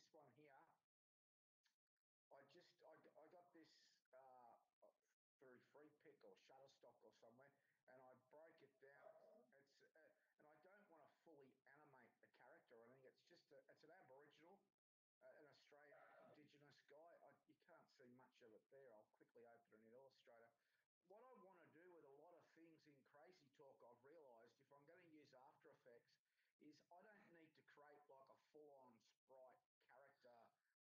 this one here, I got this through Free Pick or Shutterstock or somewhere, and I broke it down. It's and I don't want to fully animate the character. I think it's an Aboriginal, an Australian Indigenous guy. You can't see much of it there. I'll quickly open an Illustrator. What I want to do with a lot of things in Crazy Talk, I've realised if I'm going to use After Effects, is I don't need to create like a full-on Sprite character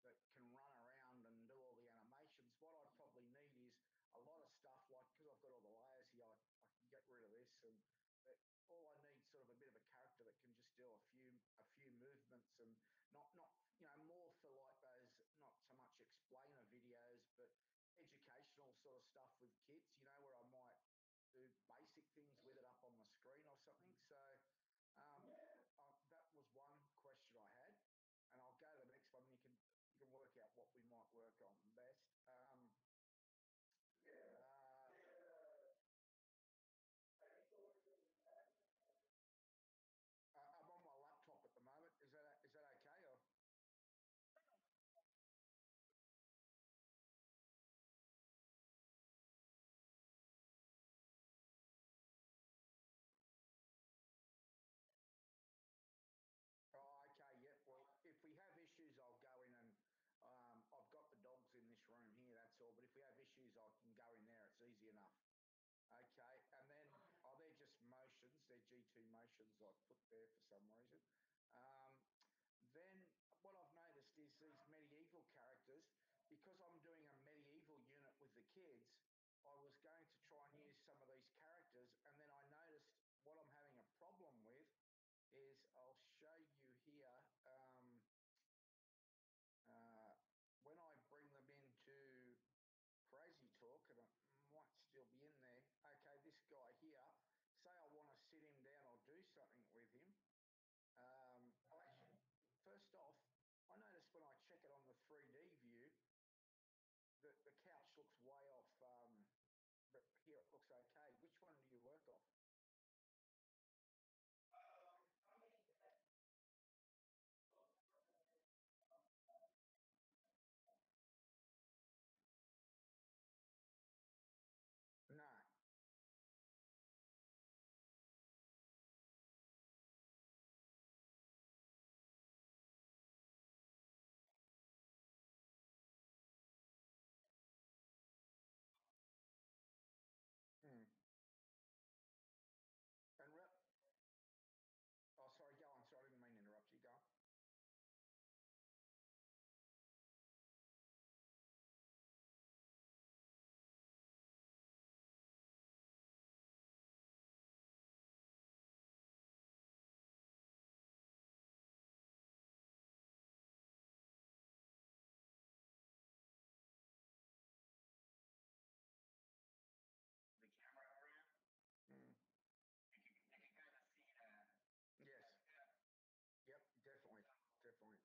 that can run around and do all the animations. What I probably need is a lot of stuff like, because I've got all the layers here, I can get rid of this, and all I need sort of a bit of a character that can just do a few movements, and not more for like those, not so much explainer videos, but educational sort of stuff with kids, where I might do basic things with it up on the screen or something. So that was one question I had, and I'll go to the next one. You can work out what we might work on best. I'm on my laptop at the moment. Is that okay? Or? Oh, okay. Yeah. Well, if we have issues, I'll go in and I've got the dogs in this room here. That's all. But if we have issues, I can go in there. It's easy enough. Okay. And then, they're just motions. They're G2 motions I've put there for some reason. Then what I've noticed is these medieval characters, because I'm doing a medieval unit with the kids, I was going to try and use some of these characters, and then I noticed what I'm having a problem with is I'll show you here. Uh, when I bring them into Crazy Talk, and it might still be in there. Okay, this guy here, say I want to sit him down or do something with him. Actually, first off, I noticed when I check it on the 3D view, that the couch looks way off, but here it looks okay. Which one do you work off? No. Hmm. And oh, sorry, go on. Sorry, I didn't mean to interrupt you. Go on. Hmm. Yes. Yep. Definitely. Definitely.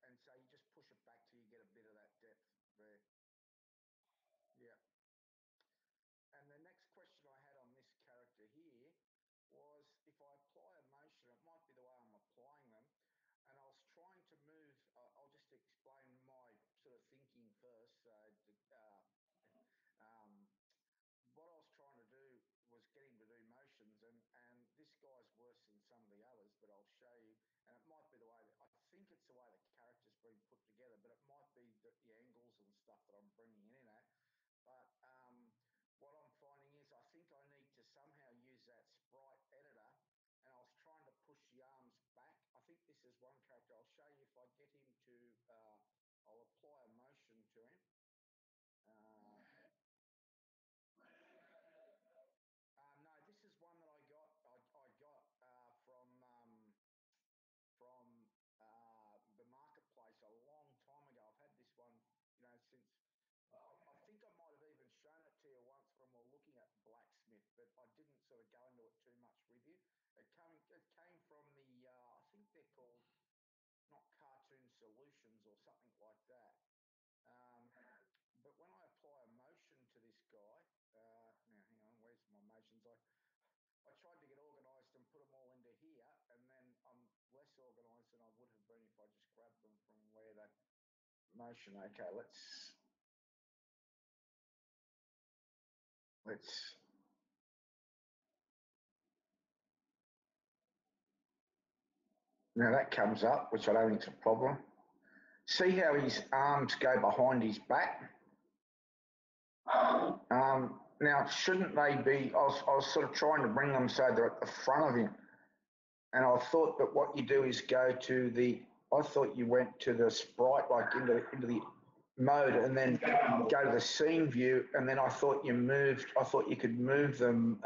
And so you just push it back till you get a bit of that depth there. Yeah. And the next question I had on this character here was if I apply a motion, it might be the way I'm applying them. And I was trying to move, I'll just explain my sort of thinking first. Um, what I was trying to do was get him to do motions, and this guy's worse than some of the others, but I'll show you. And it might be the way that I think it's the way the character's been put together, but it might be the angles and stuff that I'm bringing in at. But what I'm finding is I think I need to somehow use that sprite editor, and I was trying to push the arms back. I think this is one character. I'll show you if I get him to, I'll apply a motion to him. Uh, no, this is one that I got. I got from the marketplace a long time ago. I've had this one, since I think I might have even shown it to you once when we were looking at Blacksmith, but I didn't sort of go into it too much with you. It came from the I think they're called not Cartoon Solutions or something like that. But when I apply a motion to this guy, now hang on, put them all into here, and then I'm less organised than I would have been if I just grabbed them from where that motion. Okay, let's now that comes up, which I don't think is a problem. See how his arms go behind his back? Now, shouldn't they be? I was sort of trying to bring them so they're at the front of him, and I thought that what you do is go to the. I thought you went to the sprite, like into the mode, and then go to the scene view, and then I thought you moved. I thought you could move them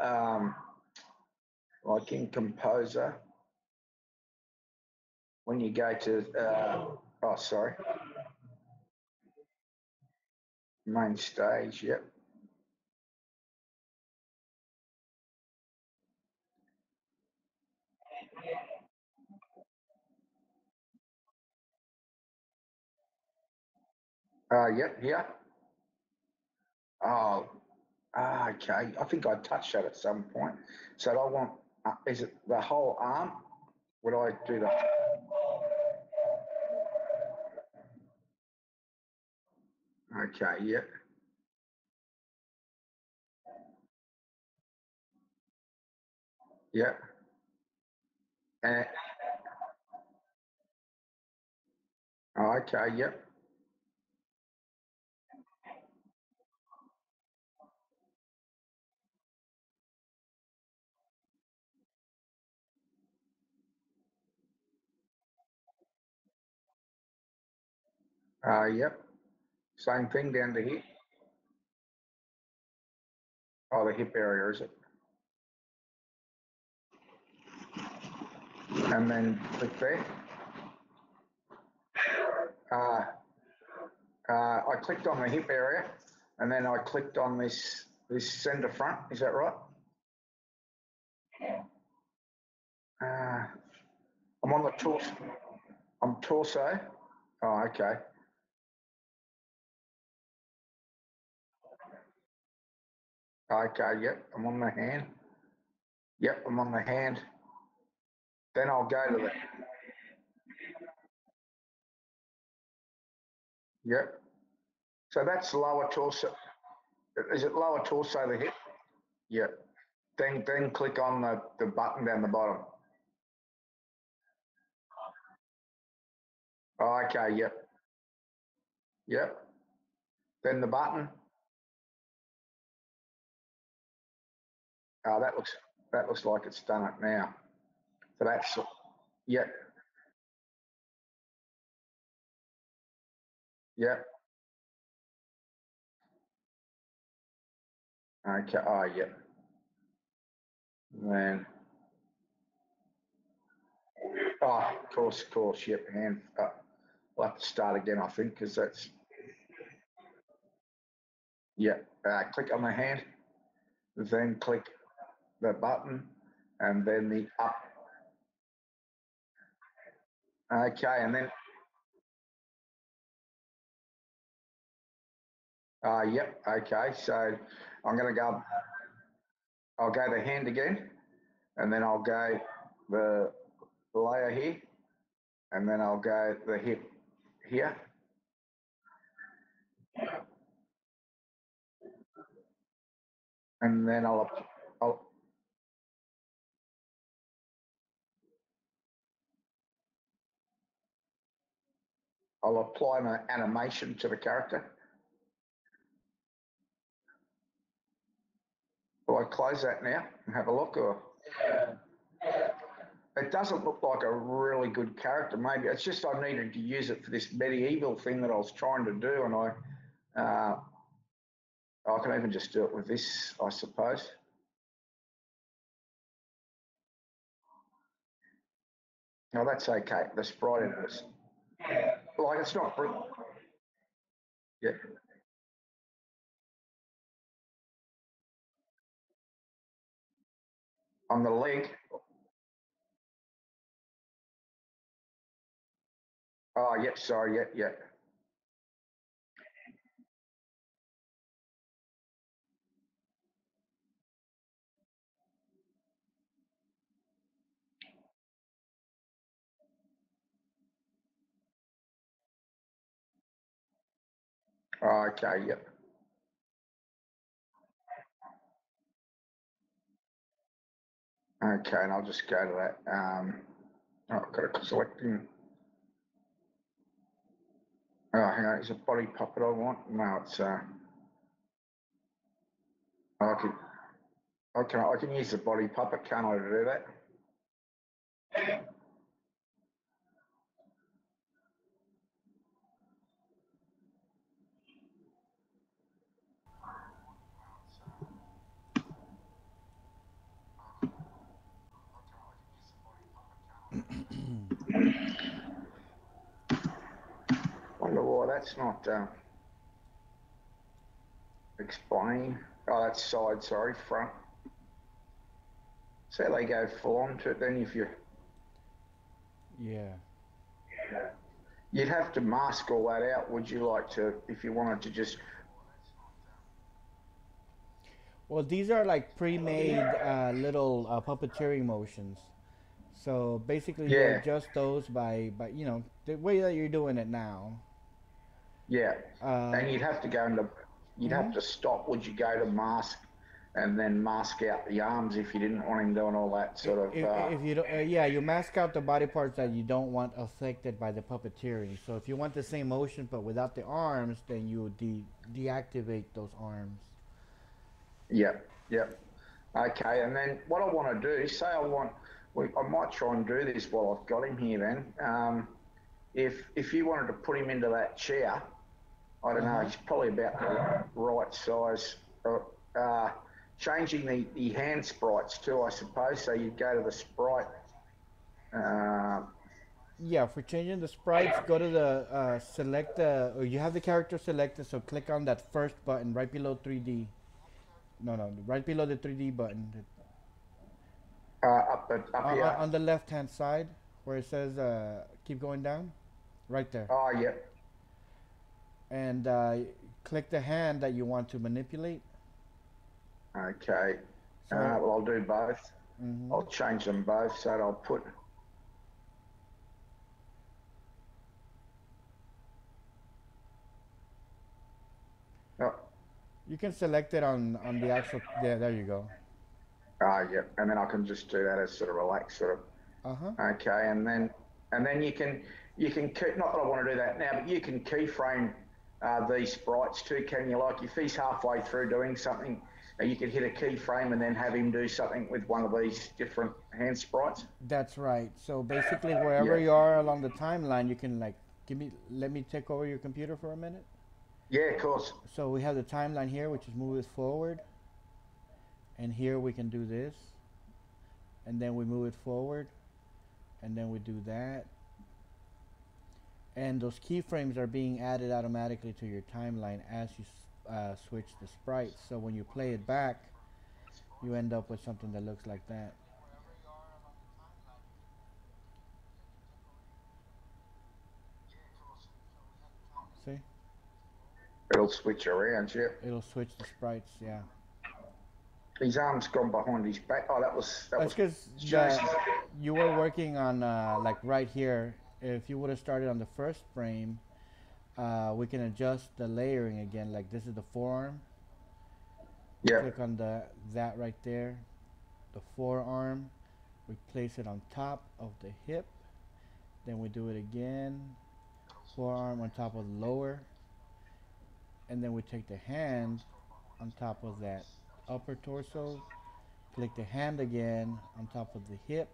like in Composer when you go to. Oh, sorry, main stage. Yep. Yep. Here. Oh, okay. I think I touched that at some point. So I want, is it the whole arm? Would I do that? Okay, yep, yep. And, okay, yep. Yep. Same thing down to here. Oh, the hip area, is it? And then click there. Uh, I clicked on the hip area, and then I clicked on this center front. Is that right? Uh, I'm on the torso. I'm torso. Oh, okay. Okay, yep. I'm on the hand. Yep, I'm on the hand. Then I'll go to the, yep. So that's lower torso. Is it lower torso, the hip? Yep. Then click on the button down the bottom. Oh, okay, yep. Yep. Then the button. Oh, that looks like it's done it now. So that's, yep, yep. Okay. Oh, yep. Then, oh, of course, yep. Hand. We'll have to start again, I think, because that's, yep. Click on the hand, then click the button, and then the up. Okay, and then, yep. Okay, so I'm going to go. I'll go the hand again, and then I'll go the layer here, and then I'll go the hip here, and then I'll, I'll apply my animation to the character. Will I close that now and have a look? Or it doesn't look like a really good character. Maybe it's just I needed to use it for this medieval thing that I was trying to do, and I can even just do it with this, I suppose. No, that's okay. The sprite in it, like it's not. Yeah, on the leg. Oh, yep. Sorry. Yep. Yep. Oh, okay, yep. Okay, and I'll just go to that. Oh, I've got to select him. Oh, hang on, is it body puppet I want? No, it's I can I can use the body puppet, can't I, to do that? Wonder why that's not explain. Oh, that's side, sorry, front. So they go full on to it. Then if you, Yeah. you'd have to mask all that out. Would you like to, if you wanted to just? Well, these are like pre-made little puppeteering motions. So basically, you Yeah, adjust those by the way that you're doing it now. yeah. Uh, And you'd have to go into, you'd have mhm. to stop. Would you go to mask, and then mask out the arms if you didn't want him doing all that sort of? If you don't, yeah, you mask out the body parts that you don't want affected by the puppeteering. So if you want the same motion but without the arms, then you deactivate those arms. Yep, yep. Okay, and then what I want to do, say I want, I might try and do this while I've got him here. Then, if you wanted to put him into that chair, I don't Uh know, huh. he's probably about the right size. Uh, changing the hand sprites too, I suppose. So you'd go to the sprite. Uh, Yeah, for changing the sprites, go to the select the, or you have the character selected, so click on that first button right below 3D. No, no, right below the 3D button. up here. On the left hand side where it says keep going down, right there. Oh, yep. And click the hand that you want to manipulate. Okay. So, Well, I'll do both. mm-hmm. I'll change them both. So I'll put. Oh, You can select it on the actual, there you go. yep. And then I can just do that as sort of relax, sort of. Uh-huh. Okay, and then you can keep, not that I want to do that now, but you can keyframe these sprites too, can you? Like if he's halfway through doing something, you can hit a keyframe and then have him do something with one of these different hand sprites. That's right. So basically wherever Yeah, you are along the timeline, you can like let me take over your computer for a minute. yeah, of course. So we have the timeline here, which is move it forward, and here we can do this, and then we move it forward, and then we do that, and those keyframes are being added automatically to your timeline as you switch the sprites. So when you play it back, you end up with something that looks like that. See? It'll switch around. Yeah, It'll switch the sprites. Yeah. his arm's gone behind his back. Oh, that was That's because Jason. that you were working on like right here. If you would have started on the first frame, we can adjust the layering again. Like this is the forearm. We Yeah. click on that right there, the forearm. We place it on top of the hip. Then we do it again. Forearm on top of the lower, and then we take the hand on top of that upper torso. Click the hand again on top of the hip,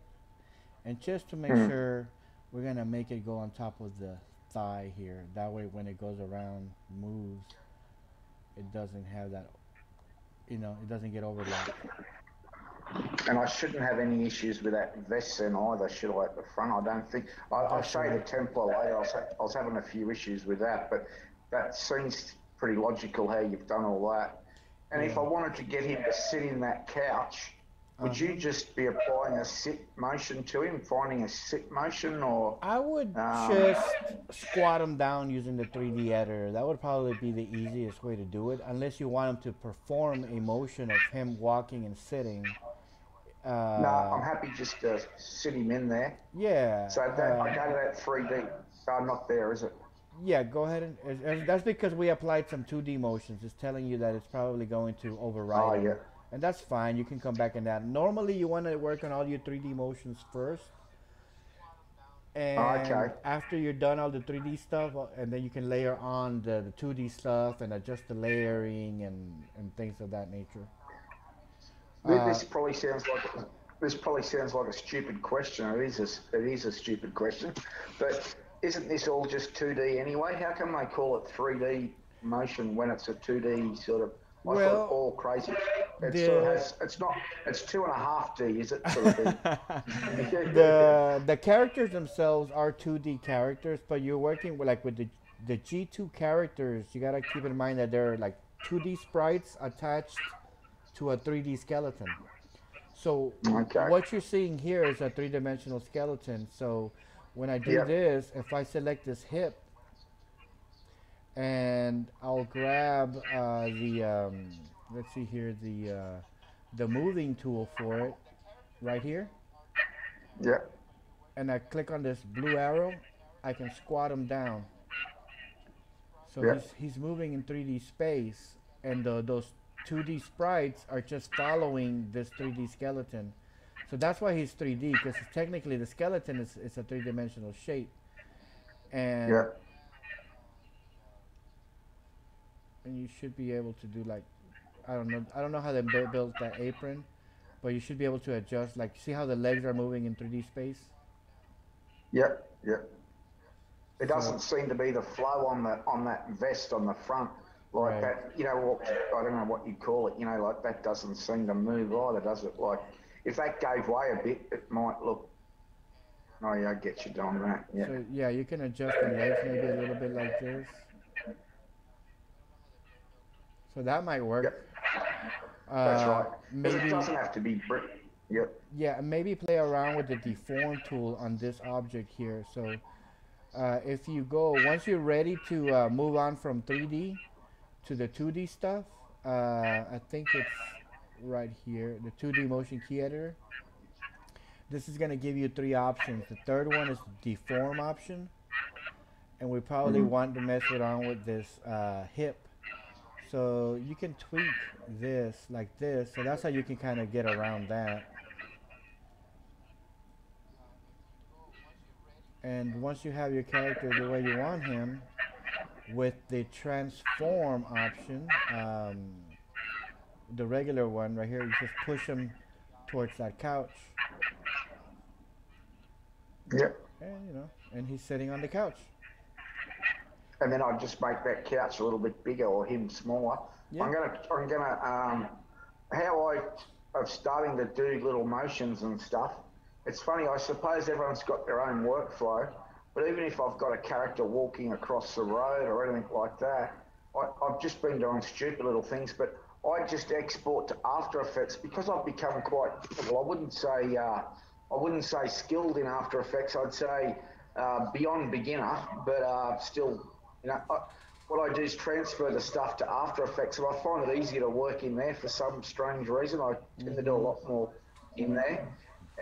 and just to make Hmm. sure, we're gonna make it go on top of the thigh here. That way, when it goes around, moves, it doesn't have that. It doesn't get overlapped. And I shouldn't have any issues with that vest then either, should I, at the front? I don't think. I'll That's show you the right. Templar later. I was having a few issues with that, but that seems pretty logical how you've done all that. And if Yeah. I wanted to get him to sit in that couch, Uh would you huh. just be applying a sit motion to him, finding a sit motion, or I would um, just squat them down using the 3D editor. That would probably be the easiest way to do it, unless you want him to perform a motion of him walking and sitting. no? Uh, I'm happy just to sit him in there. yeah. So that I go to that 3D. So I'm not there, is it? Yeah, go ahead and that's because we applied some 2D motions. It's telling you that it's probably going to override Oh, them, yeah. and that's fine. You can come back in that. Normally, you want to work on all your 3D motions first, and Okay. after you're done all the 3D stuff, and then you can layer on the 2D stuff and adjust the layering and things of that nature. Uh, This probably sounds like a stupid question. It is a stupid question, but isn't this all just 2D anyway? How come they call it 3D motion when it's a 2D sort of? I thought well, all crazy. It sort of the has. It's not. It's 2.5D. Is it sort of thing? the characters themselves are 2D characters, but you're working with like with the G2 characters. You gotta keep in mind that they're like 2D sprites attached to a 3D skeleton. So Okay. what you're seeing here is a three-dimensional skeleton. So when I do Yep. this, if I select this hip and I'll grab let's see here, the moving tool for it right here, Yep. and I click on this blue arrow, I can squat him down. So Yep. he's moving in 3D space, and those 2D sprites are just following this 3D skeleton. So that's why he's 3D, because technically the skeleton is a three-dimensional shape, and Yep. and you should be able to do like, I don't know how they built that apron, but you should be able to adjust, like, see how the legs are moving in 3D space. Yep. Yep. It So doesn't seem to be the flow on that vest on the front like right. that. You know what? I don't know what you call it. You know, like that doesn't seem to move either, does it? Like if that gave way a bit, it might look. Oh yeah, I get you doing that. Yeah. So yeah, you can adjust the legs maybe a little bit like this. So that might work. Yep. That's right. Because it Maybe doesn't have to be brick. Yep. yeah, maybe play around with the deform tool on this object here. So if you go once you're ready to move on from 3D to the 2D stuff, I think it's right here, the 2D motion key editor. This is going to give you three options. The third one is the deform option, and we probably Mm-hmm. want to mess around with this hip. So you can tweak this like this. So that's how you can kind of get around that. And once you have your character the way you want him, with the transform option, the regular one right here, you just push him towards that couch, Yep. and and he's sitting on the couch. And then I just make that couch a little bit bigger or him smaller. Yeah. I'm gonna how of starting to do little motions and stuff. It's funny. I suppose everyone's got their own workflow, but even if I've got a character walking across the road or anything like that, I've just been doing stupid little things. But I just export to After Effects because I've become quite. Well, I wouldn't say skilled in After Effects. I'd say beyond beginner, but still, what I do is transfer the stuff to After Effects, and I find it easier to work in there for some strange reason. I tend to do a Mm-hmm. lot more in there,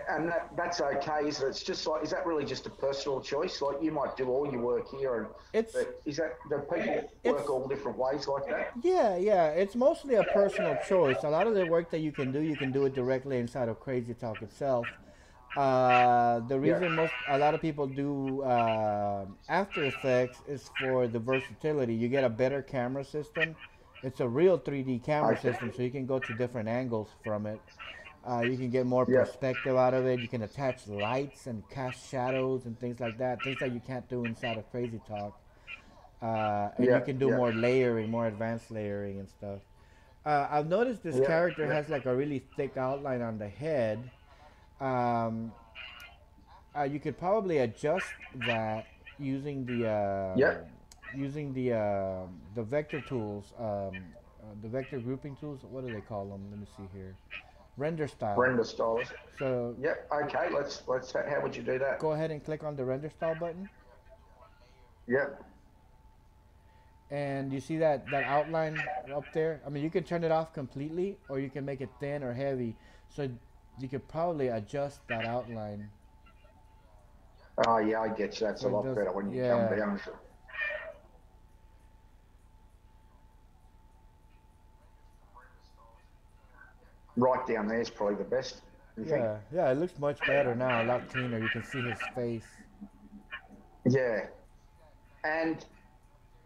and that's okay. Is it? It's just like, is that really just a personal choice? Like you might do all your work here, It's but is that do people it's work all different ways like that? yeah. It's mostly a personal choice. A lot of the work that you can do it directly inside of Crazy Talk itself. The Yeah. reason a lot of people do After Effects is for the versatility. You get a better camera system. It's a real 3D camera Okay. system, so you can go to different angles from it. You can get more Yeah. perspective out of it. You can attach lights and cast shadows and things like that. Things that you can't do inside of Crazy Talk. And you Yeah. can do Yeah. more layering, more advanced layering and stuff. I've noticed this Yeah. character Yeah. has like a really thick outline on the head. Um, you could probably adjust that using Yeah. the vector tools, the vector grouping tools. What do they call them? Let me see here. Render style. Render styles. So Yeah. Okay. Let's. How would you do that? go ahead and click on the render style button, Yeah. and you see that outline up there. I mean, you can turn it off completely, or you can make it thin or heavy. So you could probably adjust that outline. Oh yeah, I get you. That's So a it lot does, better when you come yeah. down to. right down there is probably the best. You think? Yeah, yeah, it looks much better now, a lot cleaner. You can see his face. Yeah, and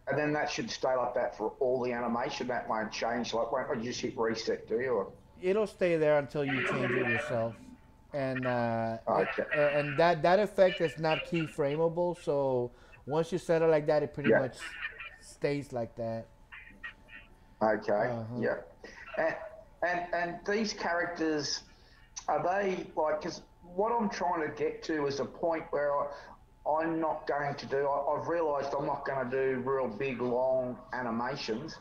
and then that should stay like that for all the animation. That won't change. Like, won't you just hit reset? Do you? Or, It'll stay there until you change it yourself, and okay. that effect is not keyframeable. So once you set it like that, it pretty Yeah. much stays like that. Okay. Uh huh. Yeah. And and these characters, are they like? Because what I'm trying to get to is a point where I'm not going to do. I've realised I'm not going to do real big long animations,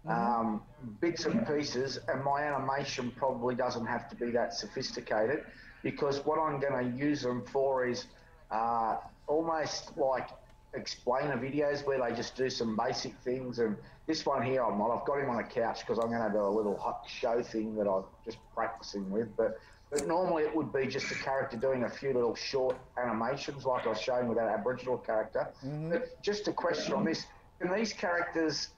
Mhm. bits and pieces, and my animation probably doesn't have to be that sophisticated because what I'm going to use them for is uh, almost like explainer videos where they just do some basic things. And this one here, I've got him on a couch because I'm going to do a little show thing that I'm just practicing with. But normally it would be just a character doing a few little short animations like I was showing with that Aboriginal character. Mhm. But just a question on this: can these characters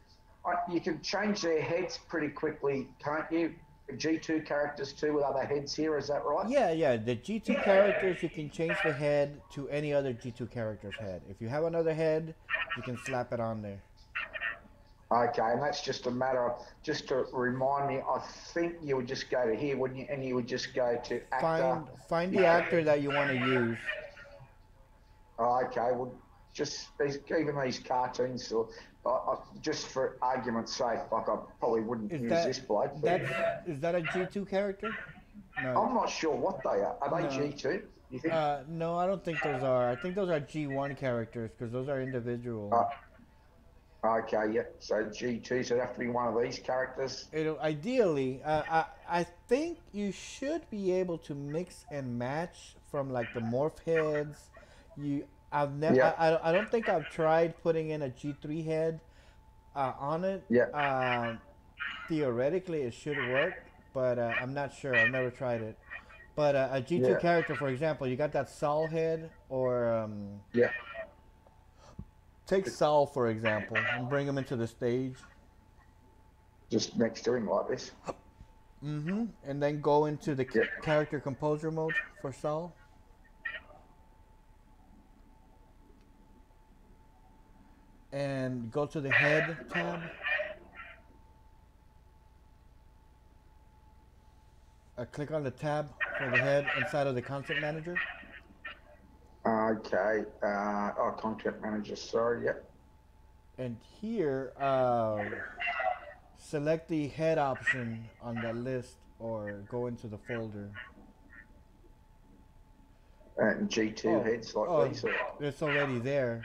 you can change their heads pretty quickly, can't you? G2 characters too with other heads here, is that right? Yeah, yeah. The G2 characters, you can change the head to any other G2 character's head. If you have another head, you can slap it on there. Okay, and that's just a matter of, just to remind me, I think you would just go to here, wouldn't you? And you would just go to actor. Find the actor that you want to use. Oh, okay, well, just even these cartoons, or, just for argument's sake, like I probably wouldn't Is use that this bloke, but that's is that a G2 character? No, I'm not sure what they are. Are they no. G2? You think? No, I don't think those are. I think those are G1 characters because those are individual. Uh, okay, yeah. So G2, so it'd have to be one of these characters. Ideally, I think you should be able to mix and match from like the morph heads. I've never. Yeah, I don't think I've tried putting in a G3 head on it. yeah, Theoretically, it should work, but I'm not sure. I've never tried it. But a G2 yeah, character, for example, you got that Saul head, or yeah. take Saul for example, and bring him into the stage. Just next to him like this. Mm-hmm. And then go into the Yeah. character composer mode for Saul. And go to the head tab. Click on the tab for the head inside of the content manager. Okay. Content manager. Sorry. Yeah. And here, select the head option on that list or go into the folder. And G2 heads like these. Or? It's already there.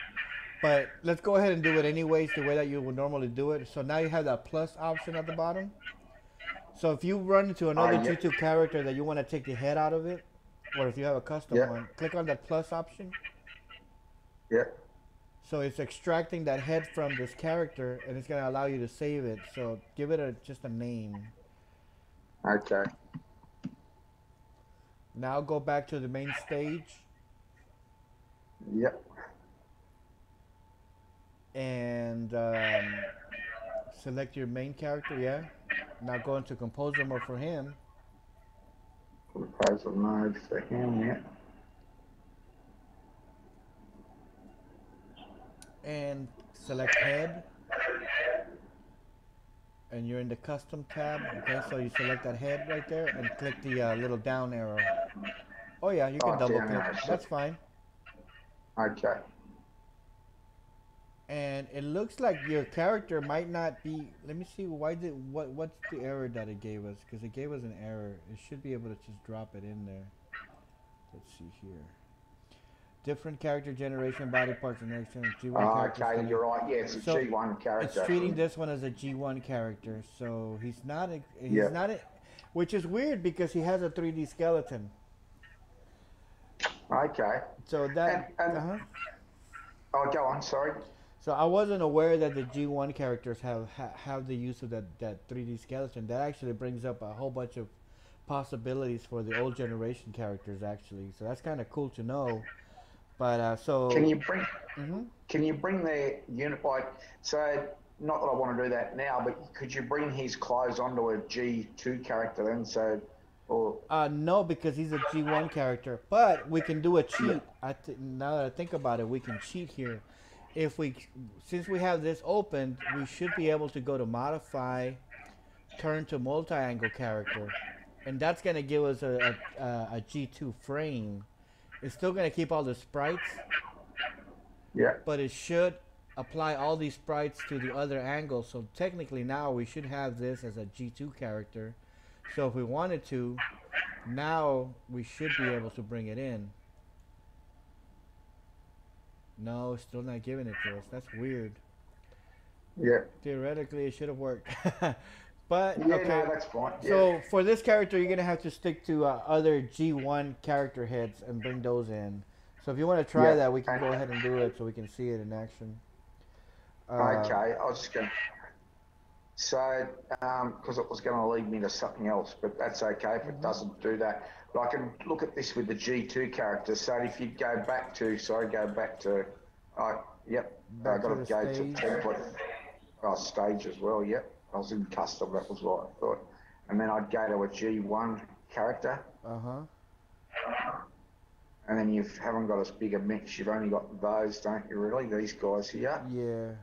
But let's go ahead and do it anyways, the way that you would normally do it. So now you have that plus option at the bottom. So if you run into another Yeah. G2 character that you want to take the head out of it, or if you have a custom Yeah. one, click on that plus option. Yeah. So it's extracting that head from this character, and it's going to allow you to save it. So give it just a name. Okay. Now go back to the main stage. Yep. And select your main character, yeah. Now go into composer mode for him. Composer mode for him, yeah. And select head. And you're in the custom tab, okay? So you select that head right there and click the little down arrow. Oh yeah, you can double click. That's fine. Okay. And it looks like your character might not be. Let me see. What's the error that it gave us? Because it gave us an error. It should be able to just drop it in there. Let's see here. Different character generation, body part generation, G1 character. Okay, you're right. Yeah, it's a G1 character. It's treating this one as a G1 character, so he's not. Which is weird because he has a 3D skeleton. Okay. So that. Oh, go on. Sorry. So I wasn't aware that the G1 characters have the use of that 3D skeleton. That actually brings up a whole bunch of possibilities for the old generation characters, actually. So that's kind of cool to know. But so can you bring their unit, like, so not that I want to do that now, but could you bring his clothes onto a G2 character then? So, or No, because he's a G1 character. But we can do a yeah, cheat. Now that I think about it, we can cheat here. If we, since we have this opened, we should be able to go to modify, turn to multi-angle character, and that's gonna give us a G2 frame. It's still gonna keep all the sprites, yeah, but it should apply all these sprites to the other angles. So technically now we should have this as a G2 character. So if we wanted to, now we should be able to bring it in. No, still not giving it to us. That's weird. yeah, Theoretically, it should have worked. But yeah. No, okay. that's fine. Yeah, So for this character, you're gonna have to stick to other G1 character heads and bring those in. So if you want to try yeah. that, we can And go ahead and do it so we can see it in action. Uh, okay, I was just going. So, because it was going to lead me to something else, but that's okay if it mhm. doesn't do that. But I can look at this with the G2 character. So if you go back to, go back to, yep, I Back got to to the go to stage. template, stage as well. Yep, I was in custom. That was what I thought. And then I'd go to a G1 character, Uh huh. and then you haven't got as big a mix. You've only got those, don't you? Really, these guys here. Yeah.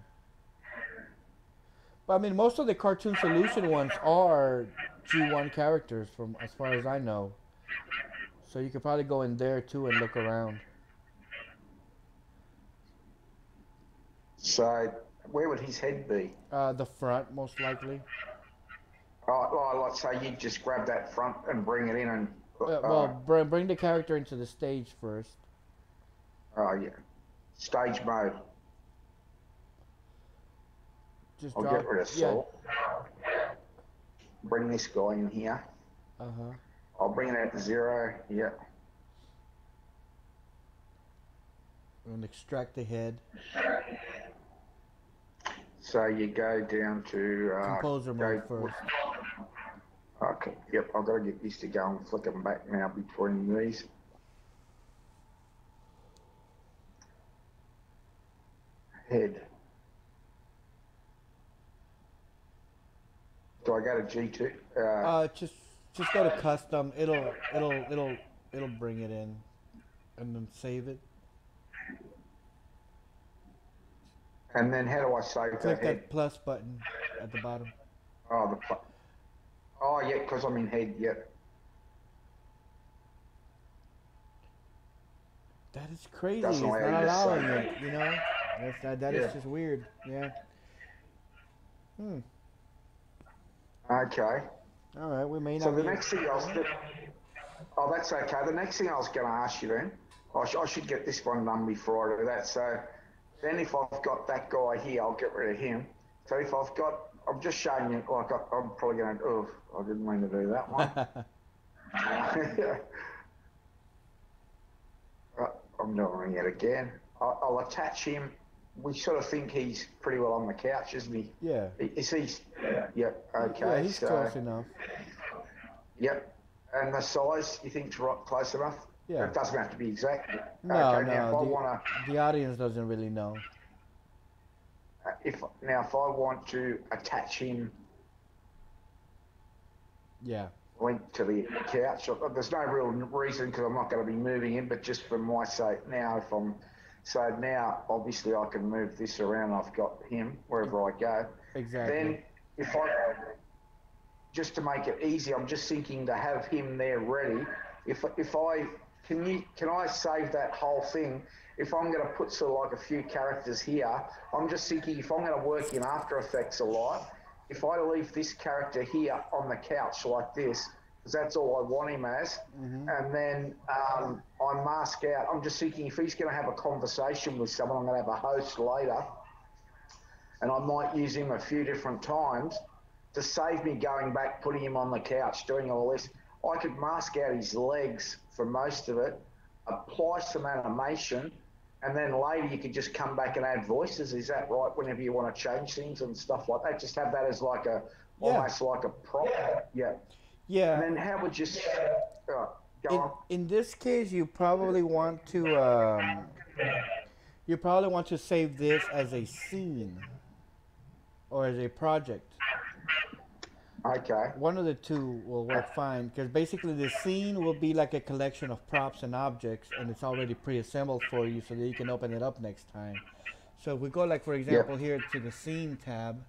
But I mean, most of the cartoon solution ones are G1 characters, from as far as I know. So you could probably go in there too and look around. So where would his head be? The front, most likely. Oh, let's say you just grab that front and bring it in and, Well, bring the character into the stage first. oh yeah, stage mode. Just I'll get drop. rid of Yeah. salt. Bring this guy in here. Uh huh. I'll bring it out to 0. Yeah. And extract the head. So you go down to Composer mode first. Okay. Yep. I've got to get used to going flicking back now between these. Head. Do I go to G2? Just go to custom. It'll bring it in, and then save it. And then how do I save Click that head? that plus button at the bottom. Oh, oh yeah, because I'm in head. Yep. That is crazy. Doesn't It's allow not you to allowing save it. You know, that Yeah. is just weird. Yeah. Hmm. Okay. All right. We may So not the be. next thing I was, oh, that's okay. The next thing I was going to ask you then, I should get this one done before I do that. So then if I've got that guy here, I'll get rid of him. So if I've got, I'm just showing you, like I'm probably going to, oh, I didn't mean to do that one. Right, I'm doing it again. I'll attach him. We sort of think he's pretty well on the couch, isn't he? Yeah. Is he? Yep. Okay. Yeah, he's close enough. Yep. And the size, you think's right, close enough? Yeah. It doesn't have to be exact. No, okay, now no. The audience doesn't really know. if I want to attach him, Yeah. link to the couch, there's no real reason because I'm not going to be moving him, but just for my sake now, so now obviously I can move this around. I've got him wherever I go. Exactly. Then just to make it easy, I'm just thinking to have him there ready. Can I save that whole thing? If I'm going to put sort of like a few characters here, I'm just thinking if I'm going to work in After Effects a lot, if I leave this character here on the couch like this, because that's all I want him as, and then I mask out. I'm just thinking if he's going to have a conversation with someone, I'm going to have a host later, and I might use him a few different times to save me going back, putting him on the couch, doing all this. I could mask out his legs for most of it, apply some animation, and then later you could just come back and add voices. Is that right? Whenever you want to change things and stuff like that, just have that as like almost like a prop. Yeah. Yeah. And then how would you go on? In this case, you probably want to save this as a scene. or as a project. Okay. One of the two will work fine because basically the scene will be like a collection of props and objects, and it's already pre-assembled for you so that you can open it up next time. So if we go, like, for example, Yep. here to the scene tab,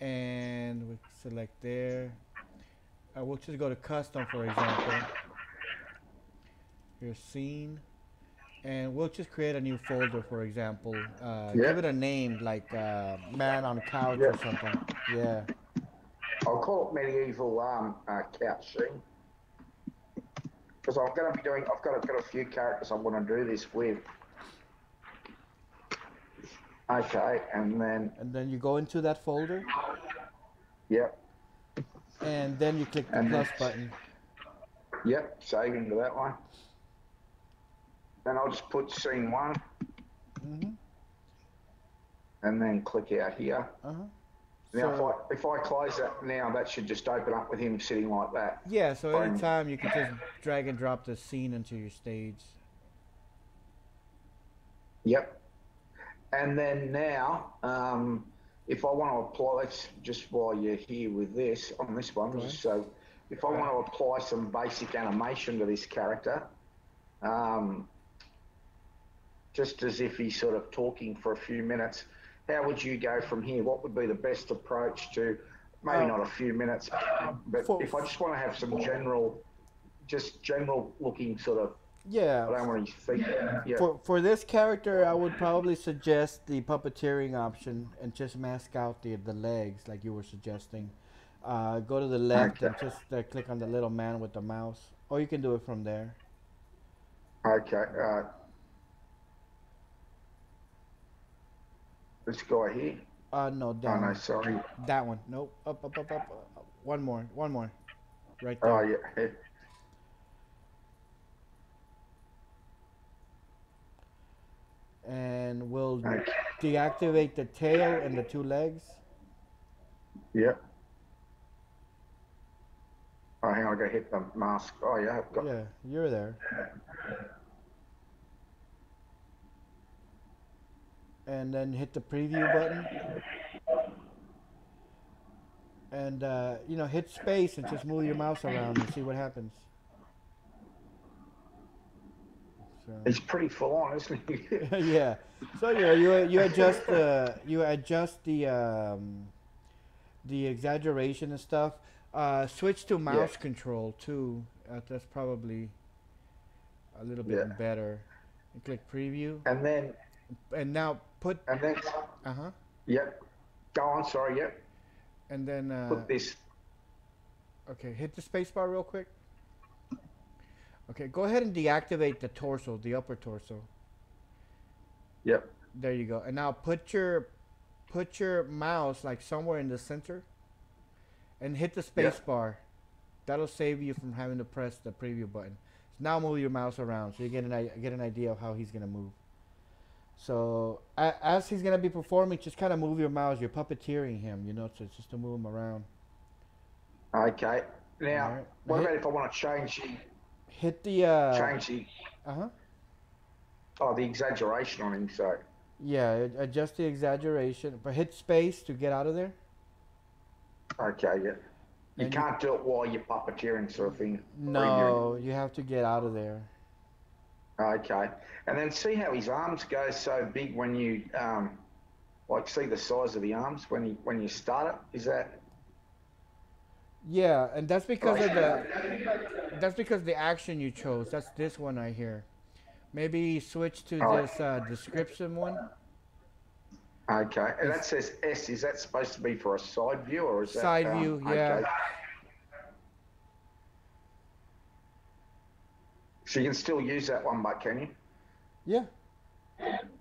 and we select there, we'll just go to custom, for example. Here's scene, and we'll just create a new folder, for example. Give it Yep. a name like man on couch or Yep. something. Yeah. I'll call it medieval couch scene because I'm going to be doing. I've got a few characters I want to do this with. Okay, and then And then you go into that folder, yep, and then you click the and then plus button. yep, save into that one. Then I'll just put scene one, Mm-hmm. and then click out here. Uh-huh. Now, So if I close that now, that should just open up with him sitting like that. yeah, so Boom. anytime you can just drag and drop the scene into your stage. Yep. And then now, if I want to apply, let's just while you're here with this on this one, Go ahead. just so if I want to apply some basic animation to this character, um, just as if he's sort of talking for a few minutes, how would you go from here? What would be the best approach to maybe Uh, not a few minutes, but for if I just want to have some general, just general looking sort of, yeah, I don't want his feet. Yeah. for this character, I would probably suggest the puppeteering option and just mask out the legs like you were suggesting. Go to the left Okay. and just click on the little man with the mouse, or you can do it from there. Okay. This guy here. No, Oh no, down. sorry. That one. Nope. Up. One more. One more. Right Oh there. yeah. And we'll Okay. deactivate the tail and the two legs. Yep. Oh, hang on, I gotta hit the mask. Oh yeah, I've got. Yeah, you're there. And then hit the preview button. And, hit space and just move your mouse around and see what happens. So, It's pretty full on, isn't it? yeah. So, you adjust the exaggeration and stuff. Switch to Yeah. mouse control too. That's probably a little Yeah. bit better. And click preview. And then, And now put. and then, Uh huh. yep. Go on. Sorry. Yep. And then Put this. okay, hit the spacebar real quick. Okay, go ahead and deactivate the torso, the upper torso. Yep. There you go. And now put your mouse like somewhere in the center, and hit the space Yep. bar. That'll save you from having to press the preview button. So now move your mouse around so you get an idea of how he's gonna move. So as he's gonna be performing, just kind of move your mouse. You're puppeteering him, so it's just to move him around. Okay. All Now, right. what about if I want to Hit the change the huh. the exaggeration on him? So. Yeah, adjust the exaggeration, but hit space to get out of there. Okay. Yeah. You And you can't do it while you're puppeteering, sort of thing. Previewing. no, you have to get out of there. Okay. And then see how his arms go so big when you like see the size of the arms when you start it. Is that Yeah, and that's because of right? the action you chose. That's this one right here. Maybe switch to All right. this description one. Okay. And It's that says S. Is that supposed to be for a side view or is that side view, yeah. okay? So you can still use that one, but can you? Yeah.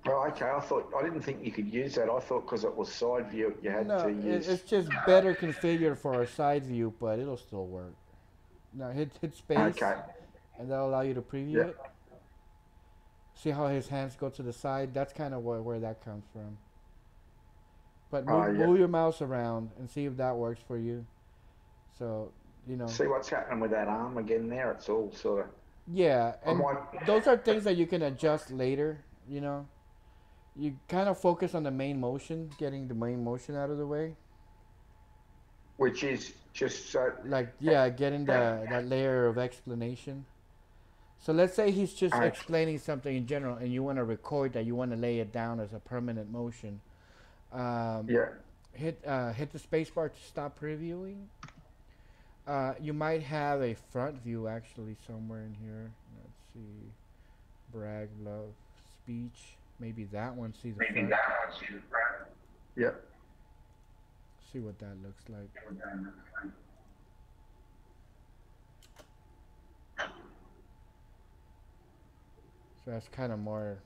Oh, okay. I didn't think you could use that. I thought because it was side view, you had No, to use. it's just better configured for a side view, but it'll still work. Now hit space, Okay. and that'll allow you to preview Yeah. it. See how his hands go to the side? That's kind of where that comes from. But Oh, yeah. move your mouse around and see if that works for you. So, See what's happening with that arm again there. It's all sort of. yeah, I and might. those are things that you can adjust later, You kind of focus on the main motion, getting the main motion out of the way. which is just so. Like, yeah, getting that layer of explanation. So let's say he's just Okay. explaining something in general, and you want to record that. You want to lay it down as a permanent motion. Um, Yeah. hit the spacebar to stop previewing. You might have a front view actually somewhere in here. Let's see, brag, love, speech. Maybe that one. See the Maybe front. that one's in front. Yeah. See what that looks like. So that's kind of more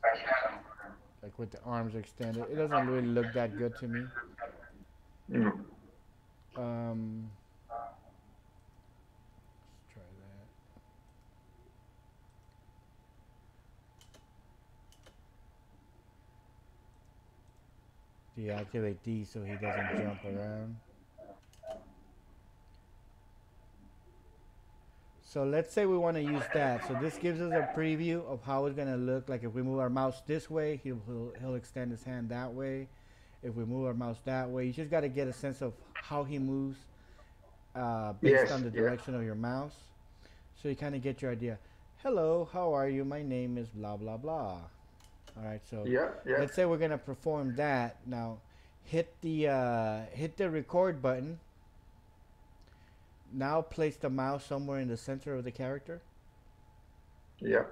like with the arms extended. It doesn't really look that good to me. Mm. Um, let's try that. Deactivate D so he doesn't jump around. So let's say we want to use that. So this gives us a preview of how it's going to look like if we move our mouse this way, he'll extend his hand that way. If we move our mouse that way, you just got to get a sense of how he moves based Yes. on the Yeah. direction of your mouse. So you kind of get your idea. Hello, how are you? My name is blah, blah, blah. All right, so Yeah. Yeah. let's say we're going to perform that. Now hit the record button. Now place the mouse somewhere in the center of the character, Yeah.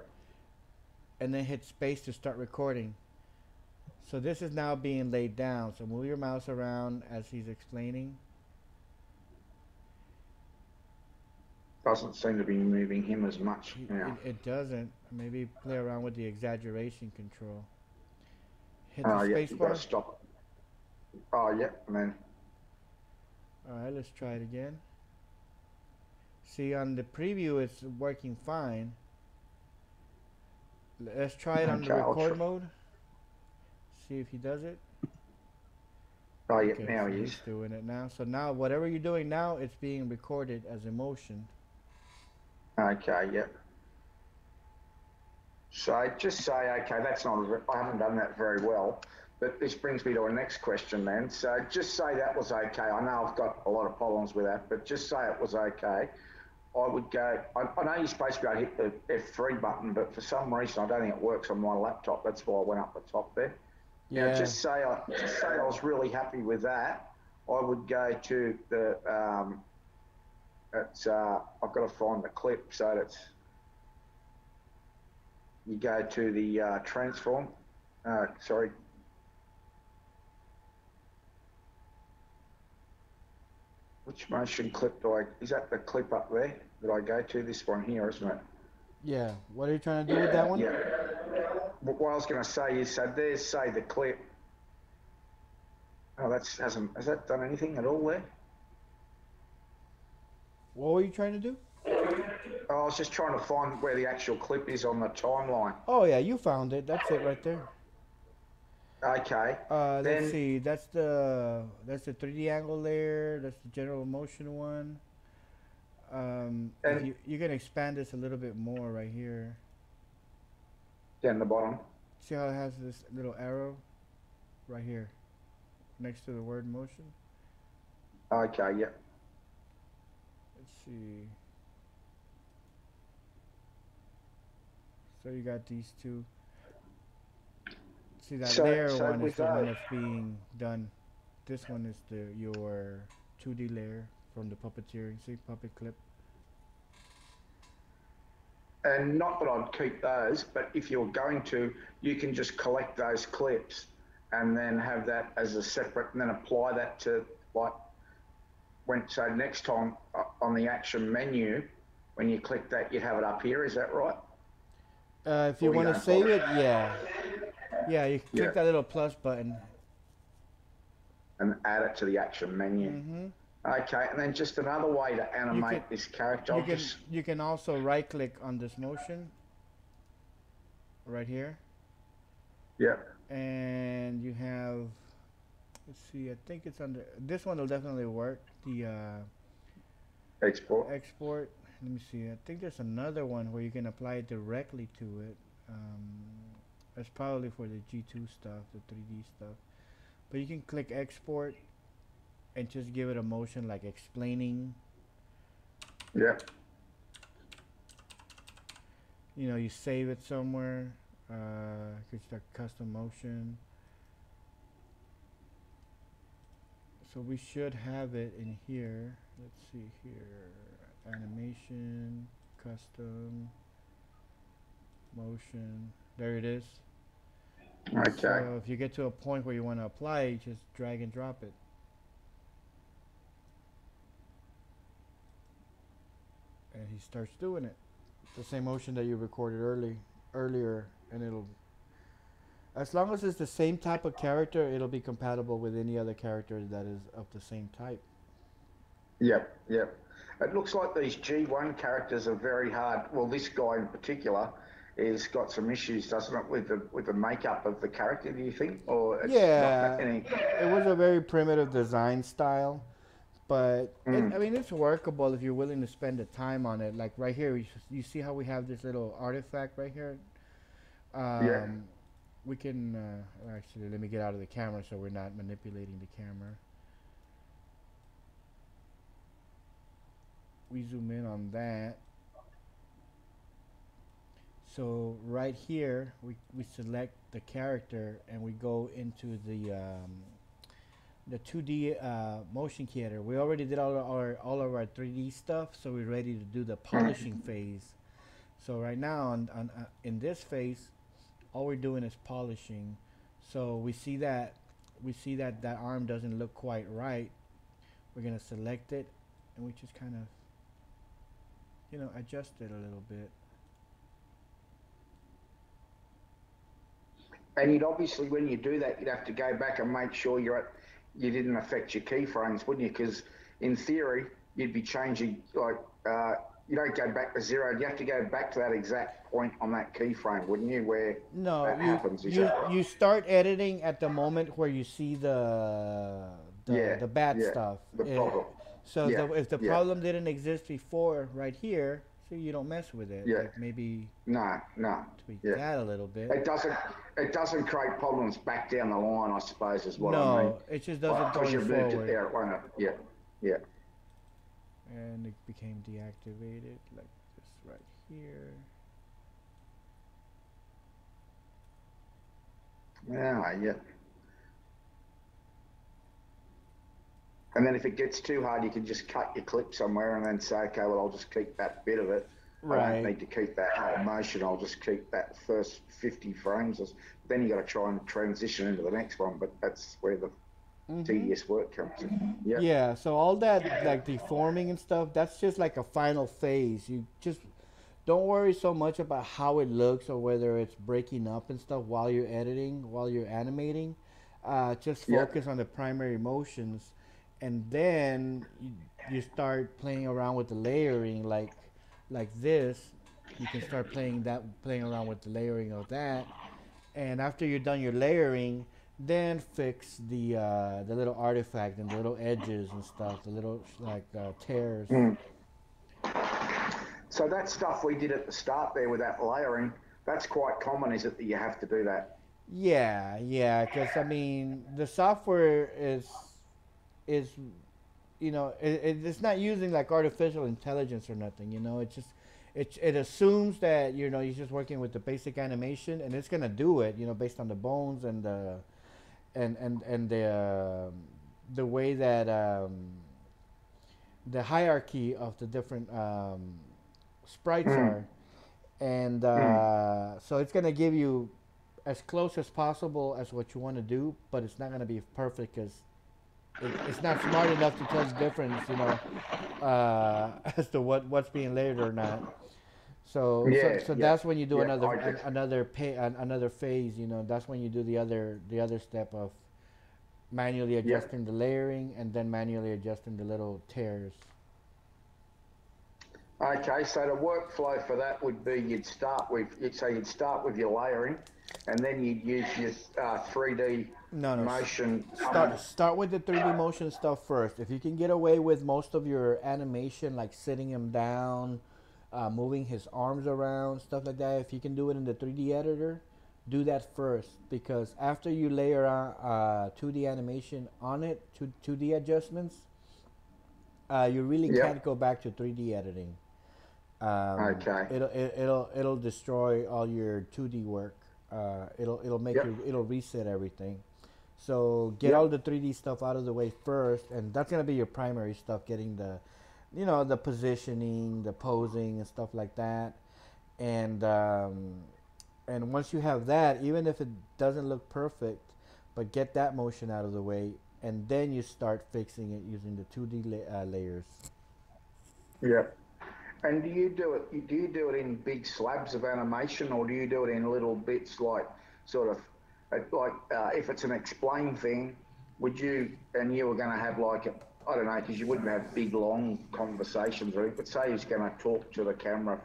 and then hit space to start recording. So this is now being laid down. So move your mouse around as he's explaining. Doesn't seem to be moving him as much now. It doesn't. Maybe play around with the exaggeration control. Hit the Oh, yeah. space You got to bar. stop. Oh, yeah. And then. All right, let's try it again. See, on the preview, it's working fine. Let's try it on the Okay. record mode. See if he does it. Oh, yeah. Okay, Now so he he's is. doing it now. So now, whatever you're doing now, it's being recorded as a motion. Okay. Yeah. So just say, okay, that's not. I haven't done that very well. But this brings me to a next question then. So just say that was okay. I know I've got a lot of problems with that, but just say it was okay. I would go. I know you're supposed to be able to hit the F3 button, but for some reason I don't think it works on my laptop. That's why I went up the top there. Now, Yeah. just say I was really happy with that. I would go to the. I've got to find the clip, so that's. You go to the transform. Sorry. Which motion clip do I? Is that the clip up there that I go to? This one here, isn't it? Yeah. What are you trying to do with that one? Yeah. But what I was going to say is, so there's say the clip. Oh, has that done anything at all there? What were you trying to do? I was just trying to find where the actual clip is on the timeline. Oh yeah, you found it. That's it right there. Okay. Let's Then see. That's the 3D angle layer. That's the general motion one. If and you can expand this a little bit more right here. down the bottom. See how it has this little arrow right here next to the word motion? Okay. Yeah. Let's see. So you got these two. See that layer So one is with the one that, that's being done. This one is your 2D layer from the puppeteering. See puppet clip. and not that I'd keep those, but if you're going to, you can just collect those clips and then have that as a separate, and then apply that to like so next time on the action menu, when you click that, you'd have it up here. Is that right? If you Or you want to don't save it, bother? yeah. Yeah, you Yeah. click that little plus button. And add it to the action menu. Mm-hmm. Okay, and then just another way to You can animate this character. I'll just. you can also right click on this motion right here, Yeah. and you have, let's see, I think it's under this one will definitely work. The Export. export. Let me see. I think there's another one where you can apply it directly to it. That's probably for the G2 stuff, the 3D stuff. But you can click export and just give it a motion like explaining. Yeah. You know, you save it somewhere. It's the custom motion. So we should have it in here. Let's see here. Animation, custom, motion. There it is. Okay. So if you get to a point where you want to apply it, just drag and drop it. And he starts doing it. The same motion that you recorded earlier, and it'll, as long as it's the same type of character, it'll be compatible with any other character that is of the same type. Yep, yep. It looks like these G1 characters are very hard. Well, this guy in particular has got some issues, doesn't it, with the makeup of the character? Do you think, or it's Yeah, not any? it was a very primitive design style, but Mm. I mean it's workable if you're willing to spend the time on it. Like right here, you see how we have this little artifact right here. Yeah. Um, we can actually let me get out of the camera so we're not manipulating the camera. We zoom in on that. So right here, we select the character and we go into the 2D motion creator. We already did all of our 3D stuff, so we're ready to do the polishing phase. So right now in this phase, all we're doing is polishing. So we see that that arm doesn't look quite right. We're gonna select it, and we just kind of, you know, adjust it a little bit. And you'd obviously, when you do that, you'd have to go back and make sure you didn't affect your keyframes, wouldn't you? Because in theory, you'd be changing, like, you don't go back to zero. You have to go back to that exact point on that keyframe, wouldn't you? Where No, that happens. you start editing at the moment where you see the bad yeah, stuff. the problem. So Yeah, if the yeah. problem didn't exist before, right here, so you don't mess with it. Yeah. Like maybe No, tweak yeah. that a little bit. It doesn't create problems back down the line, I suppose, is what I mean. No, it just doesn't Because you going moved it forward. there, it won't. Yeah, yeah. And it became deactivated like this right here. Yeah. And then if it gets too hard, you can just cut your clip somewhere and then say, okay, well, I'll just keep that bit of it. Right. I don't need to keep that whole motion. I'll just keep that first 50 frames. Then you got to try and transition into the next one. But that's where the tedious work comes in. Yep. Yeah, so all that like deforming and stuff, that's just like a final phase. You just don't worry so much about how it looks or whether it's breaking up and stuff while you're editing, while you're animating. Just focus on the primary motions, and then you start playing around with the layering, like this. You can start playing around with the layering of that, and after you're done your layering, then fix the little artifact and the little edges and stuff, the little like tears. So that stuff we did at the start there with that layering, that's quite common, is it, that you have to do that? Yeah, because I mean the software is you know it's not using like artificial intelligence or nothing. You know, it assumes that you know you're just working with the basic animation and it's gonna do it. You know, based on the bones and the and the way that the hierarchy of the different sprites are, and so it's gonna give you as close as possible as what you want to do, but it's not gonna be perfect because it's not smart enough to tell the difference, you know, as to what's being layered or not. So that's when you do another phase. You know, that's when you do the other step of manually adjusting the layering and then manually adjusting the little tears. Okay, so the workflow for that would be you'd start with your layering, and then you'd use your 3D motion. Start with the 3D motion stuff first. If you can get away with most of your animation, like sitting him down, moving his arms around, stuff like that, if you can do it in the 3D editor, do that first, because after you layer on 2D animation on it, 2D adjustments, you really can't Yep. go back to 3D editing. Okay. It'll destroy all your 2D work. It'll make Yep. you it'll reset everything. So get all Yep. the 3D stuff out of the way first, and that's gonna be your primary stuff. Getting the, the positioning, the posing, and stuff like that. And once you have that, even if it doesn't look perfect, but get that motion out of the way, and then you start fixing it using the 2D layers. Yep. And do you do it in big slabs of animation, or do you do it in little bits, like sort of if it's an explain thing, would you, and you were going to have like I don't know, because you wouldn't have big long conversations, right? But say he's going to talk to the camera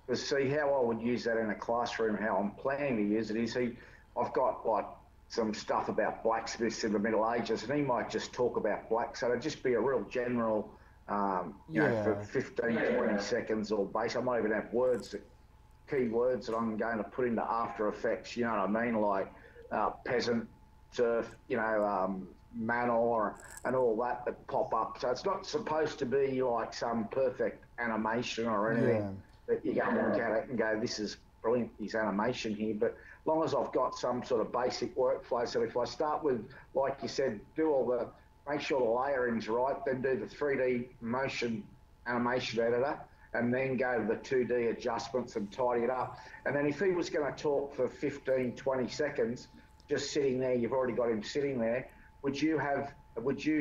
to see how I would use that in a classroom, how I'm planning to use it is I've got like some stuff about blacksmiths in the Middle Ages, and he might just talk about black. So it'd just be a real general, for Yeah. 15, 20 seconds or base. I might even have key words that I'm going to put into After Effects, you know what I mean? Like peasant, surf, manor, and all that pop up. So it's not supposed to be like some perfect animation or anything Yeah. that you go and look at it and go, this is brilliant, his animation here. But as long as I've got some sort of basic workflow, so if I start with, like you said, make sure the layering's right, then do the 3D motion animation editor, and then go to the 2D adjustments and tidy it up. And then if he was going to talk for 15, 20 seconds, just sitting there, you've already got him sitting there, would you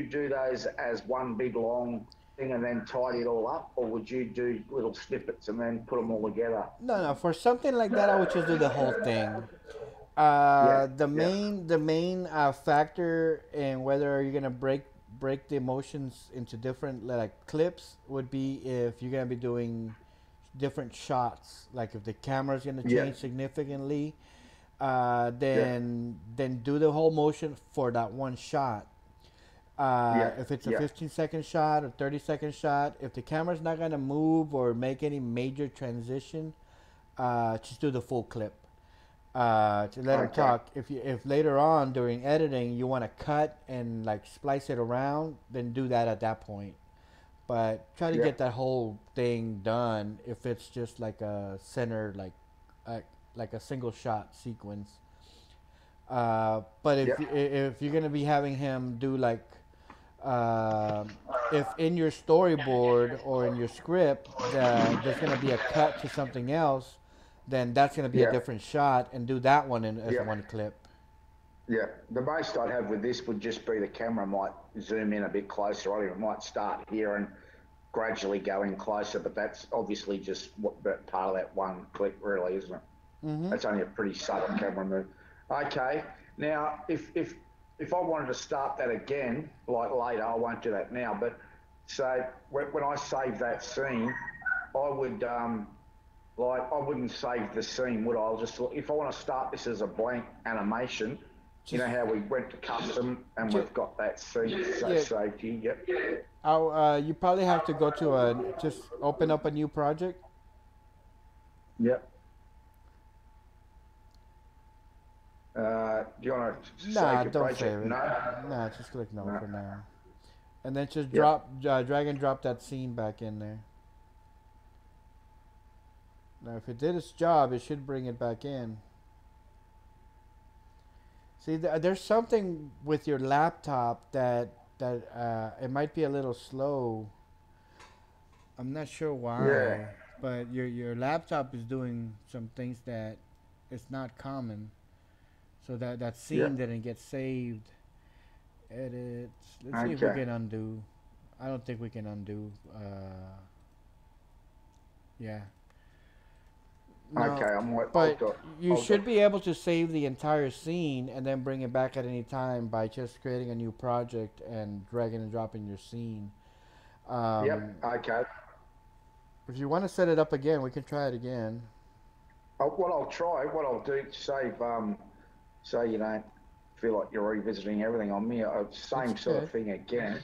do those as one big long thing and then tidy it all up, or would you do little snippets and then put them all together? No, no. For something like that, I would just do the whole thing. Yeah, The yeah, main factor in whether you're gonna break the emotions into different like clips would be if you're gonna be doing different shots. Like if the camera's gonna yeah, change significantly, yeah, then do the whole motion for that one shot. yeah, If it's a yeah, 15-second shot or 30-second shot, if the camera's not gonna move or make any major transition, just do the full clip to let them okay, talk. If later on during editing you want to cut and like splice it around, then do that at that point. But try to yeah, get that whole thing done if it's just like a center uh, like a single shot sequence. But yeah, if you're gonna be having him do like um if in your storyboard or in your script there's gonna be a cut to something else, then that's gonna be a yeah, different shot and do that one as yeah. one clip. Yeah, the most I'd have with this would just be the camera might zoom in a bit closer. Or it might start here and gradually go in closer, but that's obviously just part of that one clip, really, isn't it? Mm-hmm. That's only a pretty subtle camera move. Okay, now if I wanted to start that again, like later, I won't do that now. But so when I save that scene, I would like I wouldn't save the scene, would I? I'll just if I want to start this as a blank animation, you know Just, how we went to custom and just we've got that scene yeah. saved here. Yep. You probably have to go to a just open up a new project. Yep. Do you want to Nah, save your don't save project? it. No. Nah, just click no No. for now, and then just Yep. drag and drop that scene back in there. Now, if it did its job, it should bring it back in. See, there's something with your laptop that it might be a little slow. I'm not sure Yeah. why, but your laptop is doing some things that it's not common. So that scene Yep. didn't get saved. Edit. Let's see if we Okay. can undo. I don't think we can undo. Yeah. Okay. No, I'll but do it. you I'll do should it. be able to save the entire scene and then bring it back at any time by just creating a new project and dragging and dropping your scene. Um, Yep. Okay. if you want to set it up again, we can try it again. What I'll do to save, so you don't feel like you're revisiting everything on me. It's Same sort of okay. thing again.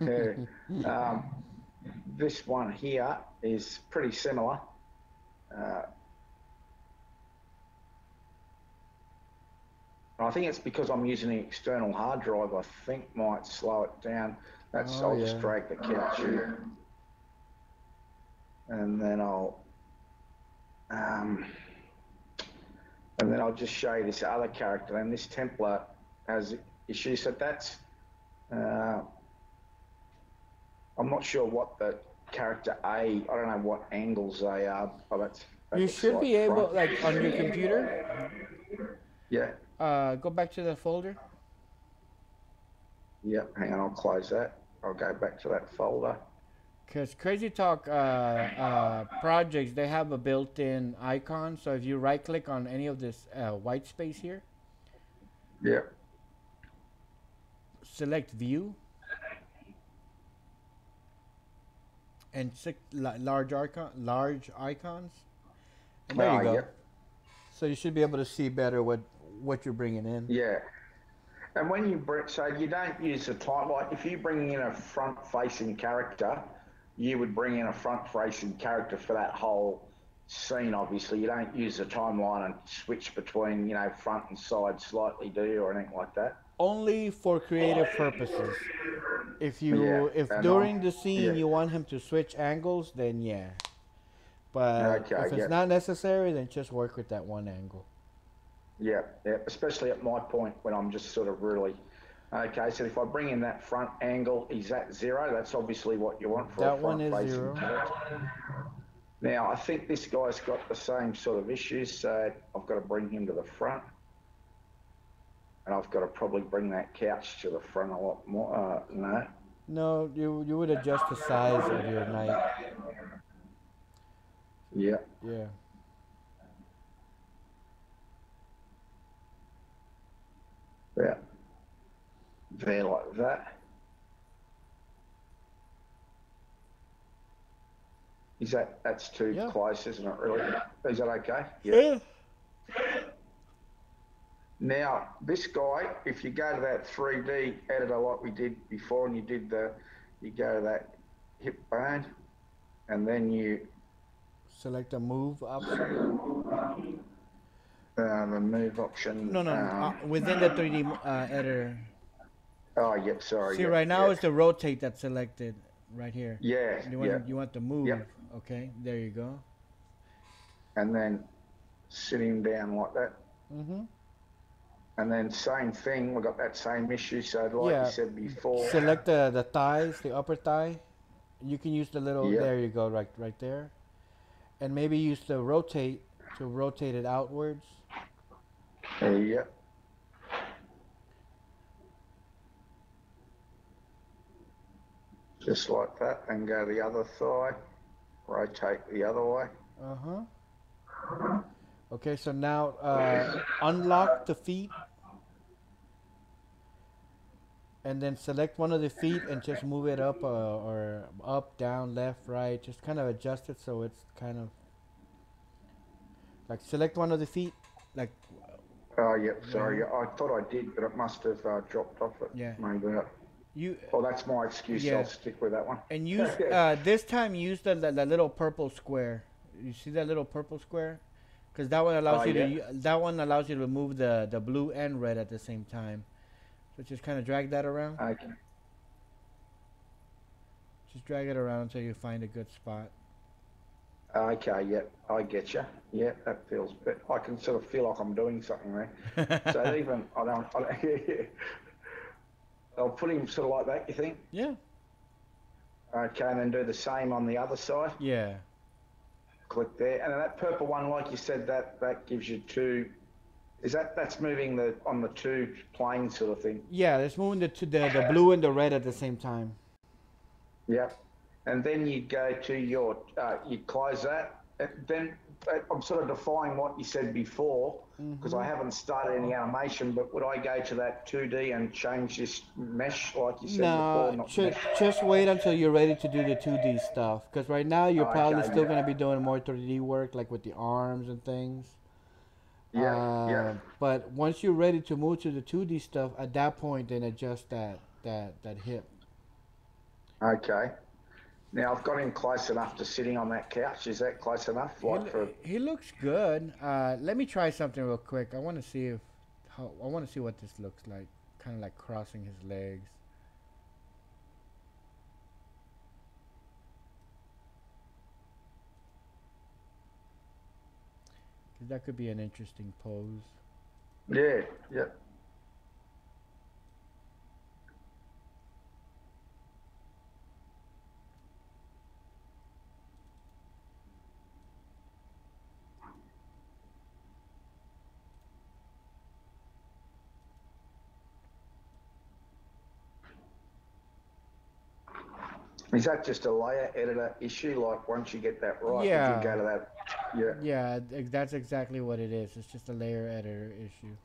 Uh, um, this one here is pretty similar. Uh, And I think it's because I'm using the external hard drive, I think might slow it down. Oh I'll yeah. just drag the couch here. And then I'll just show you this other character. And this template has issues. So that's, I'm not sure what the character A, I don't know what angles they are, but that You looks should like be able, front. like on your computer, Yeah. go back to the folder. Yeah, hang on, I'll close that. I'll go back to that folder. Because Crazy Talk projects, they have a built-in icon. So if you right-click on any of this white space here, Yeah. select View, and large icons, and there you go. Yeah. So you should be able to see better what you're bringing in. Yeah. And when you bring, so you don't use the like if you bring in a front-facing character, you would bring in a front-facing character for that whole scene. Obviously, you don't use the timeline and switch between, you know, front and side slightly, do you, or anything like that? Only for creative purposes. If during the scene you want him to switch angles, then yeah. But if it's not necessary, then just work with that one angle. Yeah, yeah, especially at my point when I'm just sort of really, okay, so if I bring in that front angle, is that 0? That's obviously what you want for a front-facing character. Now, I think this guy's got the same sort of issues, so I've got to bring him to the front. And I've got to probably bring that couch to the front a lot more. No. No, you would adjust the size of your knight. Yeah. Yeah. Yeah. There like that. That's too close, isn't it, really? Is that okay? Yeah. Now, this guy, if you go to that 3D editor like we did before, and you go to that hip bone, and then you select the move option. The move option. No, within the 3D editor. Oh, yep, sorry. See, right now it's the rotate that's selected right here. Yeah. You want the move. Yep. Okay, there you go. And then sit him down like that. Mm-hmm. And then same thing, we've got that same issue. So like you said before. Select the thighs, the upper thigh. You can use the little, there you go, right there. And maybe use the rotate to rotate it outwards. Yeah. Just like that, and go the other thigh. Rotate the other way. Uh-huh. Okay, so now unlock the feet. And then select one of the feet and just move it up or up, down, left, right. Just kind of adjust it so it's kind of like select one of the feet. Like. Oh, yeah, sorry. I thought I did, but it must have dropped off it. Yeah. Maybe. Well, that's my excuse. I'll stick with that one. And use this time use the little purple square. You see that little purple square? Because that one allows you to move the blue and red at the same time. So just kind of drag that around. Okay. Just drag it around until you find a good spot. Okay, yeah, I get you. Yeah, that feels bit. I can sort of feel like I'm doing something there. So even I'll put him sort of like that. You think? Yeah. Okay, and then do the same on the other side. Yeah. Click there, and then that purple one, like you said, that gives you two. That's moving on the two planes sort of thing? Yeah, it's moving the blue and the red at the same time. Yep. And then you go to your, you close that. Then I'm sort of defying what you said before, because I haven't started any animation, but would I go to that 2D and change this mesh like you said before? No, just wait until you're ready to do the 2D stuff, because right now you're probably still going to be doing more 3D work, like with the arms and things. Yeah. But once you're ready to move to the 2D stuff, at that point, then adjust that hip. Okay. Now I've got him close enough to sitting on that couch. Is that close enough? He looks good. Let me try something real quick. I want to see how I want to see what this looks like. Kind of like crossing his legs. Cause that could be an interesting pose. Yeah, yeah. Is that just a layer editor issue? Like once you get that right, would you Yeah, go to that? Yeah. yeah, that's exactly what it is. It's just a layer editor issue.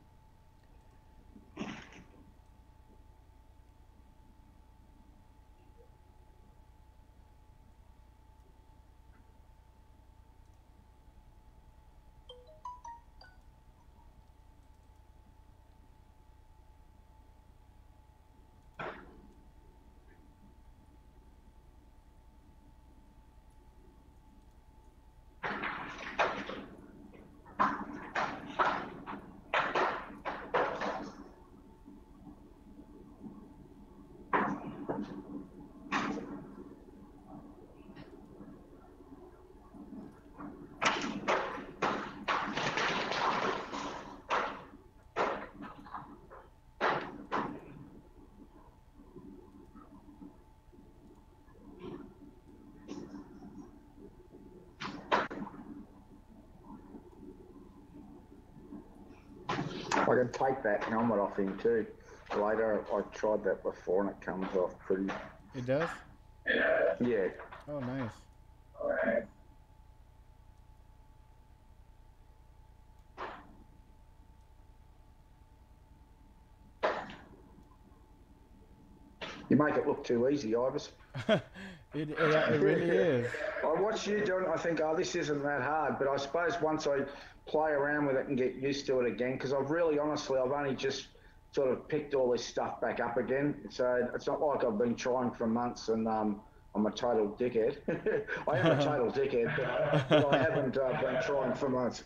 I can take that helmet off him too. Later, I tried that before and it comes off pretty. It does? Yeah. Oh, nice. You make it look too easy, Ibis. It really is. I watch you do it. I think, oh, this isn't that hard. But I suppose once I play around with it and get used to it again, because I've really, honestly, I've only just sort of picked all this stuff back up again. So it's not like I've been trying for months and I'm a total dickhead. I am a total dickhead, but I haven't been trying for months.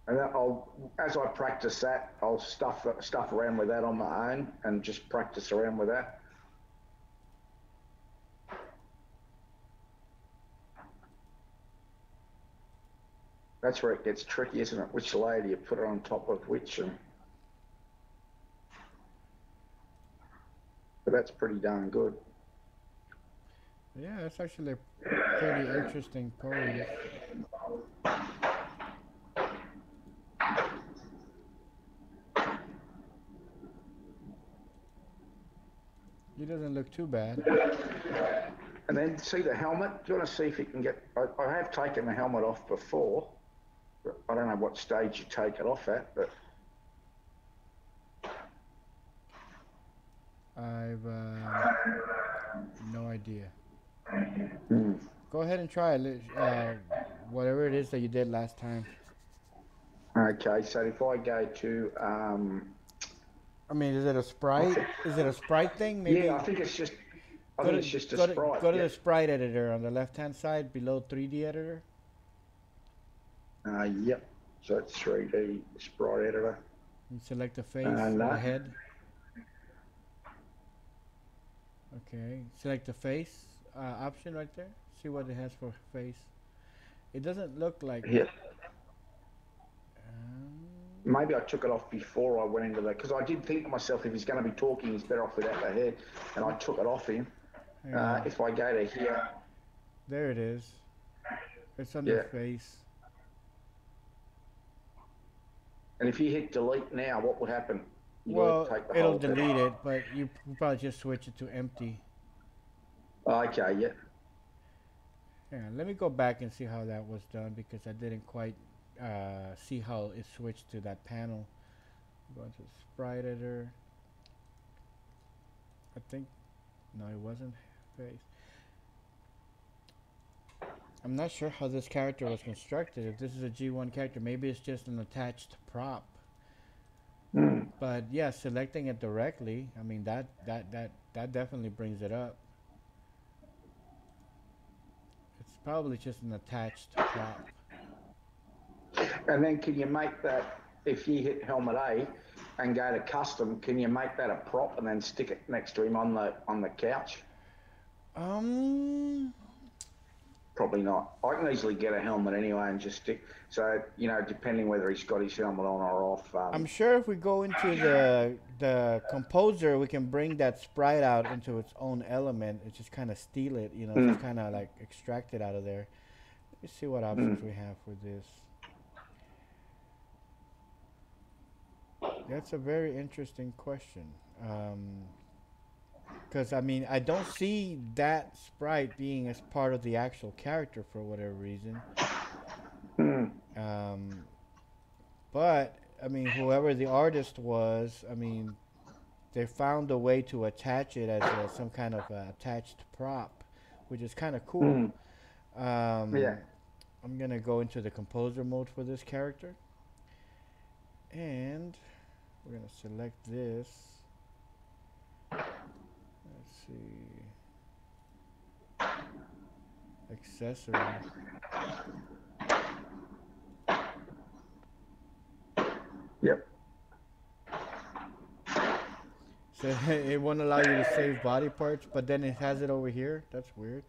And as I practice that, I'll stuff around with that on my own and just practice around with that. That's where it gets tricky, isn't it? Which layer do you put it on top of which? But that's pretty darn good. Yeah, it's actually a pretty interesting pose. It doesn't look too bad. And then see the helmet. Do you want to see if you can get? I have taken the helmet off before. But I don't know what stage you take it off at, but I've no idea. mm. Go ahead and try it. Whatever it is that you did last time. Okay. So if I go to, I mean, is it a sprite? Is it a sprite thing? Maybe. Yeah, I think it's just. I think it's just a sprite. Go to the sprite editor on the left-hand side below 3D editor. Yep. So it's 3D sprite editor. You select the face, No. the head. Okay, select the face option right there. See what it has for face. It doesn't look like. Yeah. Maybe I took it off before I went into that because I did think to myself, if he's going to be talking, he's better off without the head, and I took it off him. If I go to here, there it is. It's on the face. And if you hit delete now, what would happen? Well, it'll delete it, but you probably just switch it to empty. Okay, yeah. Yeah, let me go back and see how that was done because I didn't quite see how it switched to that panel. Go to sprite editor. I think, no, it wasn't face. I'm not sure how this character was constructed. If this is a G1 character, maybe it's just an attached prop. Mm. But yeah, selecting it directly, I mean that definitely brings it up. Probably just an attached prop. And then can you make that, if you hit helmet A and go to custom, can you make that a prop and then stick it next to him on the couch? Um, Probably not. I can easily get a helmet anyway and just stick. So depending whether he's got his helmet on or off. I'm sure if we go into the composer, we can bring that sprite out into its own element. It just kind of steal it, just Mm, kind of like extract it out of there. Let's see what mm, options we have for this. That's a very interesting question. Because I mean, I don't see that sprite being as part of the actual character for whatever reason. mm, Um, but I mean, whoever the artist was, I mean, they found a way to attach it as some kind of attached prop, which is kind of cool. mm. Yeah. Um, I'm gonna go into the composer mode for this character, and we're gonna select this. Let's see, accessory. Yep. So it won't allow you to save body parts, but then it has it over here. That's weird.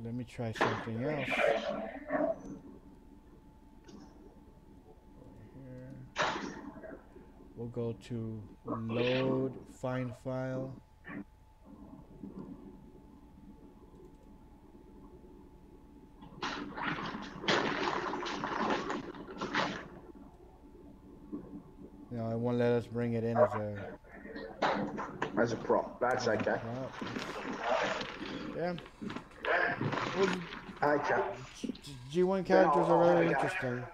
Let me try something else. Here. We'll go to load, find file. No, it won't let us bring it in As a prop. That's as a okay. prop. Yeah. Well, Okay. G1 Then characters are very have a go. interesting,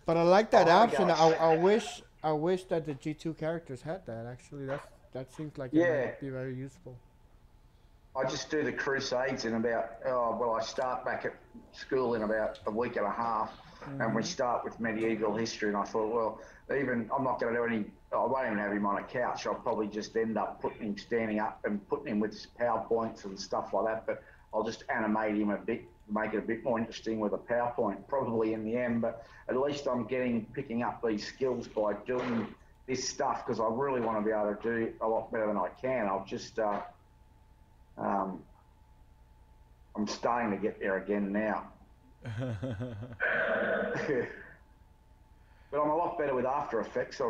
but I like that I'll have a option. go. I wish that the G2 characters had that. Actually, that seems like it Yeah. might be very useful. I just do the crusades in about, I start back at school in about a week and a half, and we Hmm. start with medieval history. And I thought, well, I'm not going to do any, I won't even have him on a couch. I'll probably just end up putting him standing up and putting him with PowerPoints and stuff like that. But I'll just animate him a bit, make it a bit more interesting with a PowerPoint, probably in the end. But at least I'm picking up these skills by doing this stuff because I really want to be able to do a lot better than I can. Um, I'm starting to get there again now. But I'm a lot better with After Effects. I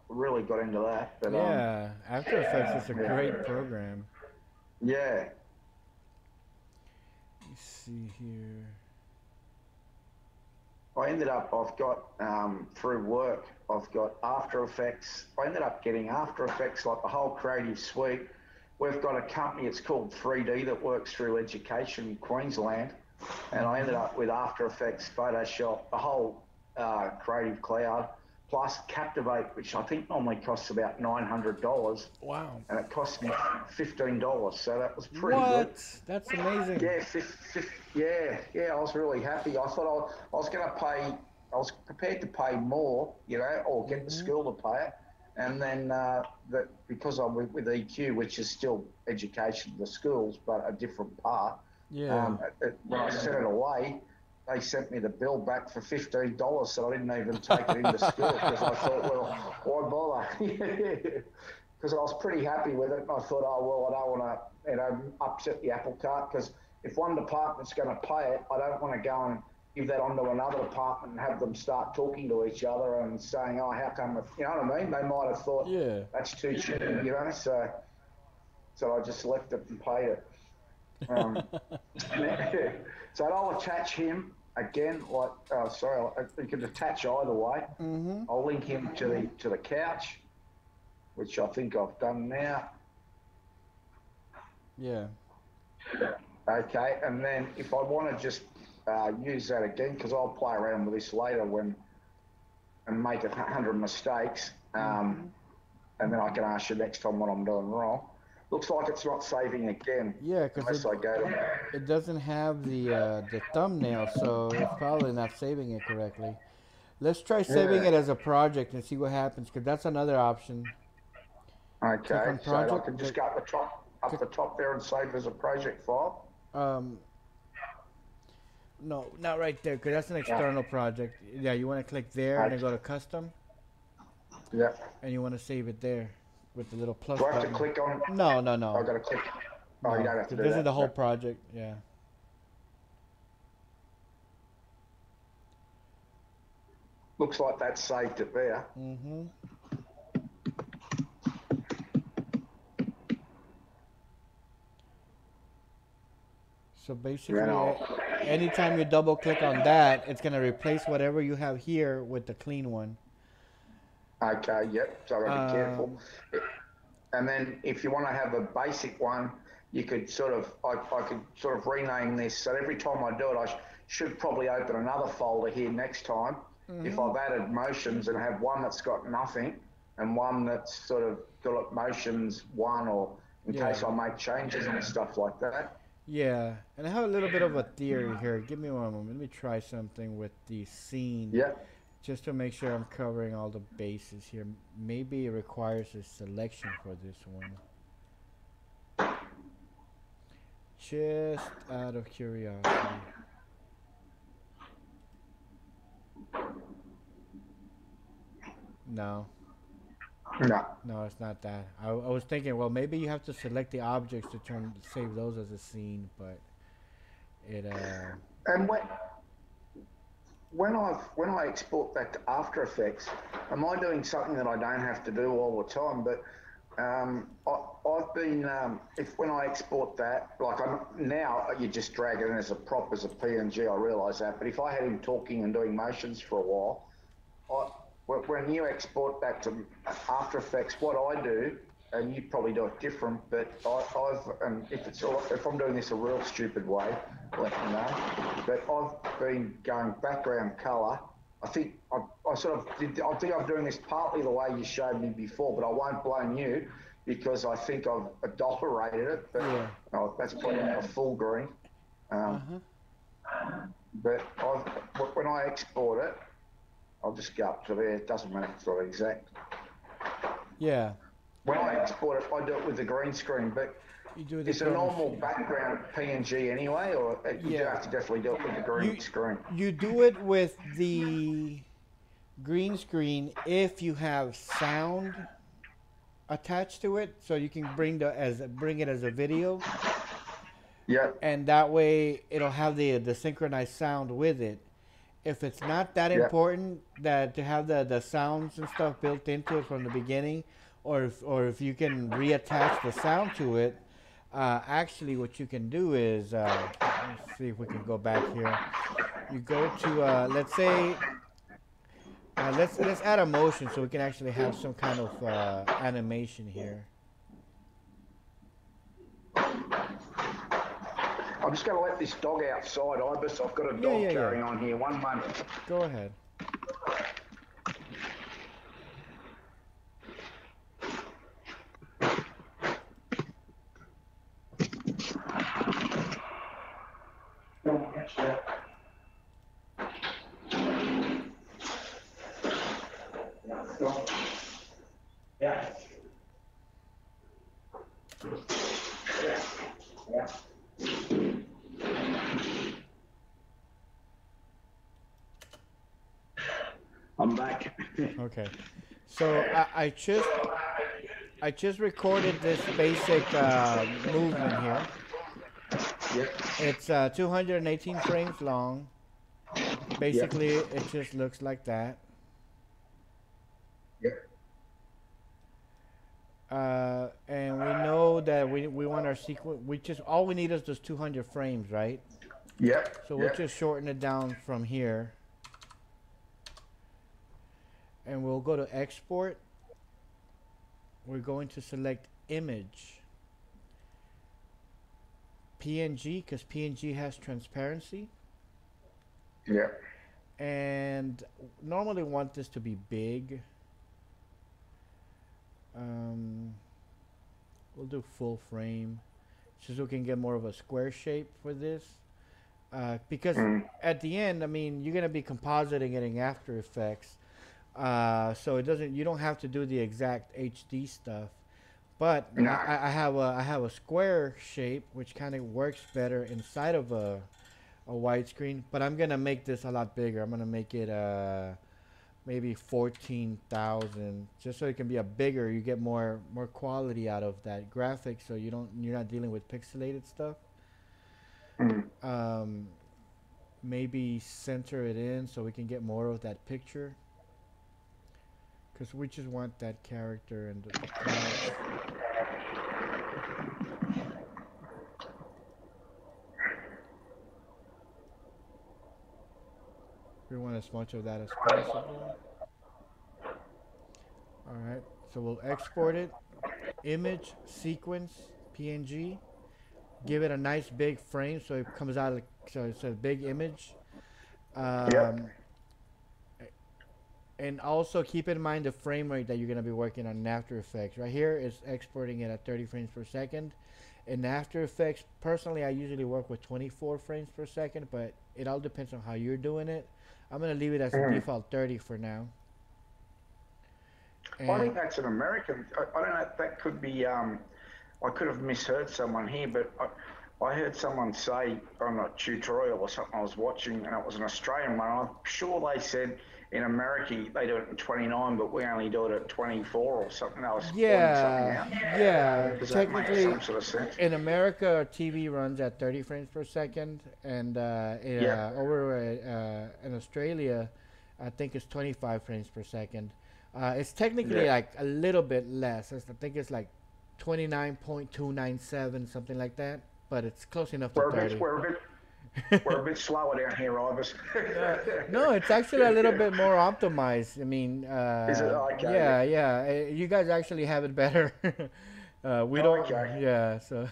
really got into that. But Yeah, After Effects is a great yeah, program. yeah, Let's see here. I've got through work, I've got After Effects. I ended up getting After Effects, like the whole creative suite. We've got a company, it's called 3D, that works through education in Queensland. And I ended Hmm. up with After Effects, Photoshop, the whole Creative Cloud, plus Captivate, which I think normally costs about $900, Wow. and it cost me $15. So that was pretty good. What? That's amazing. Yeah, yeah. I was really happy. I thought I was going to pay. I was prepared to pay more, or get the Hmm. school to pay it, and then that because I'm with EQ, which is still education, the schools, but a different part. Yeah. When I sent it away, they sent me the bill back for $15, so I didn't even take it into school because I thought, well, why bother? Because I was pretty happy with it, and I thought, oh well, I don't want to, upset the apple cart because if one department's going to pay it, I don't want to go and give that on to another department and have them start talking to each other and saying, oh, how come, you know what I mean? They might have thought Yeah. that's too cheap, So I just left it and paid it. Um, so I'll attach him again. You can attach either way. Hmm. I'll link him to the couch, which I think I've done now. Yeah. Okay, and then if I want to just use that again, because I'll play around with this later and make 100 mistakes, Hmm. and then I can ask you next time what I'm doing wrong. Looks like it's not saving again Yeah, because unless I go to. it doesn't have the thumbnail, so it's probably not saving it correctly. Let's try saving Yeah. it as a project and see what happens, because that's another option. Click Okay, on so I project. can just go up Click, the top there and save as a project file. um, no, not right there, because that's an Yeah. external project. Yeah, you want to click there and then Okay. go to custom, Yeah. and you want to save it there with the little plus Do I have to button. click on? No, no, I no, got to click. Oh, you no, don't have to because do this is the that. whole No. project. Yeah. Looks like that saved it there. Mm-hmm. So Then basically, I'll. anytime you double click on that, it's gonna replace whatever you have here with the clean one. Okay. Yep. So I've got to be careful. Um, And then if you want to have a basic one, you could sort of, I could sort of rename this. So every time I do it, should probably open another folder here next time. If mm-hmm. I've added motions and have one that's got nothing and one that's sort of got motions one, or in Yeah, case I make changes and stuff like that. yeah. And I have a little bit of a theory here. Give me one moment. Let me try something with the scene, Yeah. just to make sure I'm covering all the bases here. Maybe it requires a selection for this one. Just out of curiosity. No, No. no, it's not that. I was thinking, well, maybe you have to select the objects to save those as a scene, but it And when I export that to After Effects, am I doing something that I don't have to do all the time? But I've been if when I export that, like now you just drag it in as a prop as a PNG. I realise that, but if I had him talking and doing motions for a while, when you export that to After Effects, what I do, and you probably do it different, but and if I'm doing this a real stupid way, let me know. But I've been going background color. I think I sort of did. I think I'm doing this partly the way you showed me before, but I won't blame you because I think I've adulterated it. But yeah. that's probably a full green. Uh Um, huh. but when I export it, I'll just go up to there. It doesn't matter if it's not exact. Yeah. When I export it, I do it with the green screen, but You do the it's a chroma. normal background PNG anyway, or you do Yeah. have to definitely do it with the green You screen. you do it with the green screen if you have sound attached to it, so you can bring it as a video, Yep, and that way it'll have the synchronized sound with it. If it's not that yep, important that to have the sounds and stuff built into it from the beginning, or if you can reattach the sound to it, actually what you can do is let's see if we can go back here. You go to let's say let's add a motion so we can actually have some kind of animation here. I'm just going to let this dog outside, Ibis. I've got a Yeah, dog yeah, yeah. carrying on here. One moment. Go ahead. Yeah. Yeah. I'm back. Okay. So I just recorded this basic movement here. Yep. It's 218 frames long. Yep. Basically, it just looks like that. Yep. And we know that we want our sequence. We just all we need is just 200 frames, right? Yep. So we'll Yep. just shorten it down from here, and we'll go to export. We're going to select image, PNG, because PNG has transparency, Yep. and normally want this to be big. We'll do full frame, just so we can get more of a square shape for this. Because at the end, I mean, you're gonna be compositing it in After Effects, so it doesn't. You don't have to do the exact HD stuff. But No. I have a square shape which kind of works better inside of a widescreen. But I'm gonna make this a lot bigger. I'm gonna make it maybe 14,000, just so it can be a bigger. You get more quality out of that graphic, so you're not dealing with pixelated stuff. Mm. Um, Maybe center it in so we can get more of that picture, because we just want that character and the clouds. We want as much of that as possible. All right, so we'll export it, image, sequence, PNG. Give it a nice big frame so it comes out like, so it's a big image. Yep. Um, and also keep in mind the frame rate that you're going to be working on in After Effects. Right here is exporting it at 30 frames per second. In After Effects, personally, I usually work with 24 frames per second, but it all depends on how you're doing it. I'm going to leave it as a Mm. default 30 for now. I And think that's an American. I don't know. That could be. I could have misheard someone here, but I heard someone say on a tutorial or something I was watching, and it was an Australian one. I'm sure they said in America they do it at 29, but we only do it at 24 or something. I was pointing something yeah, out. yeah, Does that make technically some sort of sense? in America, TV runs at 30 frames per second, and Yep. over in Australia, I think it's 25 frames per second. It's technically Yeah. like a little bit less. I think it's like 29.297, something like that, but it's close enough to We're a bit. 30. We're a bit. We're a bit slower down here, Ibis. No, it's actually a little bit more optimized. I mean, Is it okay? yeah, yeah. You guys actually have it better. We Yeah. don't. Okay. Yeah, so.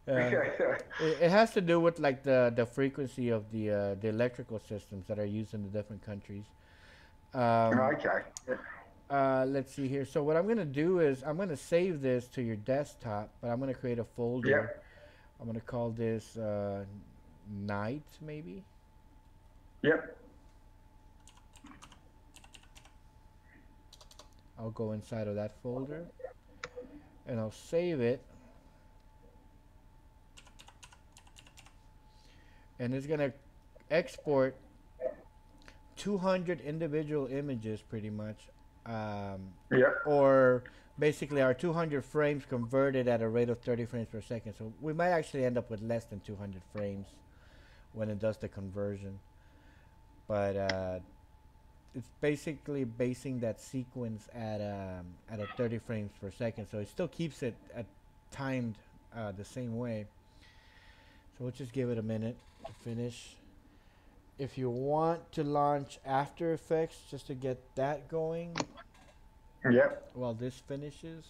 It has to do with like the frequency of the electrical systems that are used in the different countries. Um, Okay. let's see here. So what I'm gonna do is I'm gonna save this to your desktop, but I'm gonna create a folder. Yep. I'm gonna call this night maybe. Yep. I'll go inside of that folder and I'll save it, and it's gonna export 200 individual images pretty much, Yep. or basically our 200 frames converted at a rate of 30 frames per second. So we might actually end up with less than 200 frames when it does the conversion. But it's basically basing that sequence at a 30 frames per second. So it still keeps it at timed the same way. So we'll just give it a minute to finish. If you want to launch After Effects just to get that going Yep. while this finishes.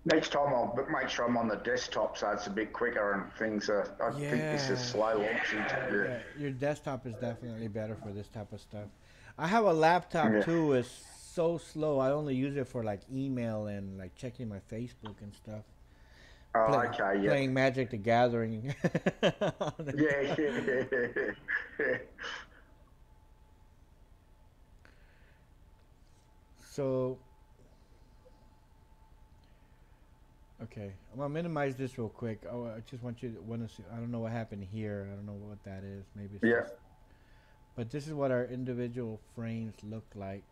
Next time I'll make sure I'm on the desktop so it's a bit quicker and things are. I think this is Yeah, slow launching. Yeah. yeah. Your desktop is definitely better for this type of stuff. I have a laptop Yeah. too. It's so slow. I only use it for like email and like checking my Facebook and stuff. Oh, okay. Yep. Playing Magic the Gathering. Yeah. Yeah. So, okay, I'm gonna minimize this real quick. Oh, I just want to see. I don't know what happened here. I don't know what that is. Maybe it's Yeah. just. But this is what our individual frames look like.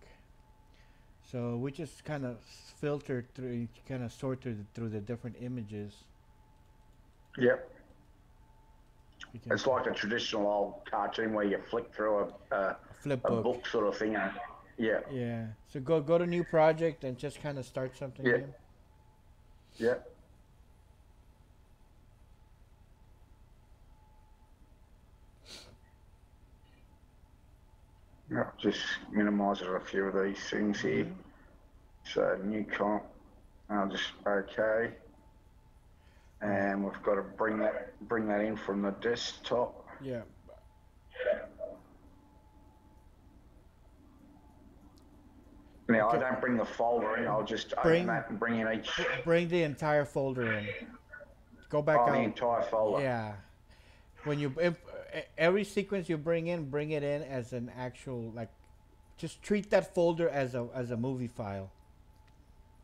So we just kind of filter through, kind of sort through the different images. Yep. We can It's like a traditional old cartoon where you flick through a flip a book. book sort of thing. Yeah. Yeah. So go to new project and just kind of start something Yeah. new. Yeah. No, just minimise a few of these things here. Hmm. So new comp. I'll just okay. All right. And we've got to bring that in from the desktop. Yeah. Now I Okay. don't bring the folder in. I'll just open Bring that and bring in each. bring the entire folder in. Go back Oh, the out. entire folder. Yeah. When you every sequence you bring it in as an actual like. Just treat that folder as a movie file.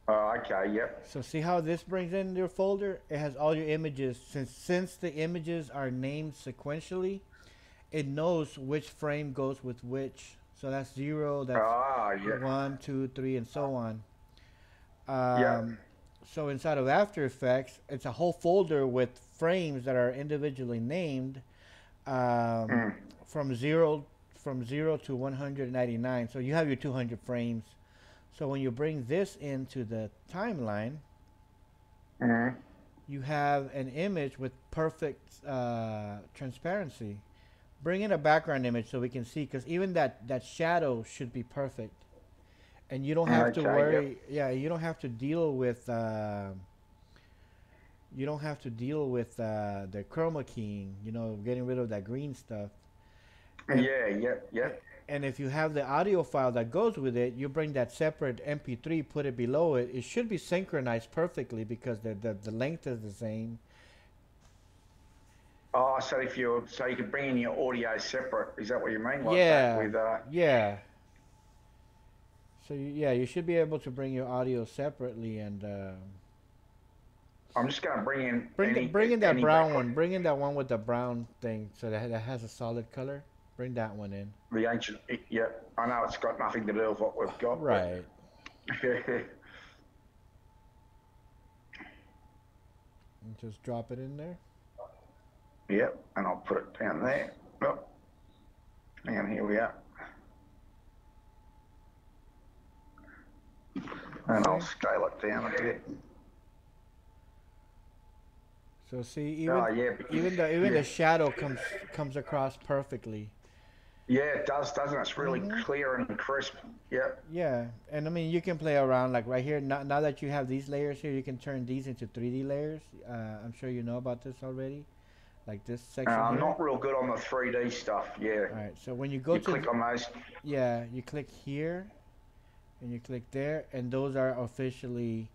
Oh, okay. Yep. So see how this brings in your folder? It has all your images. Since the images are named sequentially, it knows which frame goes with which. So that's 0, that's Ah, yeah. 1, 2, 3, and so on. Yep. Um, so inside of After Effects, it's a whole folder with frames that are individually named um, Mm. from zero to 199. So you have your 200 frames. So when you bring this into the timeline, Mm. you have an image with perfect transparency. Bring in a background image so we can see, because even that shadow should be perfect, and you don't have to Okay. Yep. worry. Yeah, you don't have to deal with. You don't have to deal with the chroma keying. You know, getting rid of that green stuff. And Yeah. Yep. Yep. and if you have the audio file that goes with it, you bring that separate MP3, put it below it. It should be synchronized perfectly because the length is the same. Oh, so you could bring in your audio separate. Is that what you mean, like that Yeah, with yeah. So yeah, you should be able to bring your audio separately and I'm just going to bring in bring in that any brown background. one. Bring in that one with the brown thing, so that has a solid color. Bring that one in. The ancient. Yeah. I know it's got nothing to do with what we've got, but Right. And just drop it in there. yep. And I'll put it down there. Oh, and here we are. And I'll See? scale it down a bit. So see, Oh, yeah. even Yeah. the shadow comes across perfectly. Yeah, it does, doesn't it? It's really Mhm. clear and crisp. Yep. Yeah, and I mean you can play around like right here. Now that you have these layers here, you can turn these into 3D layers. I'm sure you know about this already. Like this section I'm here. not real good on the 3D stuff. Yeah. All right. So when you go You to click on those. yeah, you click here and you click there, and those are officially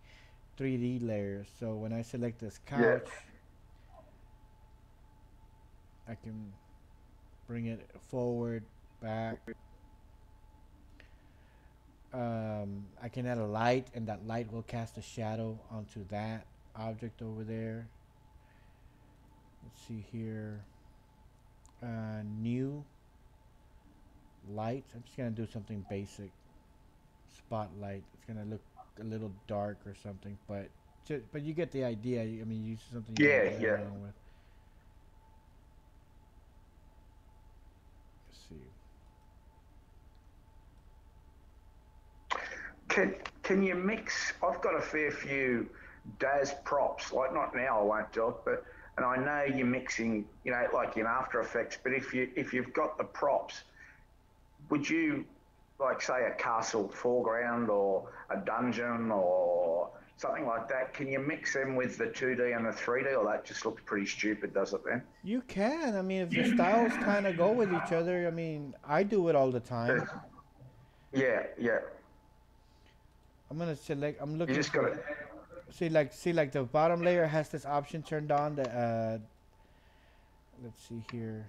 3D layers. So when I select this Yeah. couch, I can bring it forward, back. I can add a light, and that light will cast a shadow onto that object over there. Let's see here. New light. I'm just gonna do something basic. Spotlight. It's gonna look a little dark or something, but you get the idea. I mean, use something you can Yeah. play Yeah. around with. Let's see. Can can you mix? I've got a fair few DAS props. Like not now, I won't do it, but and I know you're mixing, like in After Effects. But if you've got the props, would you like say a castle foreground or a dungeon or something like that? Can you mix them with the 2D and the 3D, or that just looks pretty stupid, does it then? You can. I mean, if the styles kind of go with each other. I mean, I do it all the time. Yeah, yeah. I'm gonna select. I'm You looking just got for. to. See like the bottom layer has this option turned on. The let's see here,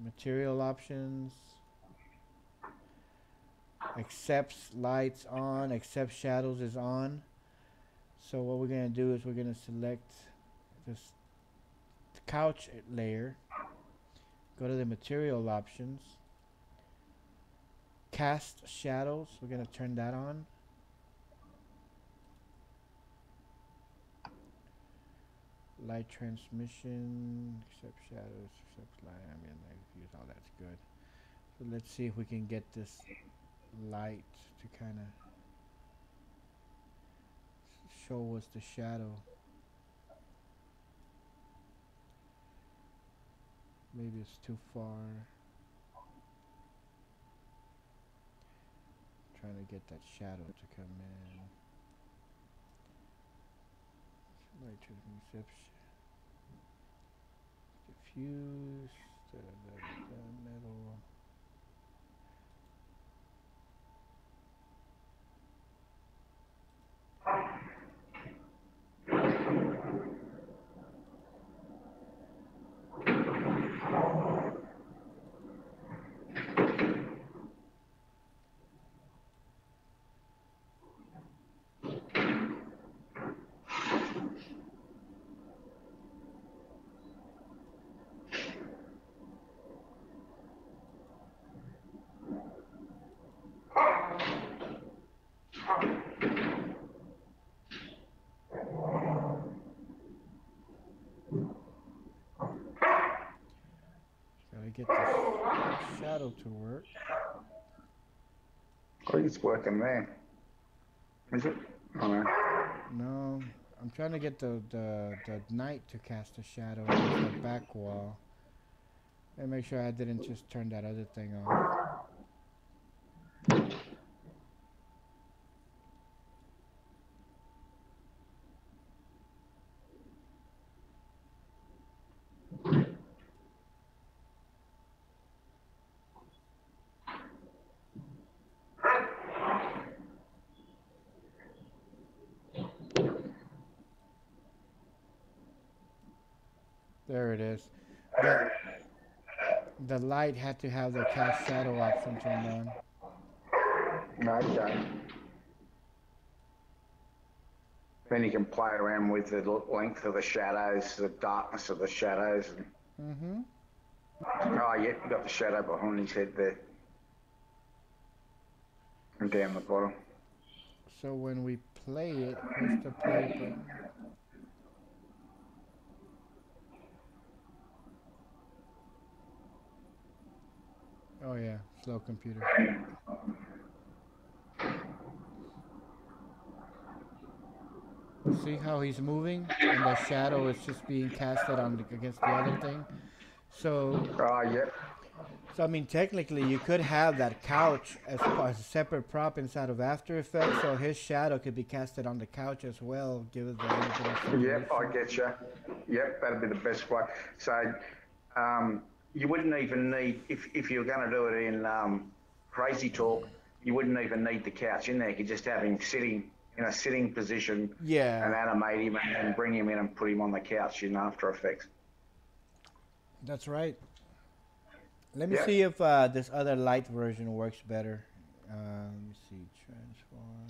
material options. Accepts lights on. Accepts shadows is on. So what we're gonna do is we're gonna select this couch layer. Go to the material options. Cast shadows. We're gonna turn that on. Light transmission, accept shadows, accept light. I mean, I've used all that's good. So let's see if we can get this light to kind of show us the shadow. Maybe it's too far. Trying to get that shadow to come in. Light transmission, diffuse, metal. I get this shadow to work. I think it's working there. Is it? Oh, no. No, I'm trying to get the knight to cast a shadow against the back wall. And make sure I didn't just turn that other thing off. There it is. The light had to have the cast shadow option turned on. Okay. Then you can play around with the length of the shadows, the darkness of the shadows. Mm-hmm. Oh, yeah, you got the shadow behind his head there. And down the bottom. So when we play it, where's the play button? Oh yeah, slow computer. See how he's moving, and the shadow is just being casted on against the other thing. So, Oh, yeah. I mean, technically, you could have that couch as a separate prop inside of After Effects, so his shadow could be casted on the couch as well, give it the little bit of separation. Yep, I get you. Yep, that'd be the best way. So, you wouldn't even need, if you were going to do it in Crazy Talk, you wouldn't even need the couch in there. You could just have him sitting in a sitting position, Yeah, and animate him and bring him in and put him on the couch in After Effects. that's right. Let me Yep. see if this other light version works better. Let me see, transform.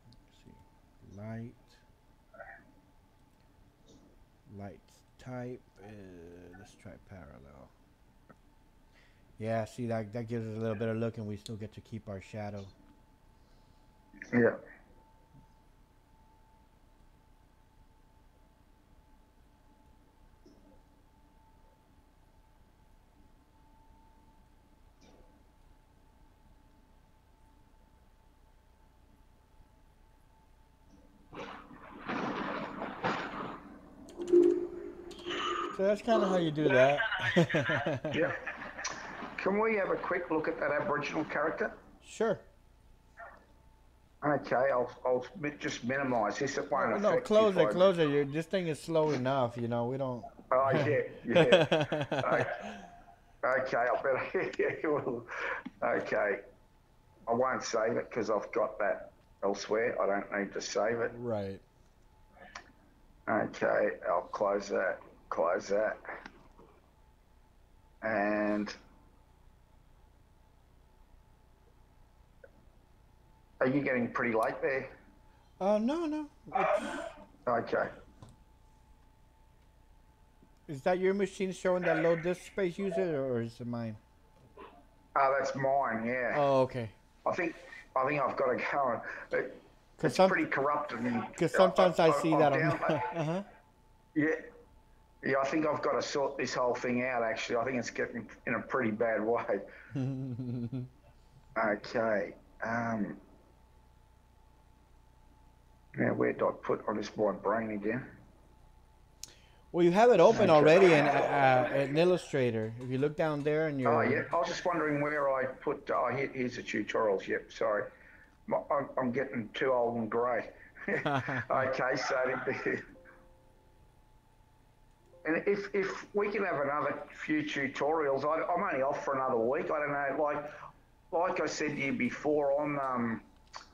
Let's see, light type. Let's try parallel. Yeah, see that gives us a little better look, and we still get to keep our shadow. Yeah. So that's kind of how you do that. Yeah. Can we have a quick look at that Aboriginal character? Sure. Okay, I'll just minimise this. It won't affect. No, close it, close it. This thing is slow enough, you know. We don't. Oh yeah, yeah. Okay, I better. Okay, I won't save it because I've got that elsewhere. I don't need to save it. Right. Okay, I'll close that. Close that. And are you getting pretty late there? No. Okay. Is that your machine showing that low disk space user, or is it mine? Oh, that's mine. Yeah. Oh, okay. I think I've got to go. It's pretty corrupted. Because sometimes I see that on. Uh-huh. Yeah. Yeah, I think I've got to sort this whole thing out, actually. I think it's getting in a pretty bad way. Okay. Now, where do I put on this my brain again? Well, you have it open already in Illustrator. If you look down there and you're... Oh, yeah. I was just wondering where I put... here's the tutorials. Yep, sorry. I'm getting too old and grey. Okay, so... And if we can have another few tutorials, I'm only off for another week. I don't know. Like I said to you before,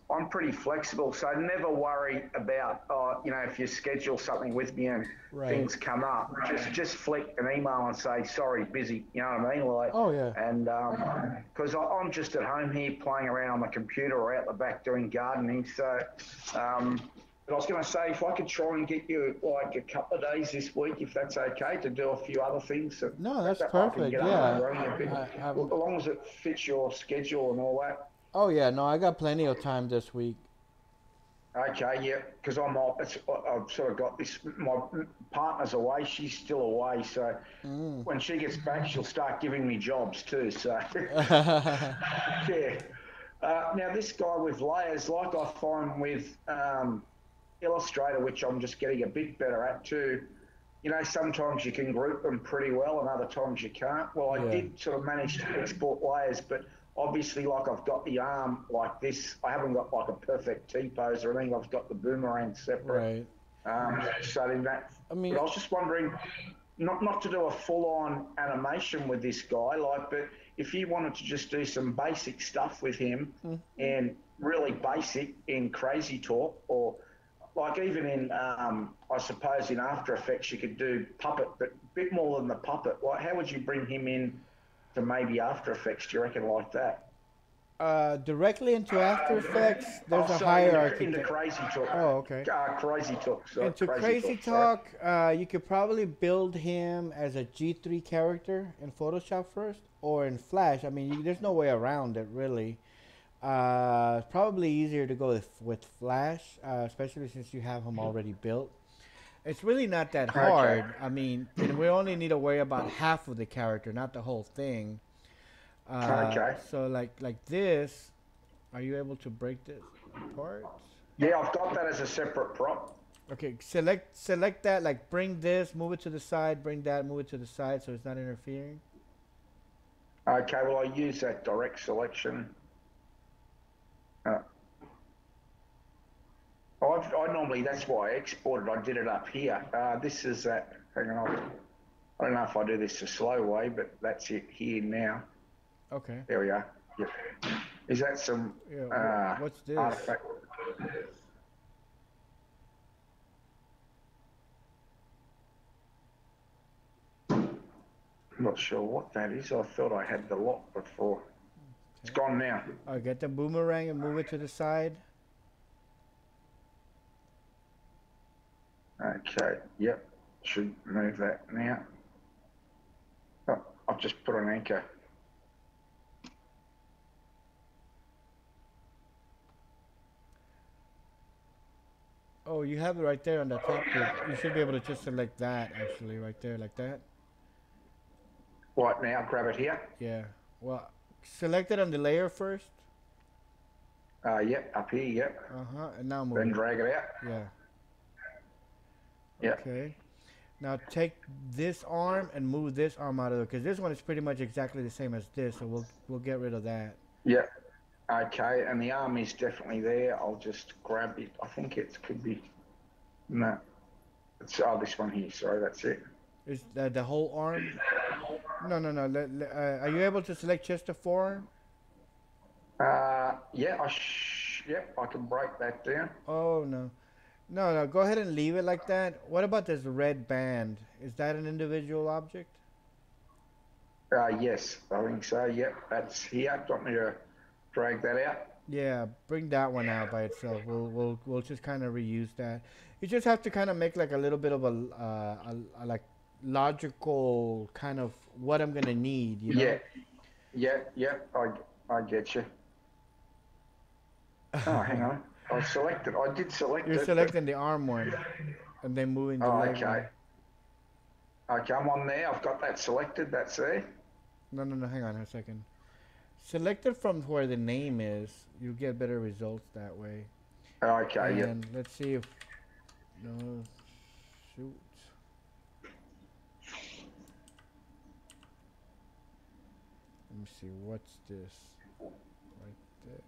I'm pretty flexible, so never worry about if you schedule something with me and things come up. Just flick an email and say sorry, busy. You know what I mean? Like, oh yeah. And because I'm just at home here playing around on the computer or out the back doing gardening, so. But I was going to say, if I could try and get you like a couple of days this week, if that's okay, to do a few other things. No, that's perfect. Yeah. As long as it fits your schedule and all that. Oh yeah, no, I got plenty of time this week. Okay, yeah, because I've sort of got this. My partner's away; she's still away. So Mm. when she gets back, she'll start giving me jobs too. So yeah. Now this guy with layers, like I find with Illustrator, which I'm just getting a bit better at too. You know, sometimes you can group them pretty well, and other times you can't. Well, I Yeah. did sort of manage to export layers, but obviously, like I've got the arm like this. I haven't got like a perfect T pose or anything. I've got the boomerang separate. Right. So in that, I but mean, I was just wondering, not to do a full on animation with this guy, like, but if you wanted to just do some basic stuff with him mm, and really basic in Crazy Talk or like even in I suppose in After Effects you could do puppet, but a bit more than the puppet. Like how would you bring him in to maybe After Effects? Do you reckon like that? directly into After Effects, Oh, there's a sorry, hierarchy. into Crazy Talk. Oh, okay. Crazy Talk. Sorry, Into Crazy Crazy Talk. Sorry. Talk, you could probably build him as a G3 character in Photoshop first, or in Flash. I mean, there's no way around it, really. It's probably easier to go with Flash, especially since you have him already built. It's really not that Okay. hard. I mean, and we only need to worry about half of the character, not the whole thing. Okay. So like this, are you able to break this apart? Yeah, I've got that as a separate prop. Okay, select that. Like bring this, move it to the side. Bring that, move it to the side, so it's not interfering. Okay, well, I use that direct selection. Uh, I normally, that's why I exported. I did it up here. This is that. Hang on. I don't know if I do this the slow way, but that's it here now. Okay. There we are. Yep. Is that some Yeah. What's this? artifact? I'm not sure what that is. I thought I had the lock before. It's Okay. gone now. Get the boomerang and move it to the side. Okay. Yep. Should move that now. Oh, I've just put an anchor. Oh, you have it right there on the top group. You should be able to just select that actually right there like that. Right now, grab it here. Yeah. Well, select it on the layer first. Yep, up here, yep. Uh-huh. And now move Then it. drag it out. Yeah. Yep. Okay. Now take this arm and move this arm out of it because this one is pretty much exactly the same as this, so we'll get rid of that. Yep. Okay, and the arm is definitely there. I'll just grab it. I think it could be. No. It's this one here. Sorry, that's it. Is that the whole arm? No, no, no. Are you able to select just the forearm? Yeah, yep, I can break that down. Oh no. No, no, go ahead and leave it like that. What about this red band? Is that an individual object? Yes, I think so. Yep, that's here. Do you want me to drag that out? Yeah, bring that one out by itself. We'll just kind of reuse that. You just have to kind of make like a little bit of a like logical kind of what I'm gonna need, you know? Yeah, yeah, yeah. I get you. Oh, hang on. I selected. I did select You're it. selecting the arm one, and then moving the leg Okay. one. Okay, I'm on there. I've got that selected. That's there. No, no, no. Hang on a second. Select it from where the name is. You get better results that way. Okay. Yep. And let's see if no shoot. Let me see. What's this? Right there.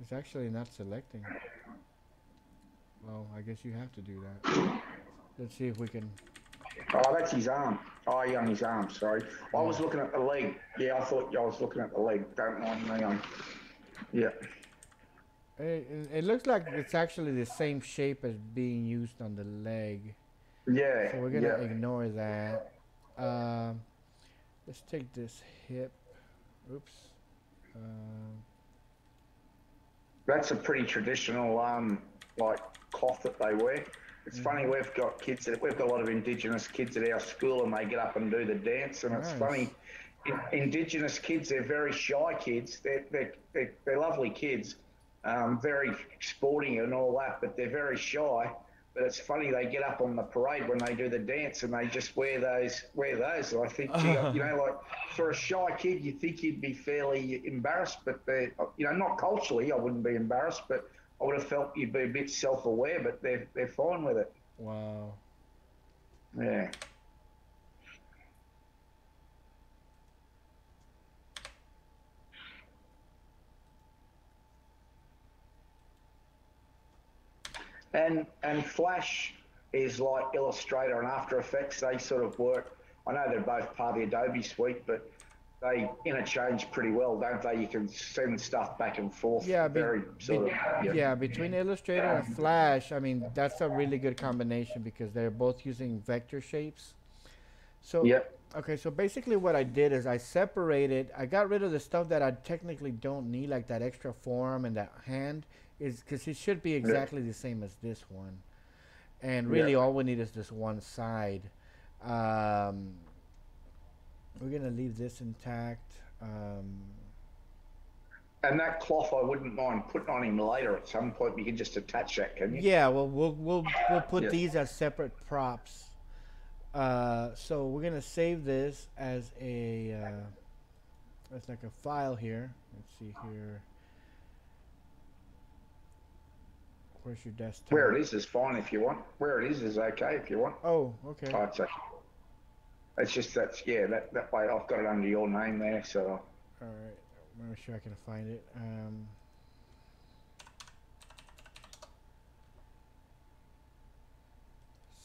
It's actually not selecting. Well, I guess you have to do that. Let's see if we can. Oh, that's his arm. Oh, yeah, on his arm. Sorry. I Yeah. was looking at the leg. Yeah, I thought I was looking at the leg. Don't mind me. Yeah. It looks like it's actually the same shape as being used on the leg. Yeah. So we're gonna Yeah. ignore that. Let's take this hip. Oops. That's a pretty traditional like cloth that they wear. It's funny, we've got a lot of Indigenous kids at our school, and they get up and do the dance, and it's Nice. funny. Indigenous kids, they're very shy kids. They're lovely kids, very sporting and all that, but they're very shy. But it's funny, they get up on the parade when they do the dance and they just wear those. And I think, gee, like for a shy kid, you think you'd be fairly embarrassed, but they're, not culturally, I wouldn't be embarrassed, but I would have felt you'd be a bit self-aware, but they're fine with it. Wow. Yeah. And Flash is like Illustrator and After Effects. They sort of work. I know they're both part of the Adobe suite, but they interchange pretty well, don't they? You can send stuff back and forth. Yeah, Very sort of yeah, between Illustrator and Flash, I mean, that's a really good combination because they're both using vector shapes. So, Yep. okay, so basically what I did is I got rid of the stuff that I technically don't need, like that extra forearm and that hand, is because it should be Yep. exactly the same as this one. And really, Yep. all we need is this one side. Um, we're gonna leave this intact. And that cloth, I wouldn't mind putting on him later at some point. You can just attach that, can you? Yeah, well, we'll put Yep. these as separate props. So we're gonna save this as like a file here. Let's see here. Where's your Where desktop? it is fine if you want. Where it is okay if you want. Oh, okay. Oh, it's just that way I've got it under your name there. So All right. Let me make sure I can find it.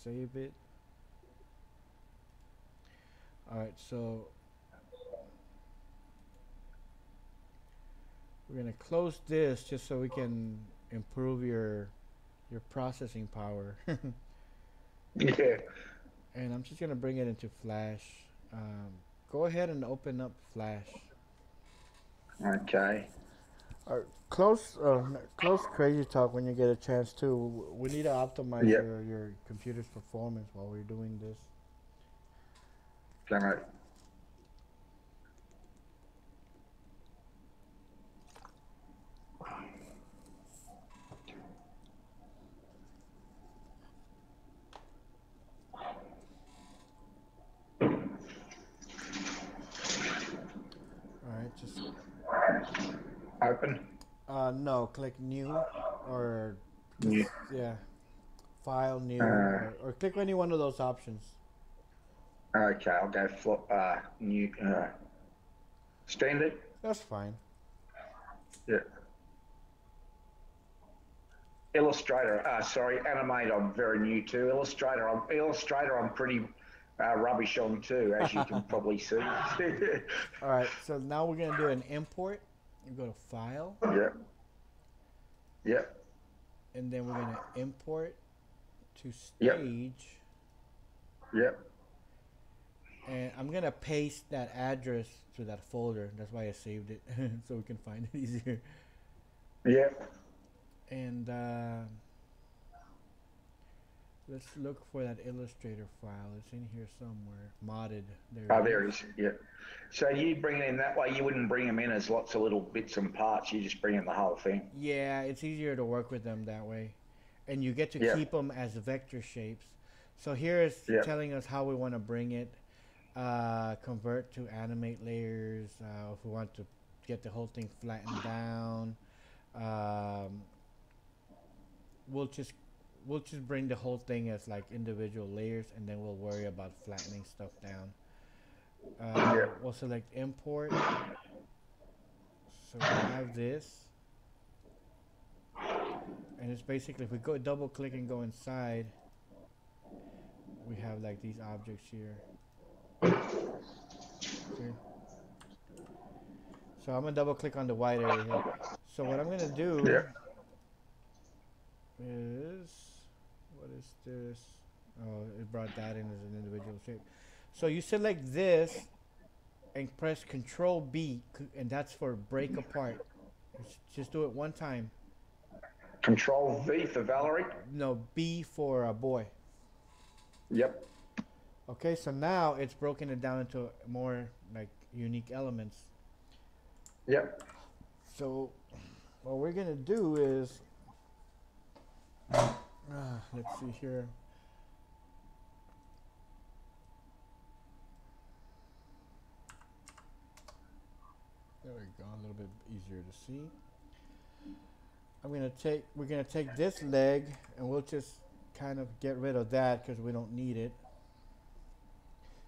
Save it. All right. So we're gonna close this just so we can improve your processing power. yeah. And I'm just gonna bring it into Flash. Um, Go ahead and open up Flash. Okay. Close Crazy Talk when you get a chance too. We need to optimize Yep. your computer's performance while we're doing this. All All right, just Open. no, click New, or Yeah. yeah, File New, Uh, or click any one of those options. okay, I'll go for new standard. That's fine. Yeah. Illustrator. Sorry, Animate. I'm very new to Illustrator. I'm pretty rubbish on too, as you can probably see. All right, so now we're gonna do an import. You go to File, Yep. Yep. and then we're gonna import to Yep. Stage. Yep. And I'm gonna paste that address to that folder. That's why I saved it, so we can find it easier. Yep. And let's look for that Illustrator file. It's in here somewhere. Modded. There Oh, it is. there it is. Yep. So you bring it in that way. You wouldn't bring them in as lots of little bits and parts. You just bring in the whole thing. Yeah, it's easier to work with them that way, and you get to Yep. keep them as vector shapes. So here is Yep. telling us how we want to bring it. Convert to animate layers. If we want to get the whole thing flattened down. Um, we'll just we'll just bring the whole thing as like individual layers, and then we'll worry about flattening stuff down. Yep. We'll select import. So we have this, and it's basically, if we go double click and go inside, we have like these objects here. Okay. So I'm gonna double click on the white area here. So what I'm gonna do Yep. is, what is this? Oh, it brought that in as an individual shape. So you select this and press Control B, and that's for break apart. Just do it one time. Control V for Valerie. No, B for a boy. Yep. Okay, so now it's broken it down into more like unique elements. Yep. So what we're gonna do is, let's see here. There we go, a little bit easier to see. We're gonna take this leg and we'll just kind of get rid of that because we don't need it.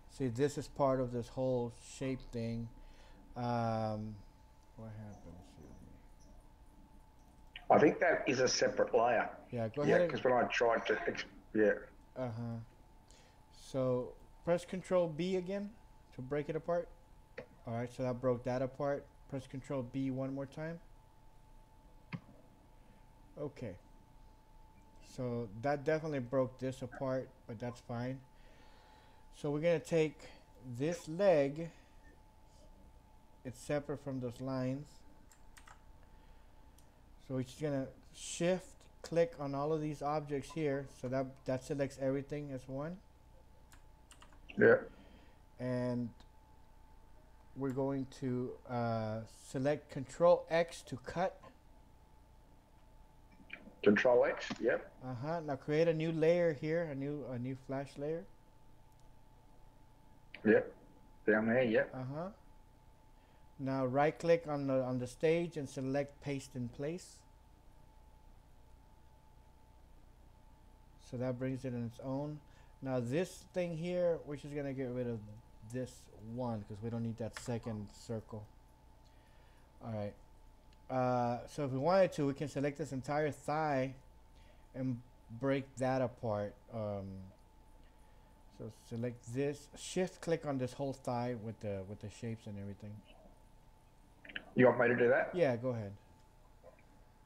See, this is part of this whole shape thing. What happens here? I think that is a separate layer. Yeah, go Yeah, ahead. because when I tried to, yeah. Uh-huh. So press Control B again to break it apart. All right, so that broke that apart. Press Control B one more time. Okay. So that definitely broke this apart, but that's fine. So we're gonna take this leg. It's separate from those lines. So we're just gonna shift click on all of these objects here, so that selects everything as one. Yeah. And we're going to select Control X to cut. Control X. Yep. Now create a new layer here, a new flash layer. Yep. Down there. Yep. Now right click on the stage and select Paste in Place. So that brings it in its own. Now this thing here, we're just gonna get rid of this one because we don't need that second circle. All right. So if we wanted to, we can select this entire thigh and break that apart. So select this, shift click on this whole thigh with the shapes and everything. You want me to do that? Yeah, go ahead.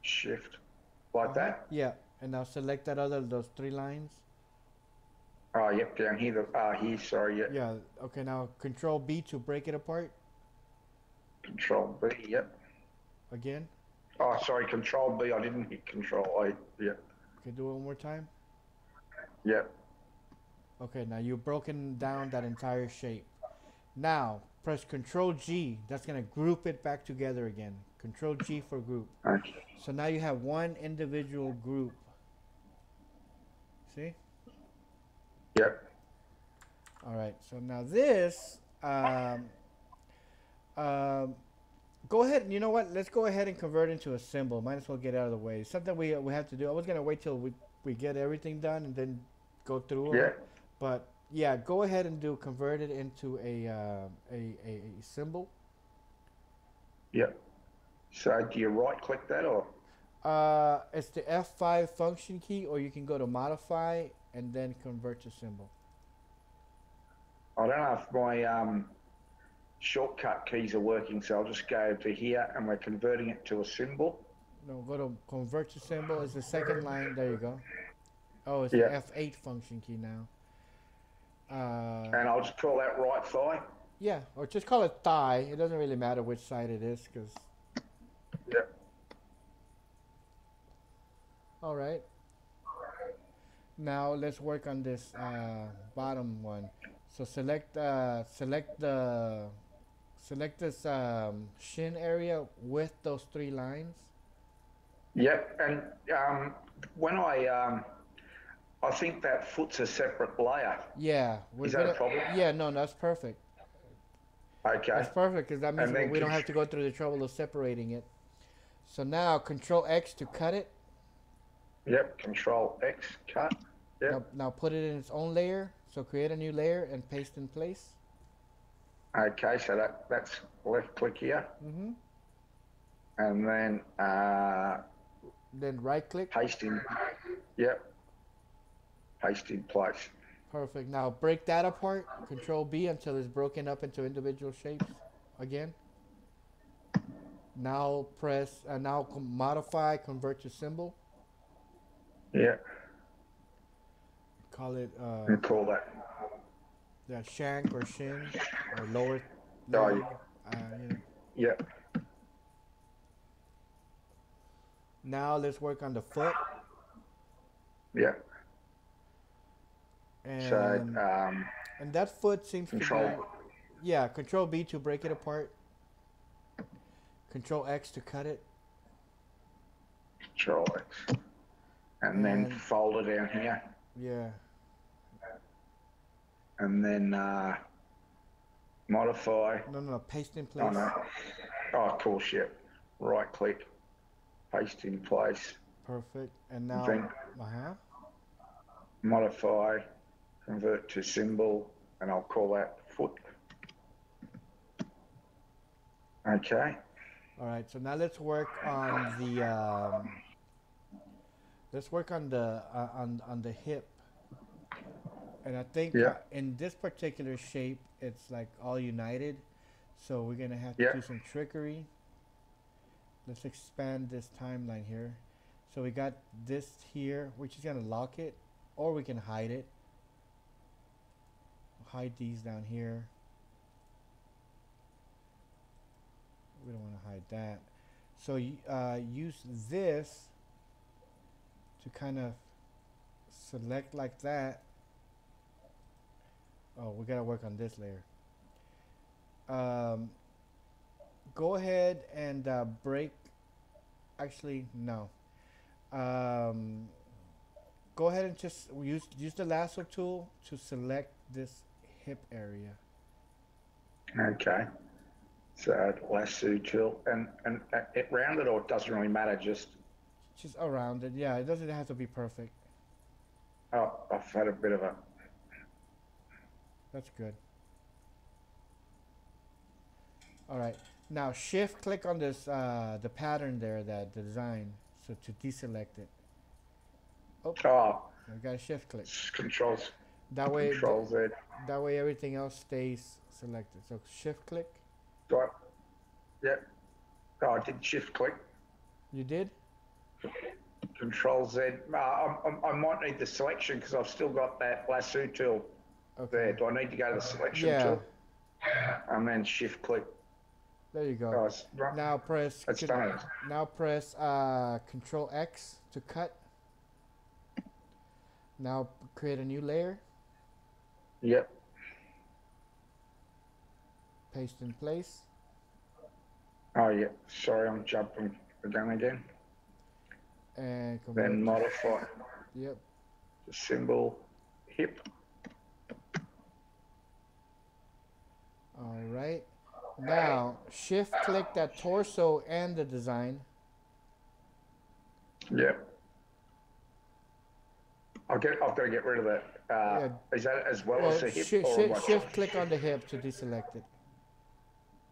Shift like that. Yeah, and now select those three lines. Oh, yep, down here. Here. Sorry. Yep. Yeah. Okay. Now Control B to break it apart. Control B. Yep. Again. Oh, sorry. Control B. I didn't hit Control A. Yep. Okay, do it one more time. Yep. Okay, now you've broken down that entire shape. Now press Control G. That's gonna group it back together again. Control G for group. Okay. So now you have one individual group. See? Yep. All right. So now this, go ahead. You know what? Let's go ahead and convert into a symbol. Might as well get out of the way. Something we have to do. I was gonna wait till we get everything done and then go through them. Yeah. But yeah, go ahead and convert it into a symbol. Yep. So do you right click that or? It's the F5 function key, or you can go to modify and then convert to symbol. I don't know if my shortcut keys are working, so I'll just go to here and we're converting it to a symbol. No, go to convert to symbol. It's the second line. There you go. Oh, it's Yeah. the F8 function key now. And I'll just call that right thigh. Yeah, or just call it thigh. It doesn't really matter which side it is, because. Yep. All right. Now let's work on this bottom one. So select this shin area with those three lines. Yep. And when I think that foot's a separate layer. Yeah. Is that a problem? Yeah, no, that's perfect. Okay. That's perfect, because that means we don't have to go through the trouble of separating it. So now Control X to cut it. Yep. Control X, cut. Yep. Now put it in its own layer. So create a new layer and paste in place. Okay, so that's left click here. And then right click. Paste in. Yep. Paste in place. Perfect. Now break that apart. Control B until it's broken up into individual shapes again. Now press, modify, convert to symbol. Yeah. Call it, and call that. Yeah, shank or shin or lower. Oh, leg, yeah. Now let's work on the foot. Yeah. And, So, and that foot seems control. to be Yeah, Control B to break it apart. Control X to cut it. Control X. And then And fold it down here. yeah. And then modify. No, no, no. Paste in Oh place. no. Oh, of course, yeah. Right click, paste in place. Perfect. And now, Then modify, convert to symbol, and I'll call that foot. Okay. all right. So now let's work on the on the hip. And I think Yeah. in this particular shape, it's like all united. So we're gonna have to Yeah. do some trickery. Let's expand this timeline here. So we got this here. We're just gonna lock it, or we can hide it. Hide these down here. We don't want to hide that. So use this to kind of select like that. Oh, we gotta work on this layer. Go ahead and break. Actually, no. Um, Go ahead and just use the lasso tool to select this hip area. Okay. So lasso tool, and it rounded, or it doesn't really matter. Just Around it. Yeah, it doesn't have to be perfect. I've had a bit of a. That's good. All right. Now shift click on this the pattern there, that design, so to deselect it. Oh, I got to shift click. Controls. That way, Control Z. that way everything else stays selected. So shift click. Right. Yep. Oh, I did shift click. You did? Control Z. I might need the selection because I've still got that lasso tool there. Do I need to go to the selection tool? And then shift click. There you go. Oh, now press. That's done. Now press Control X to cut. Now create a new layer. Yep. Paste in place. Oh yeah. Sorry, I'm jumping the gun again. And then modify. Yep. The symbol hip. All right. Now shift click that torso and the design. Yep. I've got to get rid of that. Is that as well as the hip? Shift click on the hip to deselect it.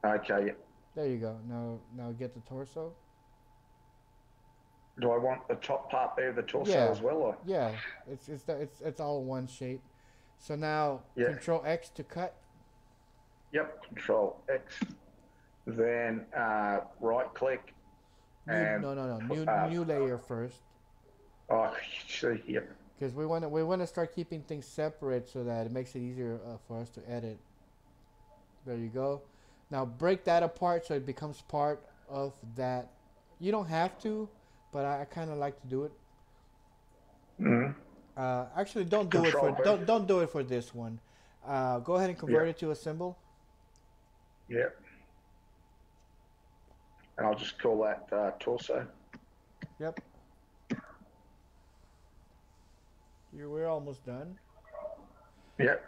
Okay. Yeah. There you go. Now get the torso. Do I want the top part there, the torso as well? Or? Yeah. It's all one shape. So now Control X to cut. Yep. Control X. Then right click. New layer first. Oh, see here. Because we want to start keeping things separate so that it makes it easier for us to edit. There you go. Now break that apart so it becomes part of that. You don't have to, but I kind of like to do it. Actually, don't do don't do it for this one. Go ahead and convert it to a symbol. Yep. And I'll just call that torso. Yep. We're almost done. Yep.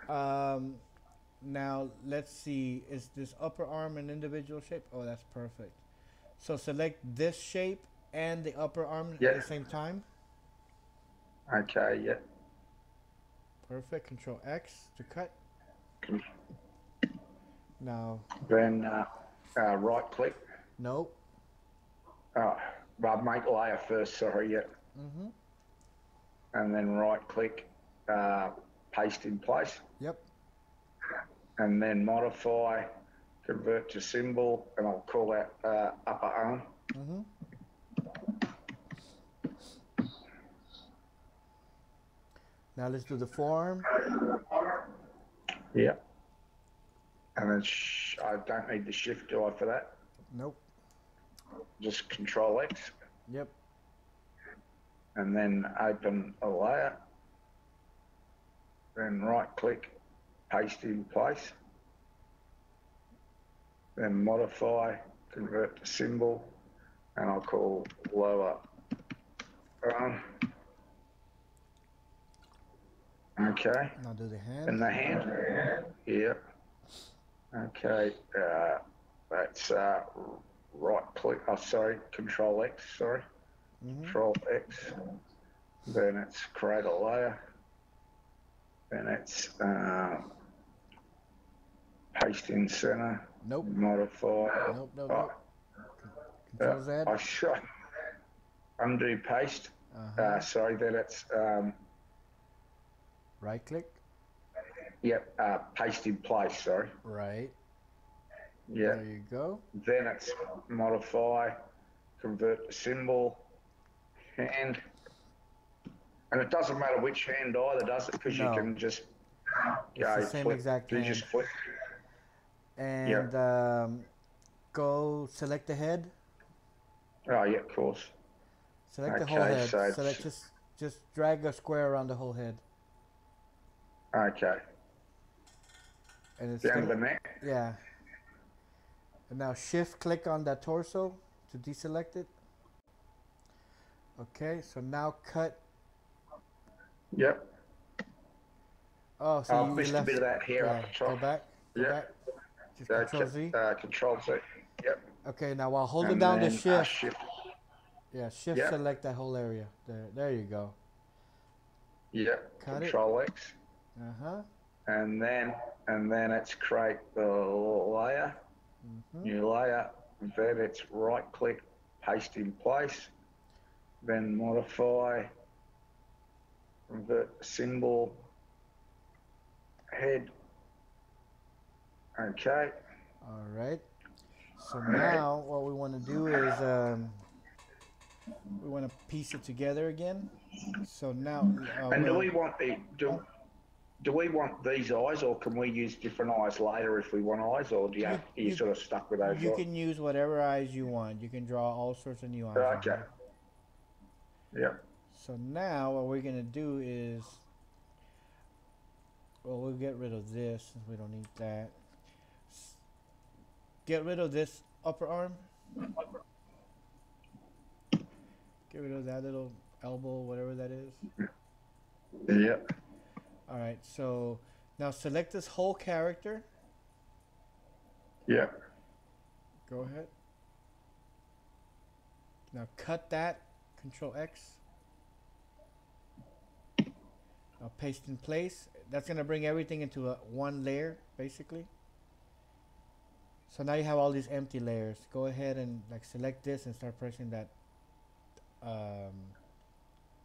Now let's see. Is this upper arm an individual shape? Oh, that's perfect. So select this shape and the upper arm at the same time. Okay. Yep. Perfect. Control X to cut. Now. Then right click. Nope. Well, make layer first. Sorry. Yep. And then right click, paste in place. Yep. And then modify, convert to symbol, and I'll call that upper arm. Now let's do the forearm. Yep. And then I don't need the shift, do I, for that? Nope. Just Control X. Yep. And then open a layer. Then right click, paste in place. then modify, convert to symbol, and I'll call lower arm. Okay. Now do the hand. And the hand. Yep. Okay. That's right click. Oh, sorry. Control X. Sorry. Control X. Then it's create a layer. Then it's paste in center. Nope. Modify. Nope. Control Z. I shot. Undo paste. Sorry. Then it's right click. Yep. Paste in place. Sorry. Right. Yeah. There you go. Then it's modify, convert to symbol, hand. And it doesn't matter which hand either, does it? Because you can just go the same flip. Exact you hand. just flip. And go select the head. Oh, yeah, of course. Select the whole head. So select just drag a square around the whole head. Okay. And it's down to the neck? Yeah. And now shift click on that torso to deselect it. Okay, so now cut. Yep. Oh, so you missed left a bit of that hair up the top. Go back. Go back. Just Control Z. Control Z. Yep. Okay, now while holding down the shift. Yeah, shift select that whole area. There you go. Yep. Cut Control X. And then it's create the layer. New layer. Then it's right click, paste in place. Then modify, convert symbol, head. Okay. All right. So now what we want to do is we want to piece it together again. So now. And do we want do we want these eyes, or can we use different eyes later if we want eyes, or do you sort of stuck with those? You can use whatever eyes you want. You can draw all sorts of new eyes. Okay. Yeah. So now what we're gonna do is, well, we'll get rid of this since we don't need that. Get rid of this upper arm. Get rid of that little elbow, whatever that is. Yep. All right, so now select this whole character. Yeah. Go ahead. Now cut that, Control X. Now paste in place. That's gonna bring everything into one layer, basically. So now you have all these empty layers. Go ahead and select this and start pressing that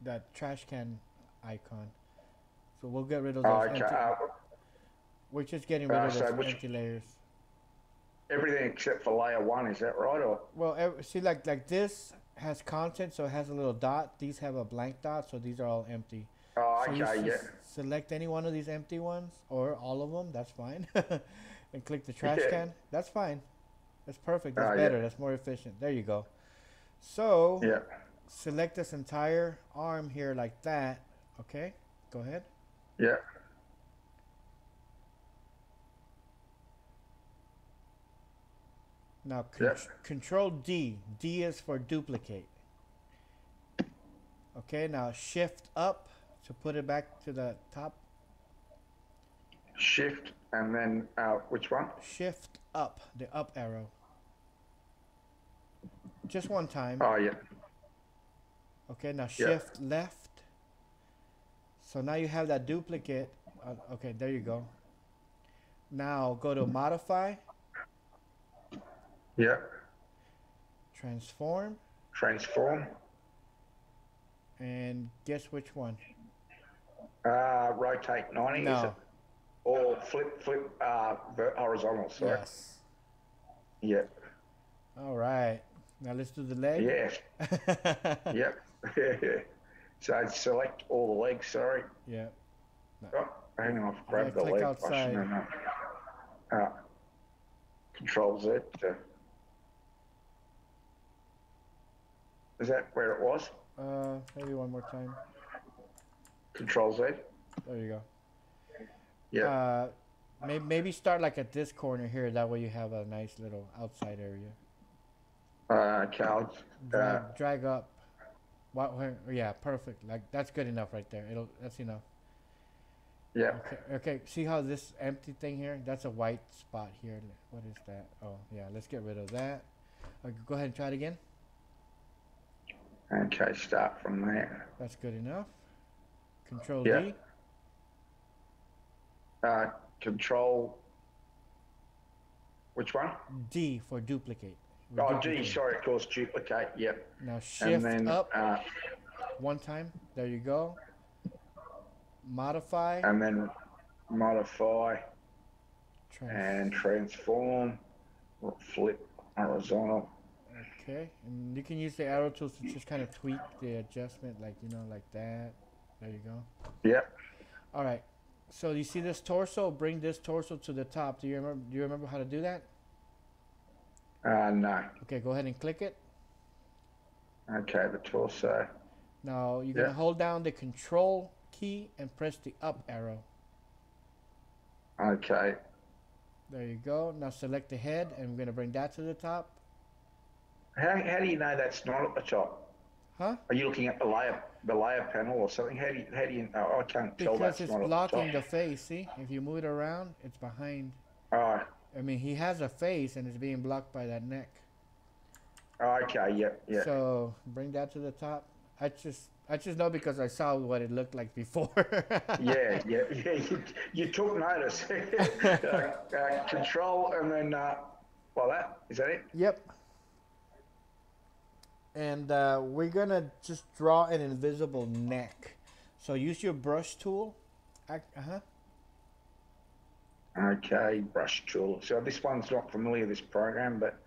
that trash can icon. So we'll get rid of those empty. We're just getting rid of those empty layers. Everything except for layer 1, is that right? Or well, see, like this has content, so it has a little dot. These have a blank dot, so these are all empty. Oh, okay, so select any one of these empty ones, or all of them. That's fine. And click the trash can. That's fine. That's perfect. That's better. That's more efficient. There you go. So select this entire arm here like that. Okay, go ahead. Yeah. Now Control D. D is for duplicate. Okay, now shift up to put it back to the top. Shift and then which one? Shift up, the up arrow. Just one time. Oh, yeah. Okay, now shift left. So now you have that duplicate. Okay, there you go. Now go to modify. Yeah. Transform. Transform. And guess which one? Rotate 90. No. Is it? Or flip horizontal, sorry. Yes. Yeah. All right. Now let's do the leg. Yeah. Yep. So select all the legs, sorry. Yeah. No. Oh, hang on, I've grabbed the leg. Outside. Control Z. Is that where it was? Maybe one more time. Control Z. There you go. Yeah. Maybe start like at this corner here. That way you have a nice little outside area. Okay, Drag up. What? Yeah, perfect. Like that's good enough right there. That's enough. yeah. Okay. See how this empty thing here? That's a white spot here. What is that? Oh, yeah. Let's get rid of that. Okay, go ahead and try it again. Okay, start from there. That's good enough. Control Yeah. D. Control. Which one? D for duplicate. Oh, D. Sorry, of course, duplicate. Yep. Now And shift then up one time. There you go. Modify. and then modify and transform. Flip horizontal. Okay, and you can use the arrow tools to just kind of tweak the adjustment, like like that. There you go. Yep. All right. So you see this torso? Bring this torso to the top. Do you remember how to do that? No. Okay, go ahead and click it. Okay, the torso. Now you're gonna hold down the Control key and press the up arrow. Okay. There you go. Now select the head, and we're gonna bring that to the top. How do you know that's not at the top? Huh? Are you looking at the layer panel or something? How do you? Oh, I can't tell that's Because it's not blocking at the the face. See, if you move it around, it's behind. top. I mean, he has a face, and it's being blocked by that neck. Oh, okay. Yep. Yeah. So bring that to the top. I just know because I saw what it looked like before. Yeah. You took notice. Control and then well, that is that it? Yep. And we're gonna just draw an invisible neck. So use your brush tool. Okay, brush tool. So this one's not familiar, this program, but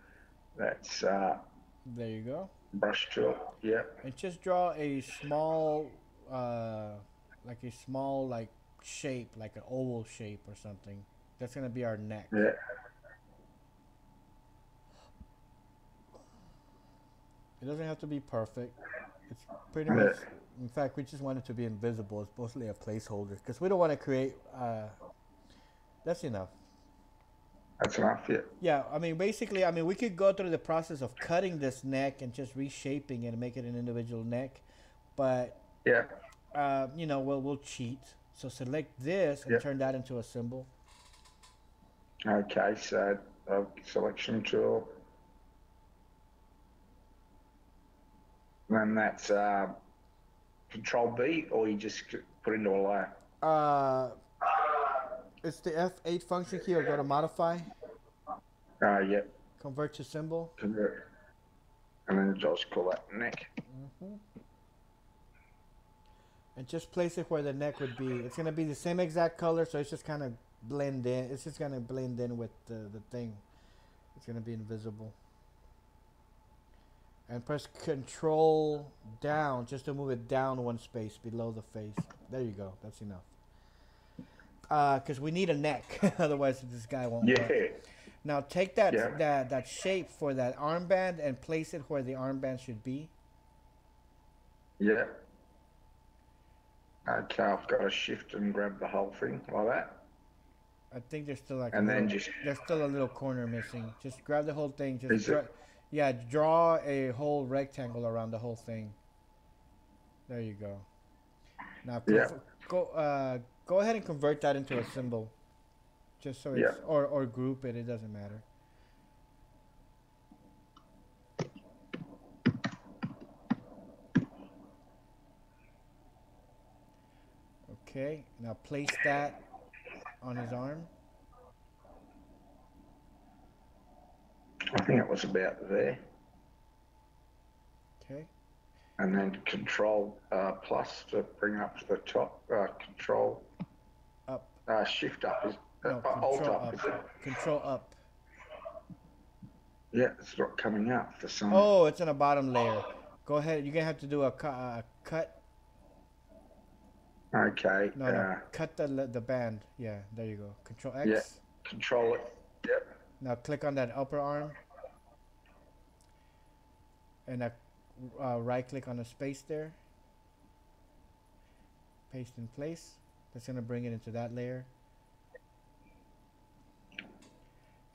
that's there you go. brush tool. Yeah. And just draw a small, like shape, like an oval shape or something. That's gonna be our neck. Yeah. It doesn't have to be perfect. It's pretty much. In fact, we just want it to be invisible. It's mostly a placeholder because we don't want to create. That's enough. That's enough. Yeah. Yeah, I mean, basically, we could go through the process of cutting this neck and just reshaping it and make it an individual neck, but Yeah. we'll cheat. So select this and turn that into a symbol. Okay, so selection tool. Then that's Control B, or you just put into a layer. It's the F8 function key, or go to modify. Yep. Convert to symbol. Convert. And then just call that neck. And just place it where the neck would be. It's going to be the same exact color, so it's just kind of blend in. It's just going to blend in with the thing. It's going to be invisible. And press Control down just to move it down one space below the face. There you go. That's enough. Because we need a neck. Otherwise, this guy won't work. Now take that shape for that armband and place it where the armband should be. Yeah. Okay, I've got to shift and grab the whole thing like that. I think there's still like there's still a little corner missing. Just grab the whole thing. Draw a whole rectangle around the whole thing. There you go. Now go ahead and convert that into a symbol. Just so it's or group it. It doesn't matter. Okay. Now place that on his arm. I think it was about there. Okay. And then Control plus to bring up to the top. Control up. Shift up is Alt up. Is it? Control up. Yeah, it's not coming up for some. Oh, it's in a bottom layer. Go ahead. You're gonna have to do a cut. Okay. No, cut the band. Yeah, there you go. Control X. Yeah. Control it. Yep. Now click on that upper arm. And right click on the space there. Paste in place. That's gonna bring it into that layer.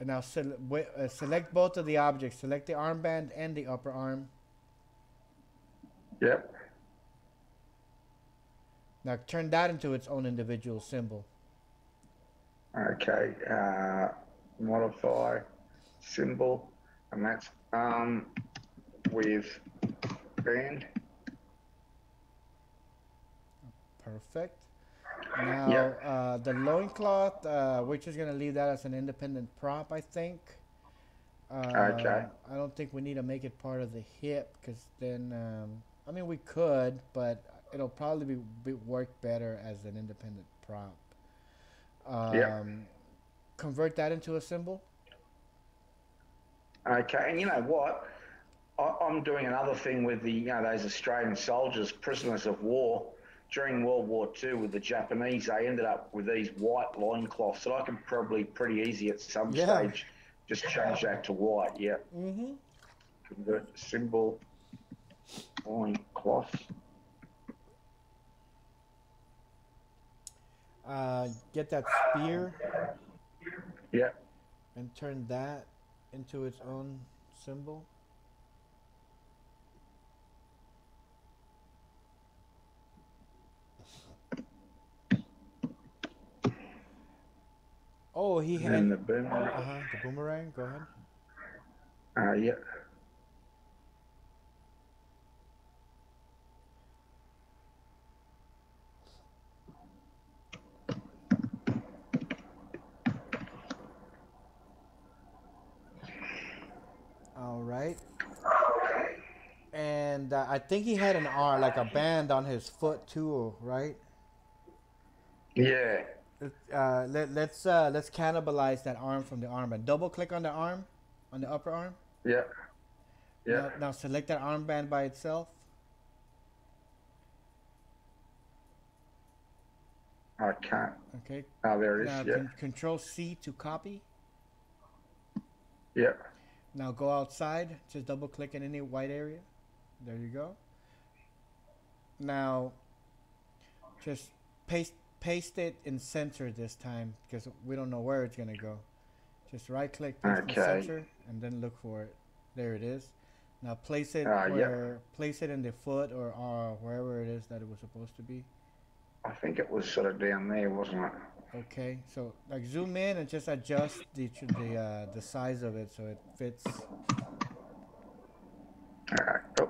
And now select both of the objects. Select the armband and the upper arm. Yep. Now turn that into its own individual symbol. Okay. Modify symbol, and that's with band. Perfect. Yeah. Now, the loincloth, we're just going to leave that as an independent prop, I think. Okay. I don't think we need to make it part of the hip because then, I mean, we could, but it'll probably work better as an independent prop. Yeah. Convert that into a symbol. Okay. And you know what? I'm doing another thing with those Australian soldiers, prisoners of war during World War II with the Japanese. They ended up with these white loincloths that I can probably pretty easy at some Yeah. stage just change that to white. Yeah. Mm-hmm. Convert symbol loincloth. Get that spear Yeah. and turn that into its own symbol. Oh, he And then had. the boomerang. The boomerang. Go ahead. Yeah. All right. And I think he had an R, like a band on his foot too, right? Yeah. Let's cannibalize that arm from the armband. Double click on the arm, on the upper arm. Yeah. Yeah. Now select that armband by itself. I can't. Okay. Oh, there it is. Now Yeah. Control C to copy. Yeah. Now go outside. Just double click in any white area. There you go. Now just paste it in center this time because we don't know where it's gonna go. Just right click, paste in center, and then look for it. There it is. Now place it place it in the foot or wherever it is that it was supposed to be. I think it was sort of down there, wasn't it? Okay, so like zoom in and just adjust the size of it so it fits. Oh,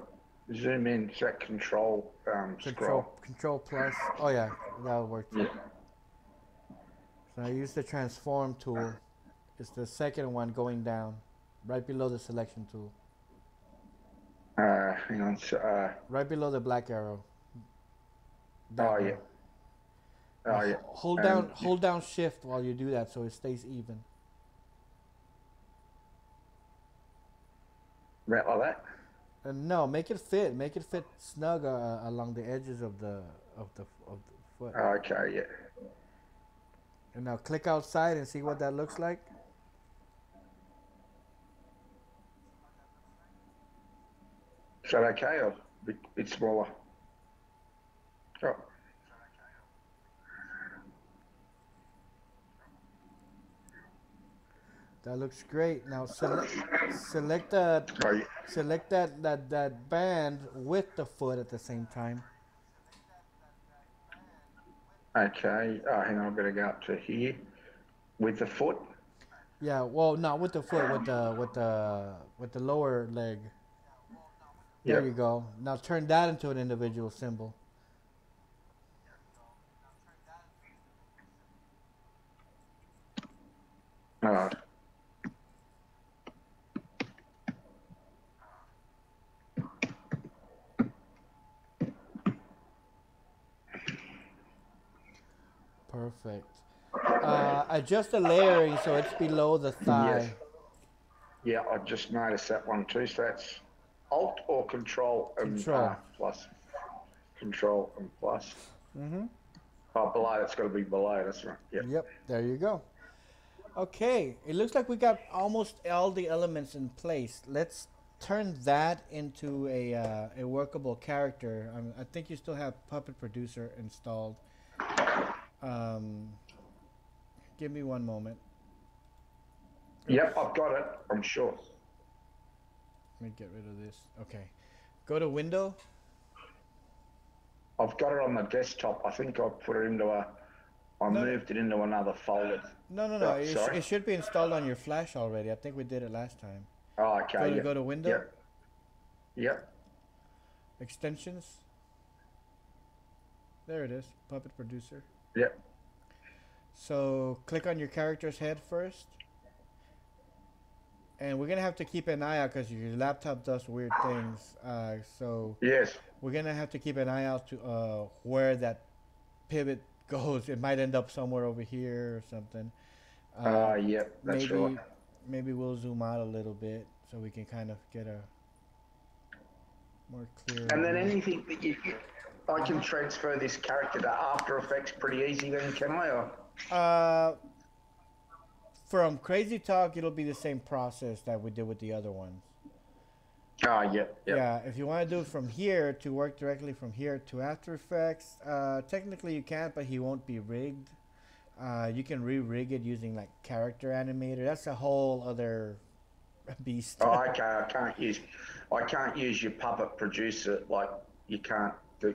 zoom in. Is that control scroll? Control plus. Oh yeah, that'll work too. Yeah. So I use the transform tool. It's the second one going down, right below the selection tool. Hang on. Right below the black arrow. Oh yeah. Oh yeah. Hold down shift while you do that so it stays even. Right like that. No, make it fit. Make it fit snug along the edges of the foot. Okay, yeah. And now click outside and see what that looks like. Is that okay or a bit smaller? Oh. That looks great. Now select that select that band with the foot at the same time. Okay. Oh, hang on. I better go up to here with the foot. Yeah. Well, not with the foot. With the lower leg. There you go. Now turn that into an individual symbol. Oh. Perfect. Adjust the layering so it's below the thigh. Yes. Yeah, I just noticed that one too. So that's Alt or Control and plus. Control and plus. Mm-hmm. Oh, below. That's got to be below. That's right. Yep. Yep. There you go. Okay. It looks like we got almost all the elements in place. Let's turn that into a workable character. I think you still have Puppet Producer installed. Give me one moment. Yep, I've got it. I'm sure. Let me get rid of this. Okay. Go to Window. I've got it on the desktop. I think I put it into a. I No, no, moved it into another folder. no. Oh, sorry. It should be installed on your flash already. I think we did it last time. Oh, okay. Yep. Go to Window. Yep. Yep. Extensions. There it is. Puppet Producer. Yep. So click on your character's head first. And we're going to have to keep an eye out because your laptop does weird things. So Yes. we're going to have to keep an eye out to where that pivot goes. It might end up somewhere over here or something. Yep. That's right. Maybe we'll zoom out a little bit so we can kind of get a more clear. And then anything that I can transfer this character to After Effects pretty easy then, can I? Or? From Crazy Talk, it'll be the same process that we did with the other ones. Yep. Yeah, if you want to do it from here to work directly from here to After Effects, technically you can't, but he won't be rigged. You can re-rig it using like Character Animator. That's a whole other beast. Oh, okay. I can't use your Puppet Producer. Like you can't. You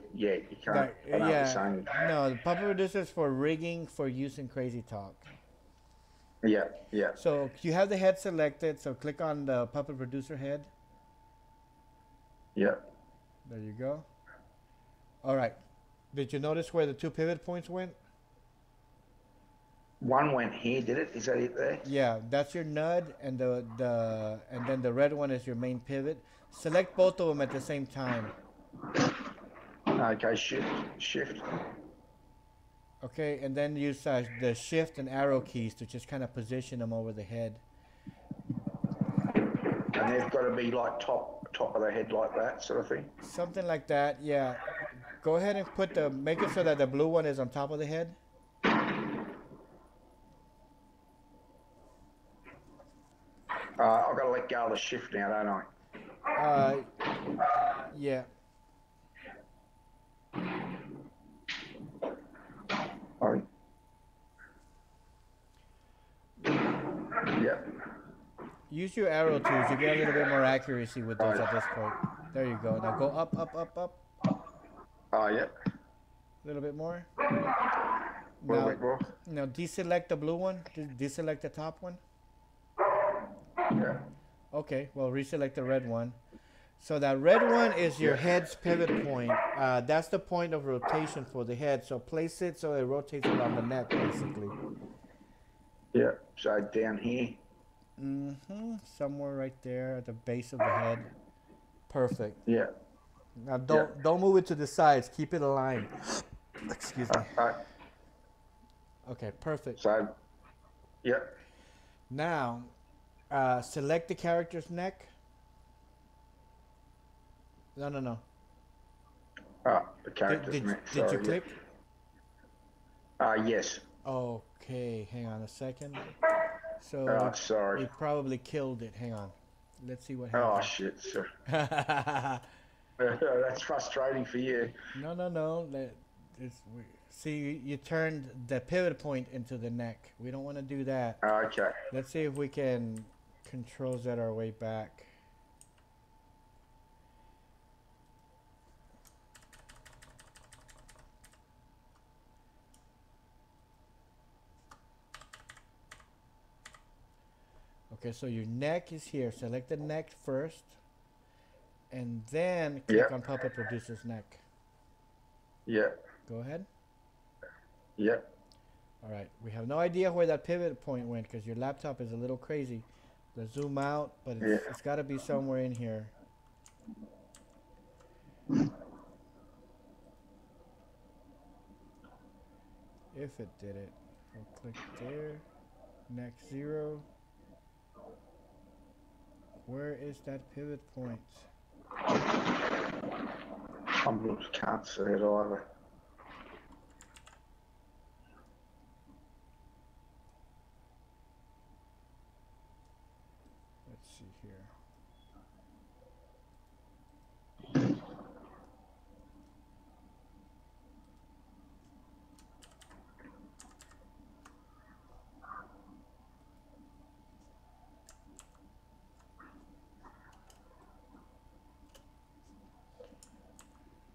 can't. Like, I know what you're saying. No, the Puppet Producer is for rigging for use in Crazy Talk. Yeah. So you have the head selected. So click on the Puppet Producer head. Yeah. There you go. All right. Did you notice where the two pivot points went? One went here, did it? Is that it there? Yeah, that's your nud, and and then the red one is your main pivot. Select both of them at the same time. Okay, shift. Okay, and then use the shift and arrow keys to just kind of position them over the head. And they've got to be like top of the head like that sort of thing? Something like that, yeah. Go ahead and make it so that the blue one is on top of the head. I've got to let go of the shift now, don't I? Yeah. Oh. Yep. Use your arrow tools. You get a little bit more accuracy with those at this point. There you go. Now go up. Oh, yep. A little bit more. Now deselect the blue one. Deselect the top one. Yeah. Okay, well reselect the red one. So that red one is your head's pivot point. That's the point of rotation for the head. So place it so it rotates around the neck, basically. Yeah, so down here. Somewhere right there at the base of the head. Perfect. Yeah. Now don't move it to the sides. Keep it aligned. Excuse me. Okay, perfect. So, yep. Now, select the character's neck. No. The character's neck. Did you click? Yes. Okay, hang on a second. So sorry. we probably killed it. Hang on. Let's see what Oh, happens. shit, sir. That's frustrating for you. No. See, you turned the pivot point into the neck. We don't want to do that. Okay. Let's see if we can control Z our way back. Okay, so your neck is here. Select the neck first, and then click on Puppet Producer's neck. Yep. Go ahead. Yep. All right. We have no idea where that pivot point went because your laptop is a little crazy. Let's zoom out, but it's got to be somewhere in here. If it did it. We'll click there. Neck 0. Where is that pivot point? I can't see it either. Let's see here.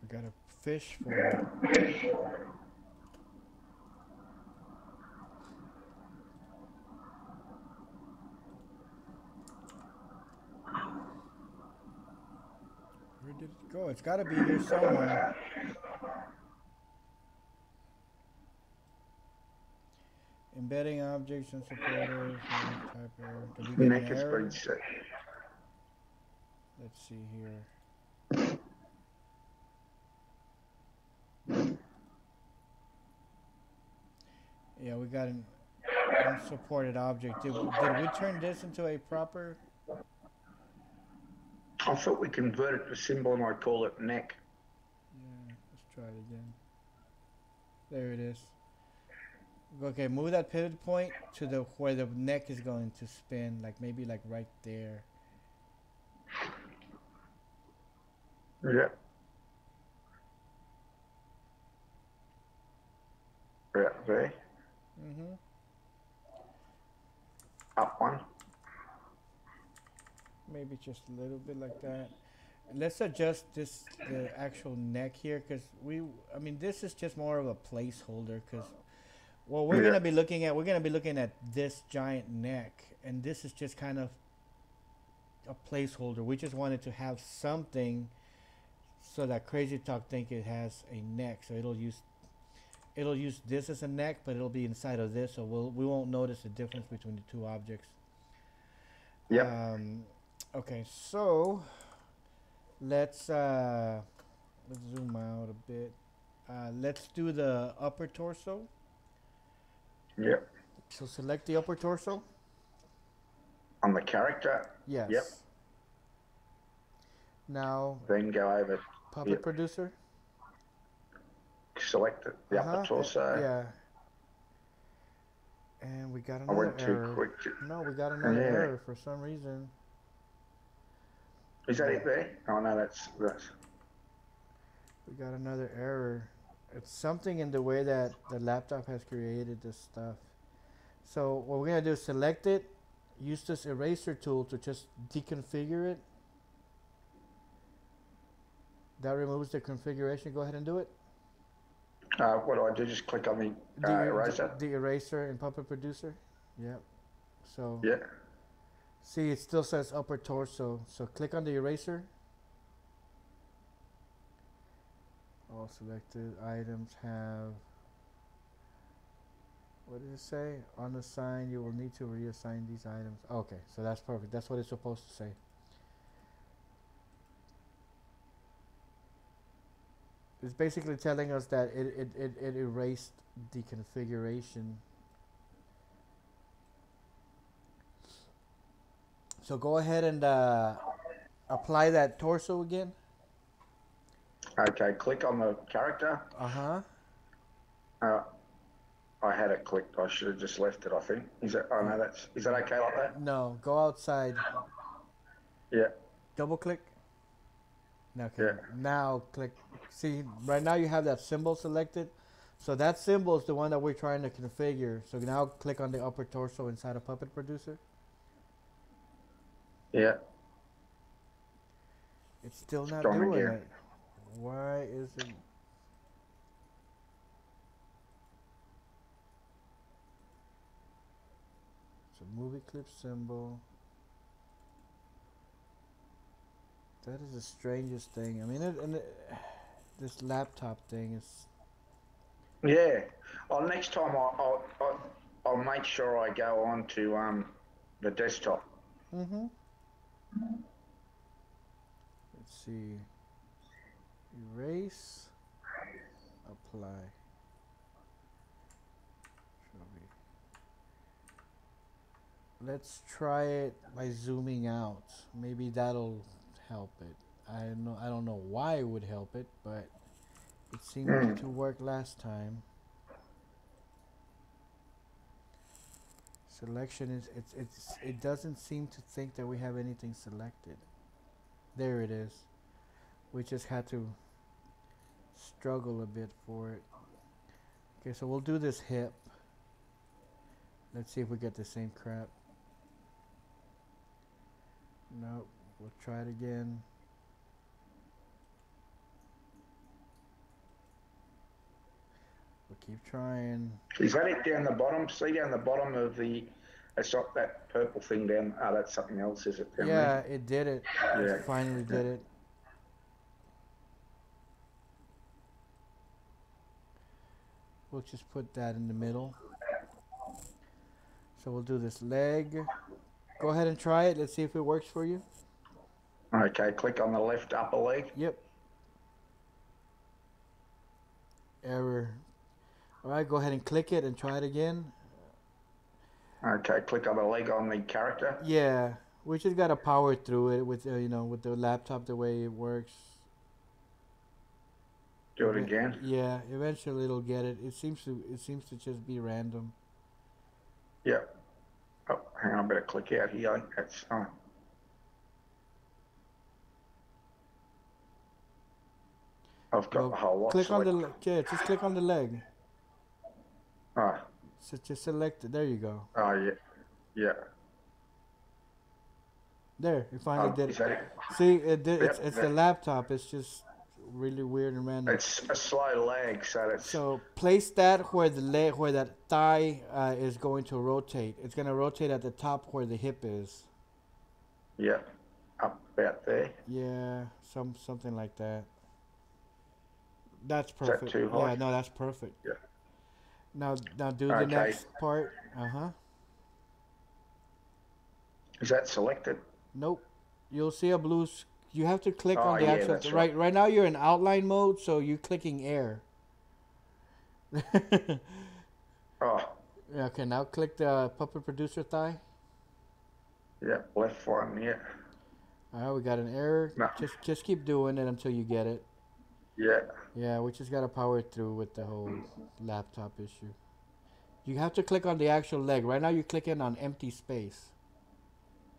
gotta fish for it. Where did it go? It's gotta be here somewhere. Embedding objects and supporters. Type error. Did we get an Neck has been error? set. Let's see here. Yeah, we got an unsupported object. Did we turn this into a proper? I thought we converted the symbol and I call it neck. Yeah, let's try it again. There it is. Okay, move that pivot point to the where the neck is going to spin, like maybe like right there. Yeah. Yeah, there. Mm-hmm. Up one. Maybe just a little bit like that. Let's adjust the actual neck here, because I mean, this is just more of a placeholder, because what we're gonna be looking at, this giant neck, and this is just kind of a placeholder. We just wanted to have something so that Crazy Talk think it has a neck, so it'll use this as a neck, but it'll be inside of this, so we won't notice the difference between the two objects. Yeah. Okay, so let's zoom out a bit. Let's do the upper torso. Yep. So select the upper torso. On the character. Yes. Yep. Now. Then go over. Puppet producer. Select it, the upper torso. Yeah. And we got another I went error. too quick. No, we got another error for some reason. Is that it there? Oh no, that's. We got another error. It's something in the way that the laptop has created this stuff. So what we're gonna do is select it, use this eraser tool to just deconfigure it. That removes the configuration. Go ahead and do it. What do I do? Just click on the eraser? The eraser in Puppet Producer. Yep. So. Yeah. See, it still says upper torso. So click on the eraser. All selected items have. What did it say? Unassigned, you will need to reassign these items. Okay, so that's perfect. That's what it's supposed to say. It's basically telling us that it erased the configuration. So go ahead and apply that torso again. Okay, click on the character. I had it clicked. I should have just left it, I think. Is that okay like that? No, go outside. Yeah. Double click. Okay. Yeah. Now click. See, right now you have that symbol selected. So that symbol is the one that we're trying to configure. So now click on the upper torso inside of Puppet Producer. Yeah. It's still not doing it. Why is it? It's a movie clip symbol. That is the strangest thing. I mean, this laptop thing is. Yeah. Well, next time I'll make sure I go on to the desktop. Mm-hmm. Let's see. Erase. Apply. Let's try it by zooming out. Maybe that'll help it. I don't know why it would help it, but it seemed to work last time. Selection is it doesn't seem to think that we have anything selected. There it is. We just had to struggle a bit for it. Okay, so we'll do this hip. Let's see if we get the same crap. Nope. We'll try it again. We'll keep trying. Is that it down the bottom? See down the bottom of the, it's not that purple thing down, oh, that's something else, is it, down Yeah, there? it did it. It Yeah. finally did it. We'll just put that in the middle. So we'll do this leg. Go ahead and try it. Let's see if it works for you. Okay, click on the left upper leg. Yep. Error. All right, go ahead and click it and try it again. Okay, click on the leg on the character. Yeah, we just gotta power through it with with the laptop the way it works. Do it again. Yeah, eventually it'll get it. It seems to just be random. Yeah. Oh, hang on, I better click out here. That's I've got the whole lot. Click on the just click on the leg. Oh. So just select it. There you go. Oh yeah, yeah. There, you finally did Is that it? See, it did. Yep, It's the laptop. It's just really weird and random. It's a slow lag, so that's. So place that where the leg, where that thigh is going to rotate. It's going to rotate at the top where the hip is. Yeah, up about there. Yeah, something like that. That's perfect. Is that too high? Yeah, no, that's perfect. Yeah. Now do the next part. Is that selected? Nope. You'll see a blue. You have to click on the yeah, actual. that's Right. Right now you're in outline mode, so you're clicking air. Oh. Yeah, okay, now click the puppet producer thigh. Yeah, left one. Yeah. All right, we got an error. No. Just keep doing it until you get it. Yeah. Yeah, we just gotta power through with the whole laptop issue. You have to click on the actual leg. Right now you're clicking on empty space.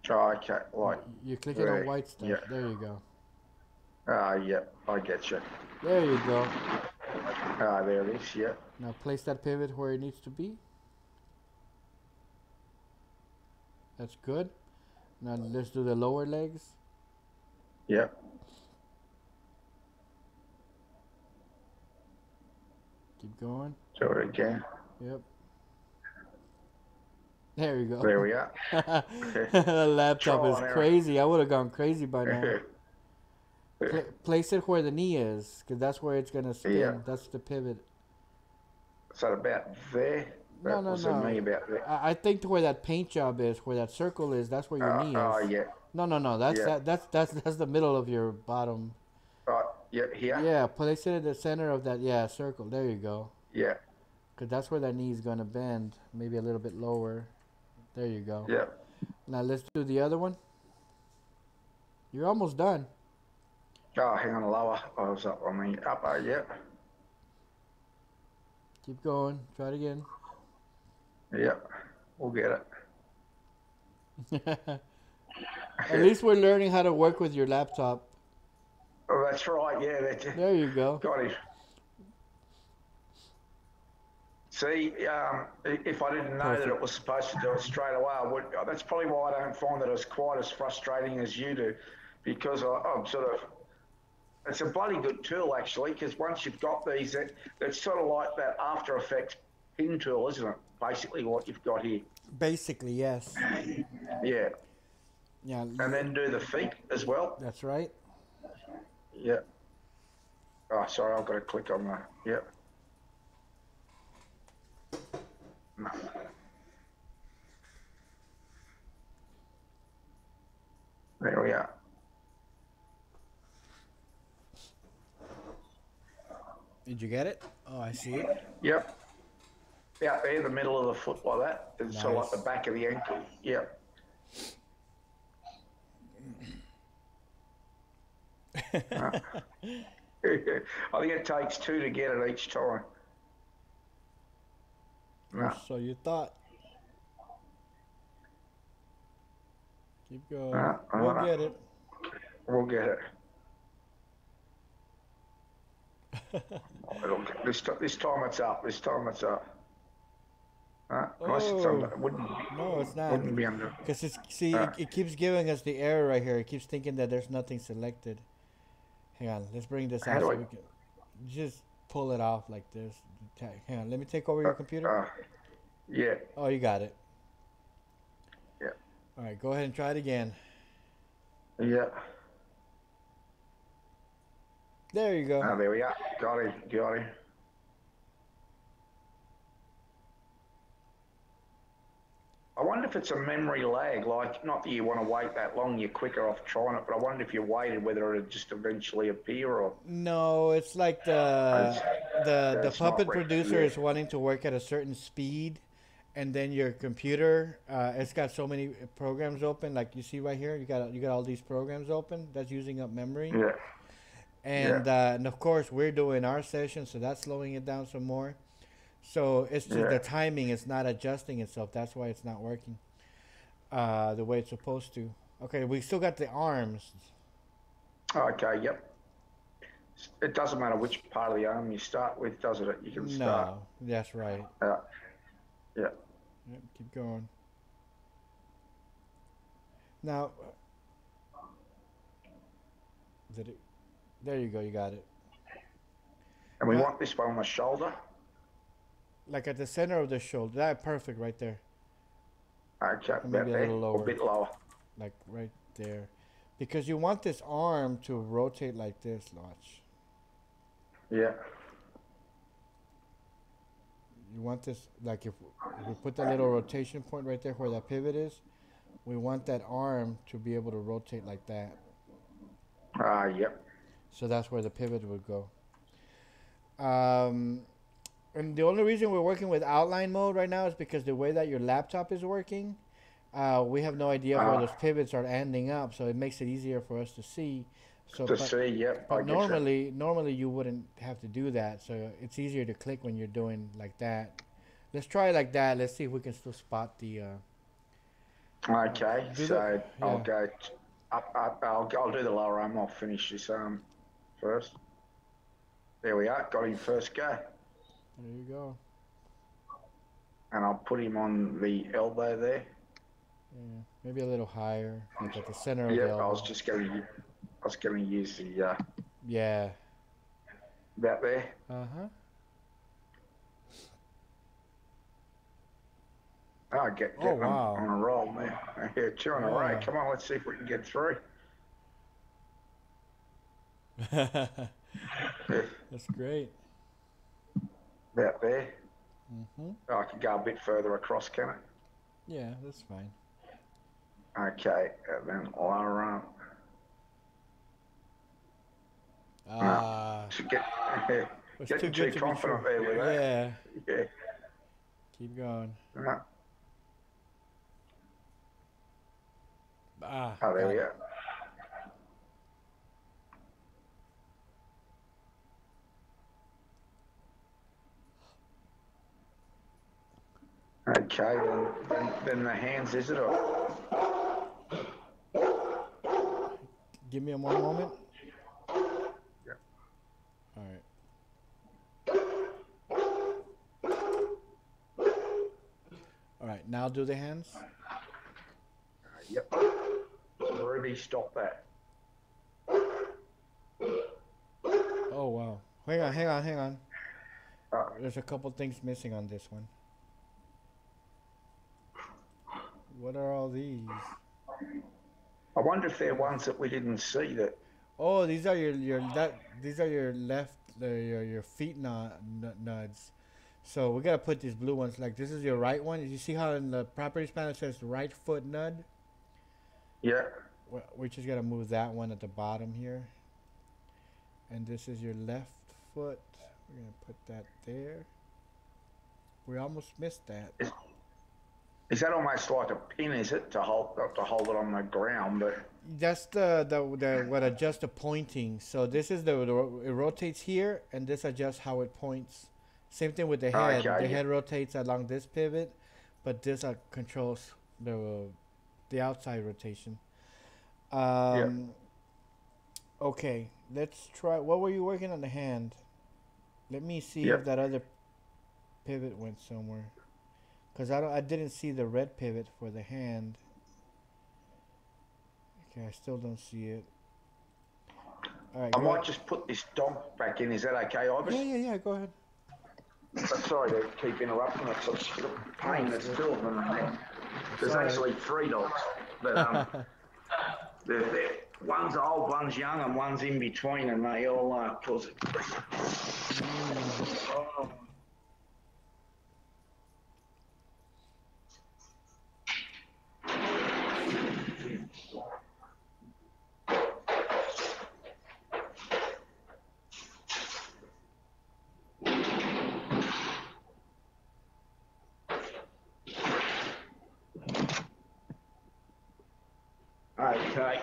Oh, okay. Like. You're clicking on white stuff. Yeah. There you go. Yeah, I get you. There you go. There it is. Yeah. Now place that pivot where it needs to be. That's good. Now let's do the lower legs. Yeah. Keep going. Do it again. Yep. There you go. There we are. The laptop is crazy. I would have gone crazy by now. Place it where the knee is, because that's where it's gonna spin. Yeah. That's the pivot. Is that about there? No. Me about there. I think where that paint job is, where that circle is, that's where your knee is. Oh yeah. No. That's the middle of your bottom. Yeah, here. Yeah, place it in the center of that circle. There you go. Yeah. Because that's where that knee is gonna bend, maybe a little bit lower. There you go. Yeah. Now let's do the other one. You're almost done. Oh, hang on, lower. I was up on the upper. Yeah. Keep going. Try it again. Yeah. We'll get it. At least we're learning how to work with your laptop. Oh, that's right. Yeah. There you go. Got it. See, if I didn't know that it was supposed to do it straight away, I would. That's probably why I don't find that it's quite as frustrating as you do, because I'm sort of. It's a bloody good tool actually, because once you've got these, it's sort of like that After Effects pin tool, isn't it? Basically, what you've got here. Basically, yes. Yeah. Yeah. And then do the feet as well. That's right. Yeah. Oh, sorry, I've got to click on the. Yeah. No. There we are. Did you get it? Oh, I see it. Yep. Out there, the middle of the foot like that. It's Nice. sort of like the back of the ankle. Yep. I think it takes two to get it each time. No. So you thought. Keep going. We'll get it. We'll get it. This time it's up. This time it's up. Unless it's under. No, it's not. Wouldn't be under. Because it keeps giving us the error right here. It keeps thinking that there's nothing selected. Hang on, let's bring this out so we can just pull it off like this. Hang on, let me take over Uh, your computer. uh, yeah, Oh, you got it. yeah, All right, go ahead and try it again. yeah. There you go. Oh, there we are. Got him, got him. I wonder if it's a memory lag, like, not that you want to wait that long, you're quicker off trying it, but I wonder if you waited whether it would just eventually appear or No, it's like it's, the it's not puppet ready producer yet. is wanting to work at a certain speed, and then your computer, it's got so many programs open. Like you see right here, you got all these programs open. That's using up memory, Yeah, yeah, and of course we're doing our session, so that's slowing it down some more. So it's just yeah. the timing is not adjusting itself. That's why it's not working the way it's supposed to. Okay, we still got the arms. Okay, yep. It doesn't matter which part of the arm you start with, does it? You can start. No, that's right. Uh, yeah. Yep, keep going. Now, did it? There you go. You got it. And we Now, want this one on the shoulder. like at the center of the shoulder. That perfect right there. Okay, Or maybe about a there, little or a lower, bit lower. like right there, because you want this arm to rotate like this. Watch. Yeah, You want this like if we put that little rotation point right there where that pivot is, we want that arm to be able to rotate like that. yep. So that's where the pivot would go. Um, and the only reason we're working with outline mode right now is because the way that your laptop is working, we have no idea where Uh, those pivots are ending up, so it makes it easier for us to see. So, to see, yep, but I get you. normally you wouldn't have to do that. So it's easier to click when you're doing like that. Let's try it like that. Let's see if we can still spot the. Okay, Do the so I'll yeah. go up. I'll do the lower arm. I'll finish this arm first. There we are. Got him first go, There you go. and I'll put him on the elbow there. Yeah, maybe a little higher, like at the center of the Yep, elbow. I was going to use the Yeah. that there. Uh-huh. Oh, Oh, getting them wow. on a roll now. Yeah, two in a row. Yeah. Come on, let's see if we can get through. Yeah, That's great. about there. Mm-hmm. Oh, I can go a bit further across, can it? Yeah, that's fine. Okay, and then lower arm. No, Ah, so it's too getting good too to be true. confident there with that. Yeah. Yeah. Keep going. No. Ah, Oh, there got we it. go. Okay, then the hands, is it? Or? Give me one moment. Yeah. All right. All right. Now do the hands. Yep. Ruby, stop that. Oh wow. Hang on. Uh, There's a couple things missing on this one. What are all these? I wonder if they're ones that we didn't see that. Oh, these are these are your left your feet nuds. So we gotta put these blue ones like this is your right one. You see how in the properties panel it says right foot nud? Yeah. We just gotta move that one at the bottom here. And this is your left foot. We're gonna put that there. We almost missed that. Is that almost like a pin? Is it to hold it on the ground? But That's the what adjusts the pointing. So this is it rotates here, and this adjusts how it points. Same thing with the head. okay, The yeah, head rotates along this pivot, but this controls the outside rotation. yeah. Um, okay, let's try. What were you working on the hand? Let me see if Yep. that other pivot went somewhere. Cause I didn't see the red pivot for the hand. Okay, I still don't see it. All right, I go might ahead. just put this dog back in. Is that okay, Yeah, Ibis? yeah, yeah. Go ahead. Sorry to keep interrupting. It's a No, pain. There's two of them. it's There's all right. actually three dogs, but one's old, one's young, and one's in between, and they all cause it. Mm. Oh. Okay.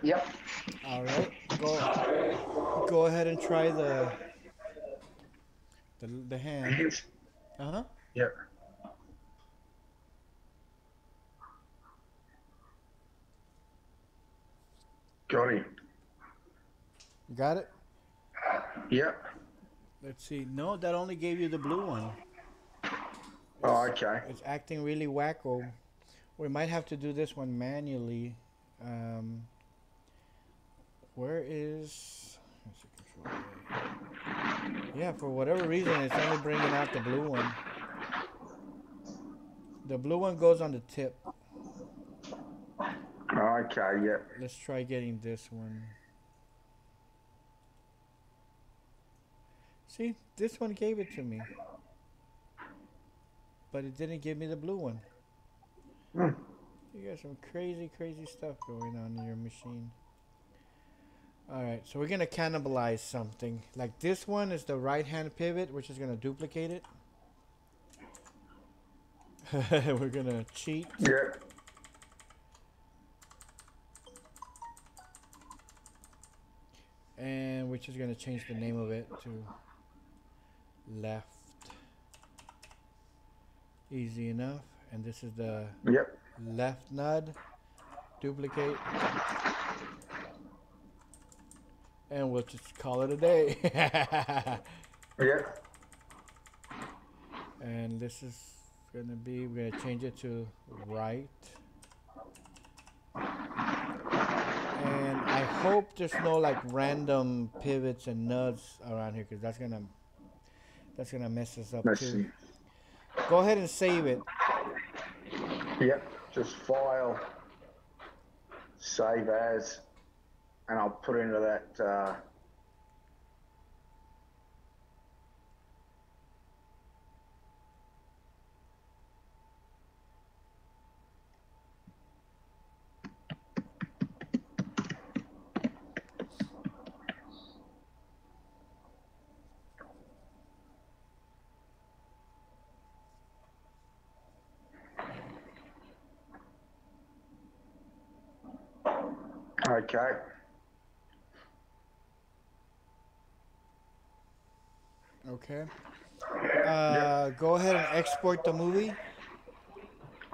Yep. All right. Go ahead and try the hand. Uh huh. Yep. Got him. Got it. Yep. Let's see. No, that only gave you the blue one. Oh, It's okay. it's acting really wacko. We might have to do this one manually. Um, where is? Let's see, Control A. Yeah, for whatever reason, it's only bringing out the blue one. The blue one goes on the tip. Okay. Yep. Let's try getting this one. See, this one gave it to me, but it didn't give me the blue one. Hmm. You got some crazy, crazy stuff going on in your machine. Alright, so we're going to cannibalize something. Like this one is the right hand pivot, which is going to duplicate it. We're going to cheat. Yep. And we're just going to change the name of it to left. Easy enough. And this is the Yep. left nud. Duplicate. And we'll just call it a day. Yep. And this is going to be, we're going to change it to right. And I hope there's no like random pivots and nuds around here because that's gonna mess us up Let's too. see. Go ahead and save it. Yep. Just file, save as, and I'll put into that. Okay. Okay. Yep. Go ahead and export the movie.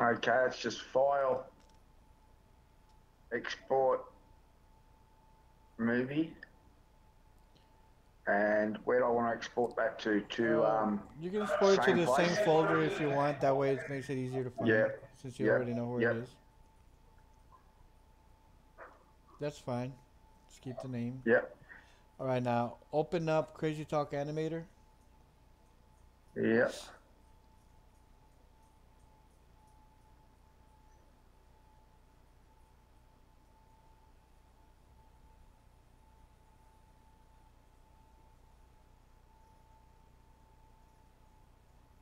Okay. It's just file, export, movie. And where do I want to export that to? You can export it to Same the place? same folder if you want. That way it makes it easier to find Yeah. since you already Yep. know where it Yep. is. That's fine. Just keep the name. Yep. All right, now open up Crazy Talk Animator. Yep.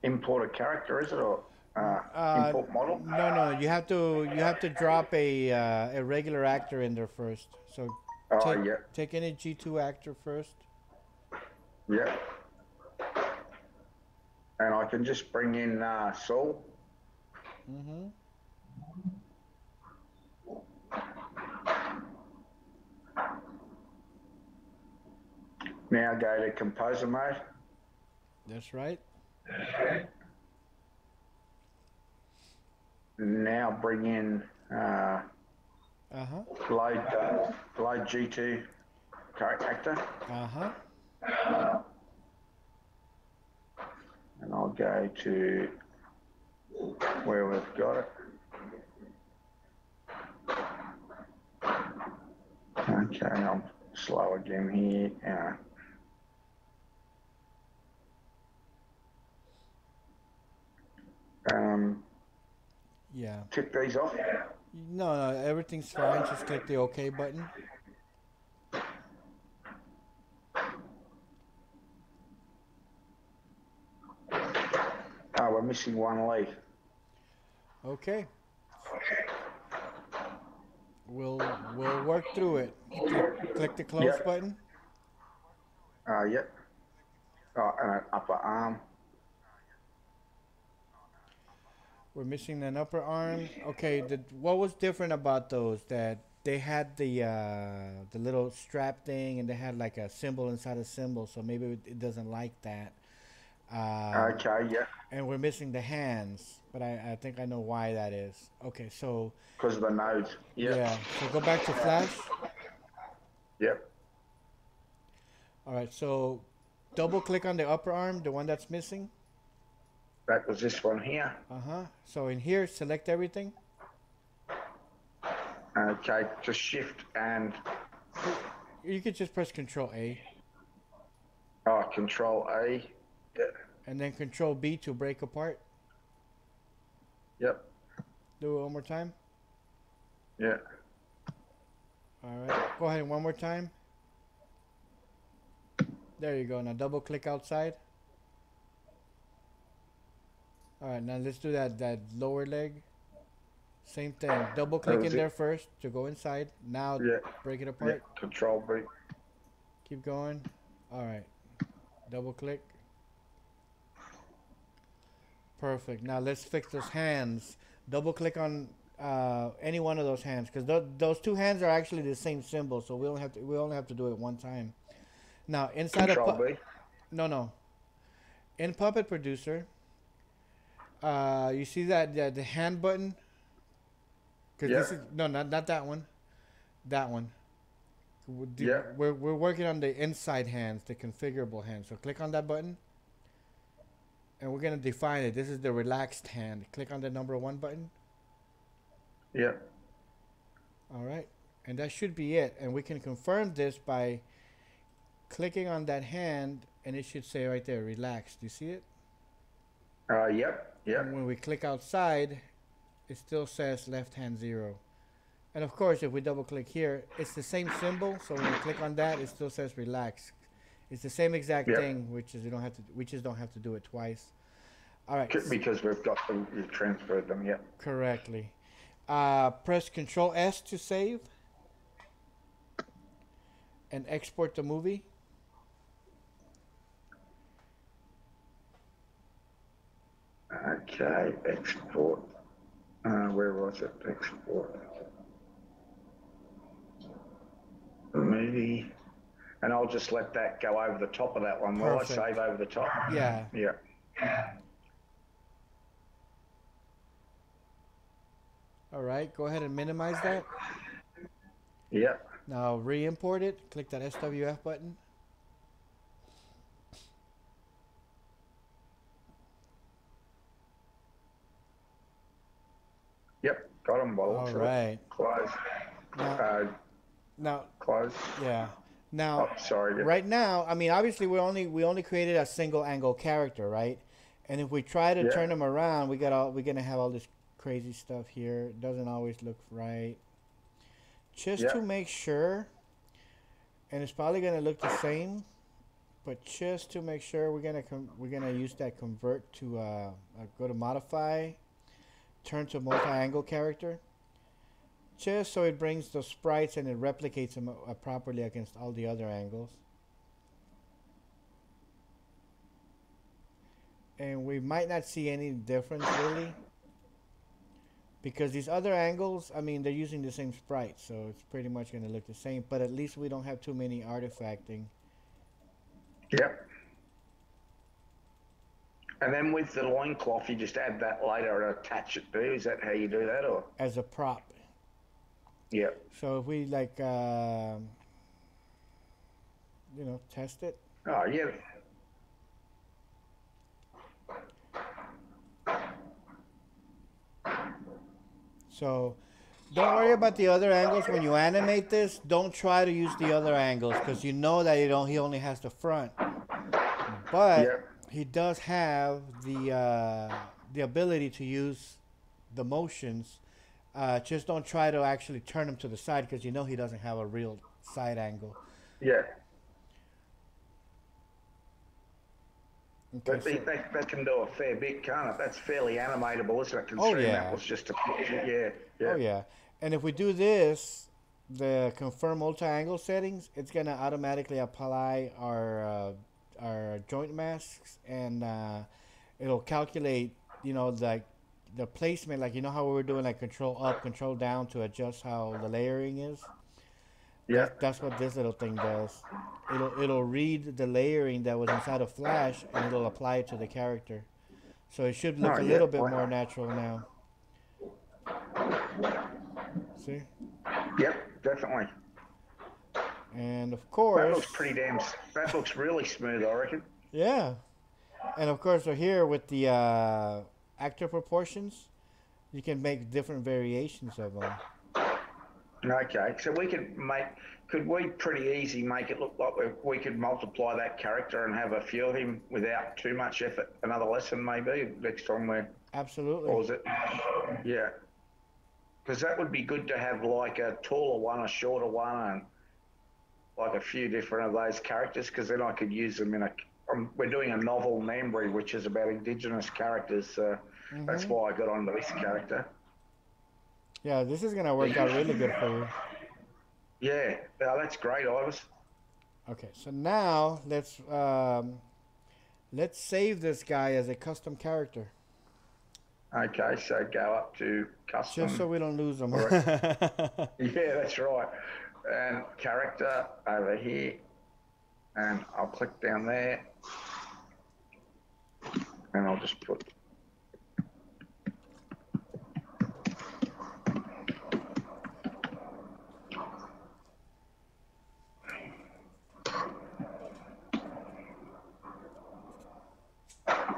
Import a character, is it, or import model? No. You have to drop a regular actor in there first. So Oh, take yep. take any G2 actor first. Yep. And I can just bring in Saul. Mm-hmm. Now go to composer mode. That's right. Now bring in Uh-huh. load G2 actor. Uh-huh. And I'll go to where we've got it. Okay, I'm slow again here. Yeah. Tick these off. No, no, everything's fine. Just click the OK button. Oh, we're missing one leaf. Okay. We'll work through it. Click the close Yep. button. Yep. Oh, and an upper arm. We're missing an upper arm. Okay, what was different about those? That they had the little strap thing, and they had like a symbol inside a symbol. So maybe it doesn't like that. Okay, yeah. And we're missing the hands, but I think I know why that is. Okay, so Because of the nodes. Yep. yeah, so go back to Flash. Yep. All right, so double click on the upper arm, the one that's missing. That was this one here. So in here, select everything. Okay, just shift and. You could just press Control A. Oh, Control A. Yeah. And then Control B to break apart. Yep. Do it one more time. Yeah. All right. Go ahead one more time. There you go. Now double click outside. All right. Now let's do that lower leg. Same thing. Double click in there first to go inside. Now break it apart. Yeah. Control B. Keep going. All right. Double click. Perfect. Now let's fix those hands. Double click on any one of those hands, because those two hands are actually the same symbol, so we only have to do it one time. Now inside of no, in Puppet Producer, you see that the hand button? Because this is not that one. That one. We're working on the inside hands, the configurable hands. So click on that button. And we're going to define it. This is the relaxed hand. Click on the number 1 button. Yeah. All right. And that should be it. And we can confirm this by clicking on that hand, and it should say right there, relaxed. Do you see it? Yep. And when we click outside, it still says left hand 0. And of course, if we double click here, it's the same symbol. So when we click on that, it still says relax. It's the same exact thing, which is we just don't have to do it twice. All right. Because we've transferred them, yeah. Correctly. Press Control S to save and export the movie. Okay, export. Where was it? Export. Movie. And I'll just let that go over the top of that one. Will I save over the top? Yeah. Yeah. All right, go ahead and minimize that. Yeah. Now re-import it. Click that SWF button. Yep, got them both. All right. Close. Now. Close. Yeah. Now. Oh, sorry. Right now, I mean, obviously we only created a single angle character, right? And if we try to turn them around, we're gonna have all this crazy stuff here. It doesn't always look right. Just to make sure, and it's probably gonna look the same, but just to make sure, we're gonna use that convert to go to modify, turn to multi-angle character, just so it brings the sprites and it replicates them properly against all the other angles. And we might not see any difference really, because these other angles, I mean, they're using the same sprite, so it's pretty much going to look the same, but at least we don't have too many artifacting. Yep. And then with the loincloth, you just add that later and attach it to. Is that how you do that, or? As a prop. Yep. So if we like, test it. Oh, yeah. So Don't worry about the other angles when you animate this. Don't try to use the other angles because you know that he only has the front. But Yep. he does have the ability to use the motions. Just don't try to actually turn him to the side because you know he doesn't have a real side angle. Yeah. Okay, But so that can do a fair bit, can't it? That's fairly animatable, isn't it? oh Considering that yeah, was just a picture. Yeah, oh yeah. yeah. And if we do this, the confirm multi-angle settings, it's gonna automatically apply our joint masks, and it'll calculate, like the placement, like how we were doing like control up, control down to adjust how the layering is. Yeah. That's what this little thing does. It'll read the layering that was inside of Flash and it'll apply it to the character. So it should look Oh, a yeah. little bit more natural now. See? Yep, definitely. And of That looks course, pretty damn. That looks really smooth, I reckon. yeah. And of course, we're here with the actor proportions. You can make different variations of them. Okay, so could we pretty easy make it look like we could multiply that character and have a few of him without too much effort? Another lesson maybe next time Absolutely. or is it? Yeah, because that would be good to have like a taller one, a shorter one, and like a few different of those characters, because then I could use them in we're doing a novel memory, which is about Indigenous characters. So that's Mm-hmm. why I got onto this character. Yeah, this is gonna work out really good for you. Yeah, oh, that's great, Ibis. Okay, so now let's save this guy as a custom character, Okay, so go up to just so custom. we don't lose him. All right. Yeah, that's right. And character over here, and I'll click down there, and I'll just put.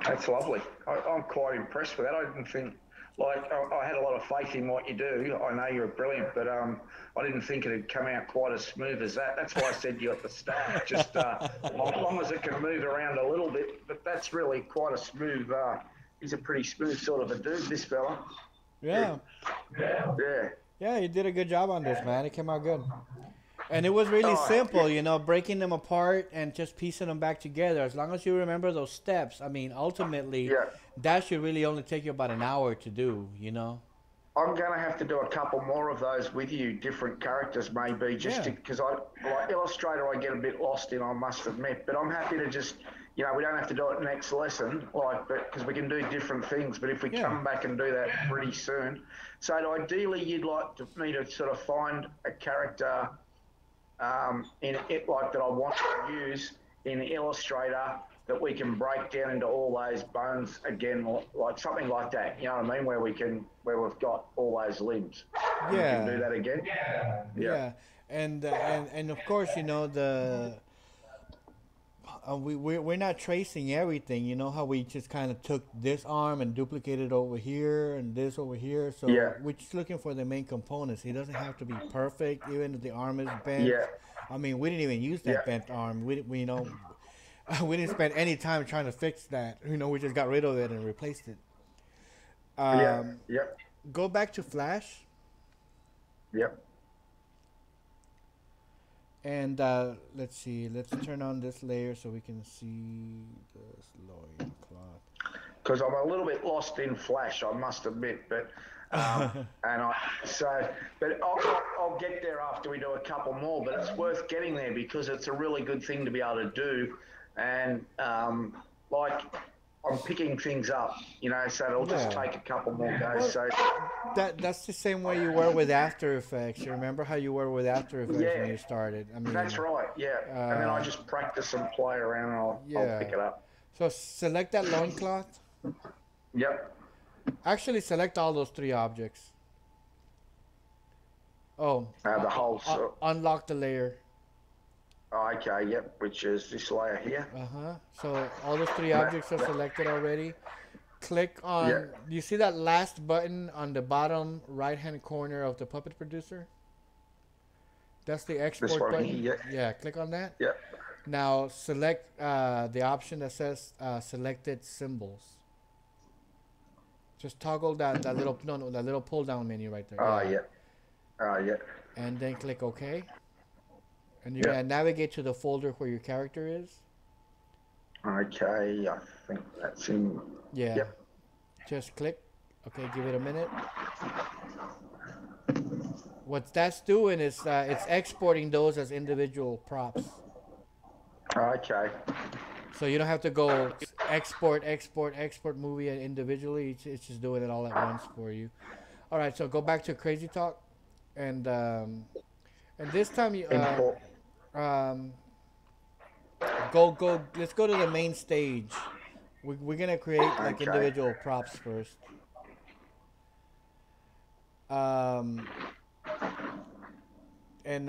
That's lovely. I'm quite impressed with that. I didn't think, I had a lot of faith in what you do. I know you're brilliant, but I didn't think it'd come out quite as smooth as that. That's why I said you at the start, just as long as it can move around a little bit. But that's really quite a smooth. He's a pretty smooth sort of a dude, this fella. Yeah, Yeah. yeah, you did a good job on this, man. It came out good. And it was really Oh, simple, breaking them apart and just piecing them back together. As long as you remember those steps, I mean, ultimately, yeah. that should really only take you about an hour to do. I'm going to have to do a couple more of those with you, different characters maybe, just Yeah, because like Illustrator, I get a bit lost in, I must admit. But I'm happy to just, we don't have to do it next lesson, but because we can do different things. But if we yeah, come back and do that pretty soon, so ideally, you'd like me to sort of find a character in it like that I want to use in Illustrator that we can break down into all those bones again, like something like that. You know what I mean? Where we've got all those limbs. We can do yeah, that again. Yeah. yeah. And of course, the we're not tracing everything. You know how we just kind of took this arm and duplicated over here and this over here. Yeah. So we're just looking for the main components. He doesn't have to be perfect, even if the arm is bent. Yeah. I mean, we didn't even use Yeah. that bent arm. We didn't spend any time trying to fix that. We just got rid of it and replaced it. Yeah. Um, Yep. Go back to Flash Yep. and let's see. Let's turn on this layer so we can see this loin cloth. Because I'm a little bit lost in Flash, I must admit, but but I'll get there after we do a couple more. But it's worth getting there because it's a really good thing to be able to do, and like I'm picking things up, so it'll just Yeah. take a couple more goes. Well, So that's the same way you were with After Effects. You remember how you were with After Effects when yeah, you started? I that's mean, right. Yeah, and then I uh, just practice and play around, and I'll yeah. pick it up. So select that loincloth. Yep. Actually, select all those three objects. Oh, The whole. unlock the layer. Okay. Yep. Which is this layer here. Uh huh. So all those three That, objects are that, selected already. click Yeah. on. Do you see that last button on the bottom right hand corner of the Puppet Producer? That's the This export one button. here. Yeah, click on that. Yeah. Now select the option that says selected symbols. Just toggle that little no that little pull down menu right there. Oh Yeah, yeah. Oh yeah. and then click OK. And you're Yeah. gonna navigate to the folder where your character is. Okay. I think that's in. Yeah. Yep. Just click. Okay, give it a minute. What that's doing is it's exporting those as individual props. Okay. So you don't have to go export movie individually. It's just doing it all at once for you. All right, so go back to Crazy Talk, and this time you Import. um, go. Let's go to the main stage. We're gonna create like Okay. individual props first. Um, and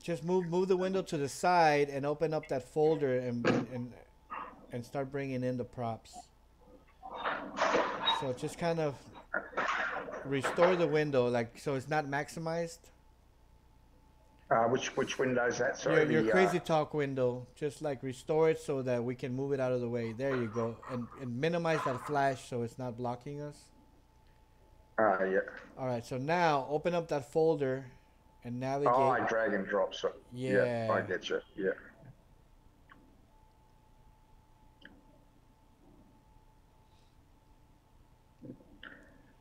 just move the window to the side and open up that folder and start bringing in the props. So just kind of restore the window, like so it's not maximized. Which window is that? Sorry. Your Crazy Talk window, just like restore it so that we can move it out of the way. There you go, and minimize that flash so it's not blocking us. Yeah. All right, so now open up that folder and navigate. Oh, I drag and drop. So Yeah. I get you. Yeah.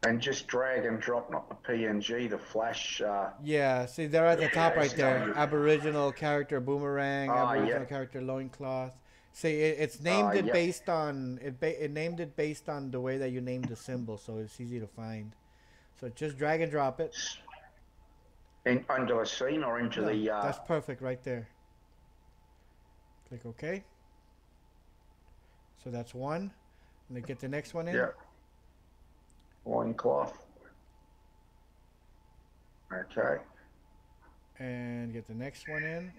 And just drag and drop, not the PNG, the flash. Yeah, see, they're at the top right there. Aboriginal character boomerang, Aboriginal yeah. character loincloth. See, it's named it Yeah. based on it named it based on the way that you named the symbol, so it's easy to find. So just drag and drop it. Under the scene or into No, the. that's perfect right there. Click OK. So that's one. And then get the next one in. Yeah. Loincloth. Okay. And get the next one in.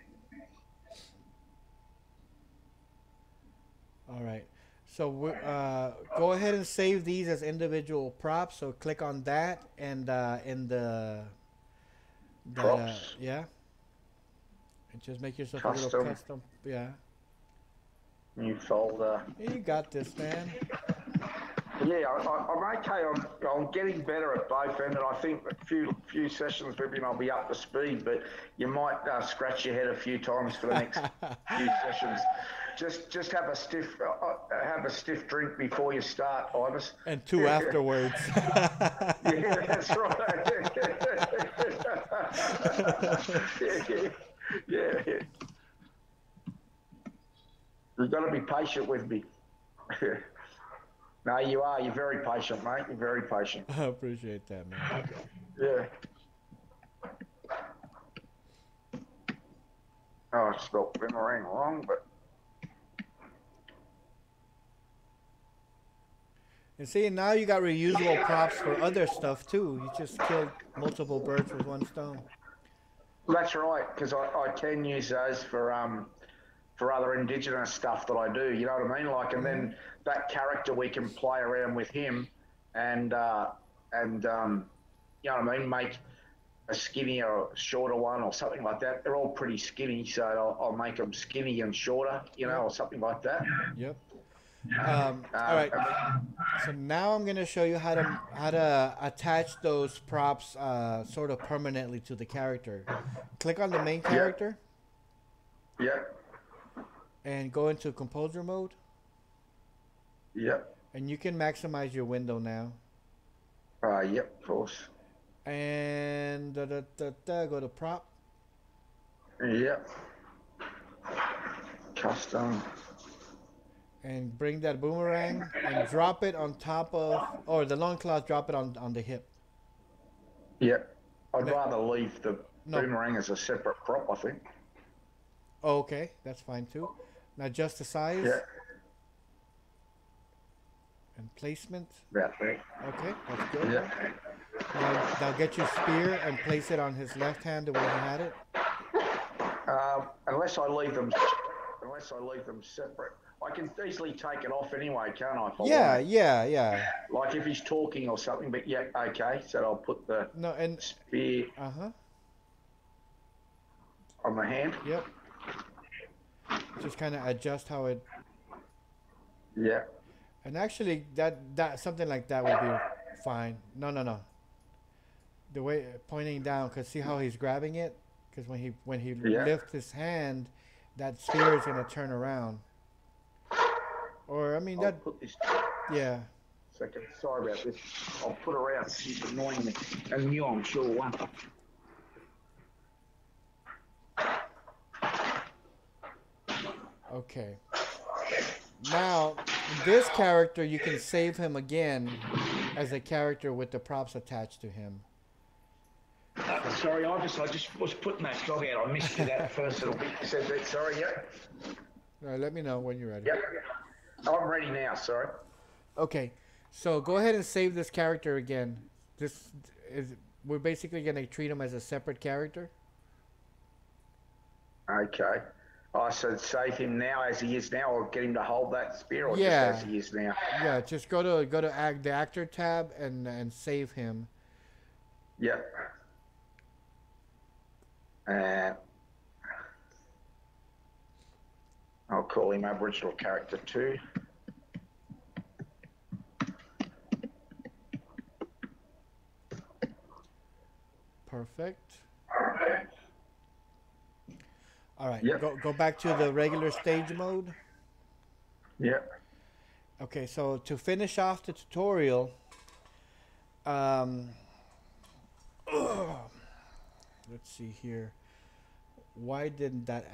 All right. So go ahead and save these as individual props. So click on that and in the Props. yeah. And just make yourself a little custom. Yeah. New folder. You got this, man. Yeah, I'm okay. I'm getting better at both end, and I think a few sessions with him I'll be up to speed. But you might scratch your head a few times for the next few sessions. Just have a stiff drink before you start, Ibis. And two afterwards. Yeah, that's right. yeah. You've got to be patient with me. No, you are. You're very patient, mate. You're very patient. I appreciate that, man. Yeah. Oh, I spelled boomerang wrong, but. And see, now you got reusable props for other stuff too. You just killed multiple birds with one stone. That's right, because I can use those for other Indigenous stuff that I do. You know what I mean? Like, and then that character we can play around with him, and you know what I mean? Make a skinnier or shorter one or something like that. They're all pretty skinny, so I'll make them skinny and shorter, you know, or something like that. Yep. All right. So now I'm gonna show you how to attach those props sort of permanently to the character. Click on the main character. Yep. And go into composer mode. Yep. And you can maximize your window now. Yep, of course. And go to prop. Yep. Custom. And bring that boomerang and drop it on top of, or the loincloth, drop it on the hip. Yep. I'd rather leave the boomerang as a separate prop, I think. Oh, okay, that's fine too. Now adjust the size. Yeah. And placement. About there. Okay, that's good. Yeah. Now get your spear and place it on his left hand the way he had it. Unless I leave them separate. I can easily take it off anyway, can't I? If I Yeah, want yeah. to. Like if he's talking or something. But yeah, okay. So I'll put the No, and spear uh-huh. on the hand. Yep. Just kind of adjust how it. Yeah. And actually, that something like that would be fine. No, no, no. The way pointing down, cause see how he's grabbing it, cause when he Yeah. lifts his hand, that spear is gonna turn around. Or I mean I'll that, put this yeah. second. Sorry about this. I'll put her out. She's annoying me. And you, I'm sure, won't. Okay. Now, this character you can save him again as a character with the props attached to him. Sorry, I just was putting that dog out. I missed you that first little bit. You said that. Sorry, yeah. All right, let me know when you're ready. Yep. I'm ready now. Sorry. Okay, so go ahead and save this character again. This is we're basically gonna treat him as a separate character. Okay. I should save him now as he is now, or get him to hold that spear, or just Yeah, as he is now. yeah. Just go to the actor tab and save him. Yep. And I'll call him Aboriginal character 2. Perfect. All right, Yep. go back to the regular stage mode. Yep. Okay, so to finish off the tutorial, um, let's see here. Why didn't that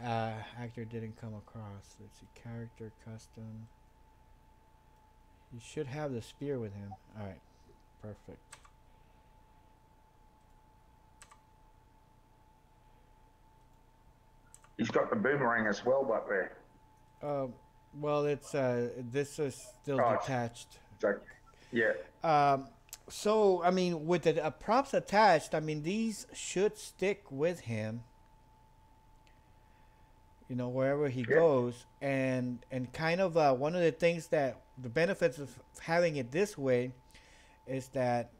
actor didn't come across? Let's see, character custom. You should have the spear with him. All right, perfect. He's got the boomerang as well, but there. Well, it's this is still detached. So, yeah. So I mean, with the props attached, I mean these should stick with him. You know, wherever he goes, and kind of one of the things that the benefits of having it this way is that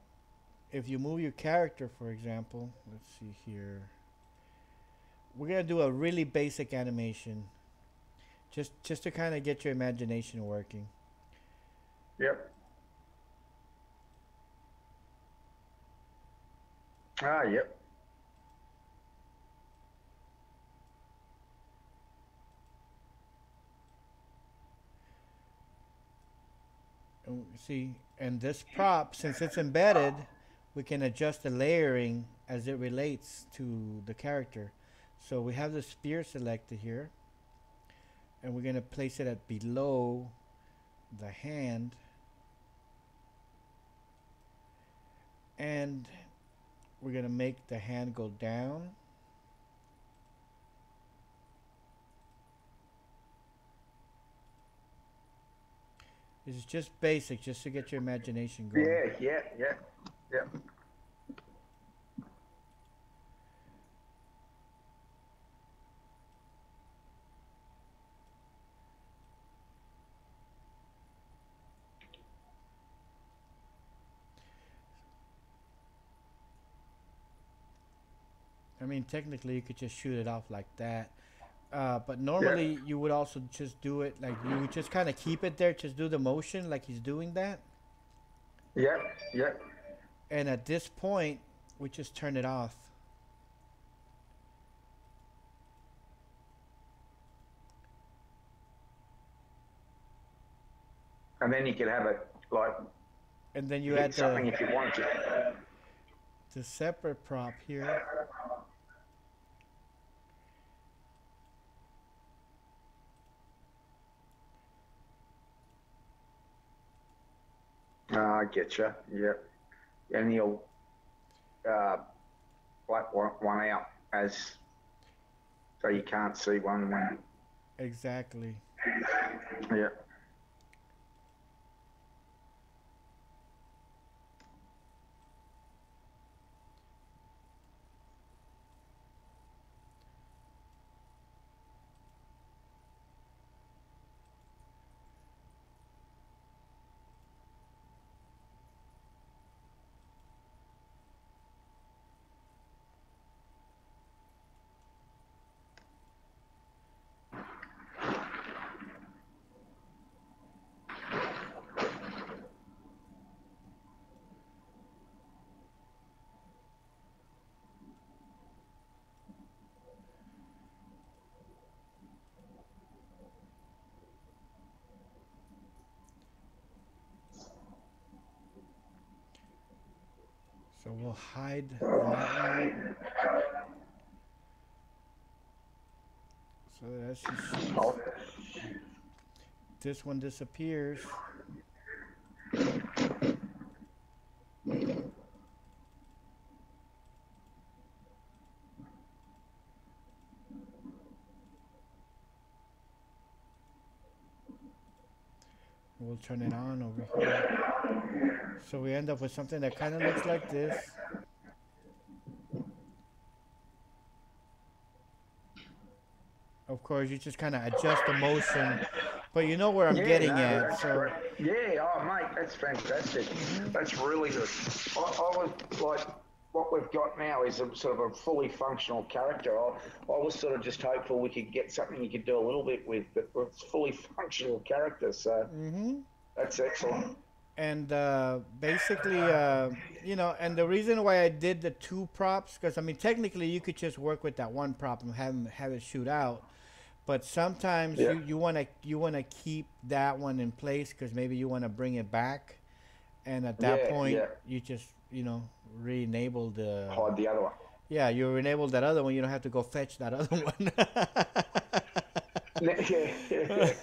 if you move your character, for example, let's see here, we're gonna do a really basic animation, just to kind of get your imagination working. Yep. Yep. And see, and this prop, since it's embedded, we can adjust the layering as it relates to the character. So we have the spear selected here, and we're gonna place it at below the hand, and we're gonna make the hand go down. This is just basic, just to get your imagination going. Yeah. I mean, technically, you could just shoot it off like that. But normally, you would also just do it like you would just kind of keep it there, just do the motion like he's doing that. Yep. And at this point, we just turn it off. And then you could have it like. And then you add something if you wanted to. The separate prop here. I get you. Yep. And you'll black one out as so you can't see one. Exactly. Yeah. So we'll hide that one. So as he shoots, this one disappears. We'll turn it on over here. So we end up with something that kind of looks like this. Of course, you just kind of adjust the motion, but you know where I'm Yeah, getting no, at. that's So, great. Yeah, oh mate, that's fantastic. That's really good. I was like, what we've got now is a sort of a fully functional character. I was sort of just hopeful we could get something you could do a little bit with, but it's fully functional character, so that's excellent. and basically, you know, and the reason why I did the two props, because I mean, technically, you could just work with that one prop and have it shoot out. But sometimes Yeah, you wanna keep that one in place because maybe you wanna bring it back, and at that yeah, point yeah. you just re-enable the Hide the other one. yeah, you enable that other one. You don't have to go fetch that other one. Yeah, yeah,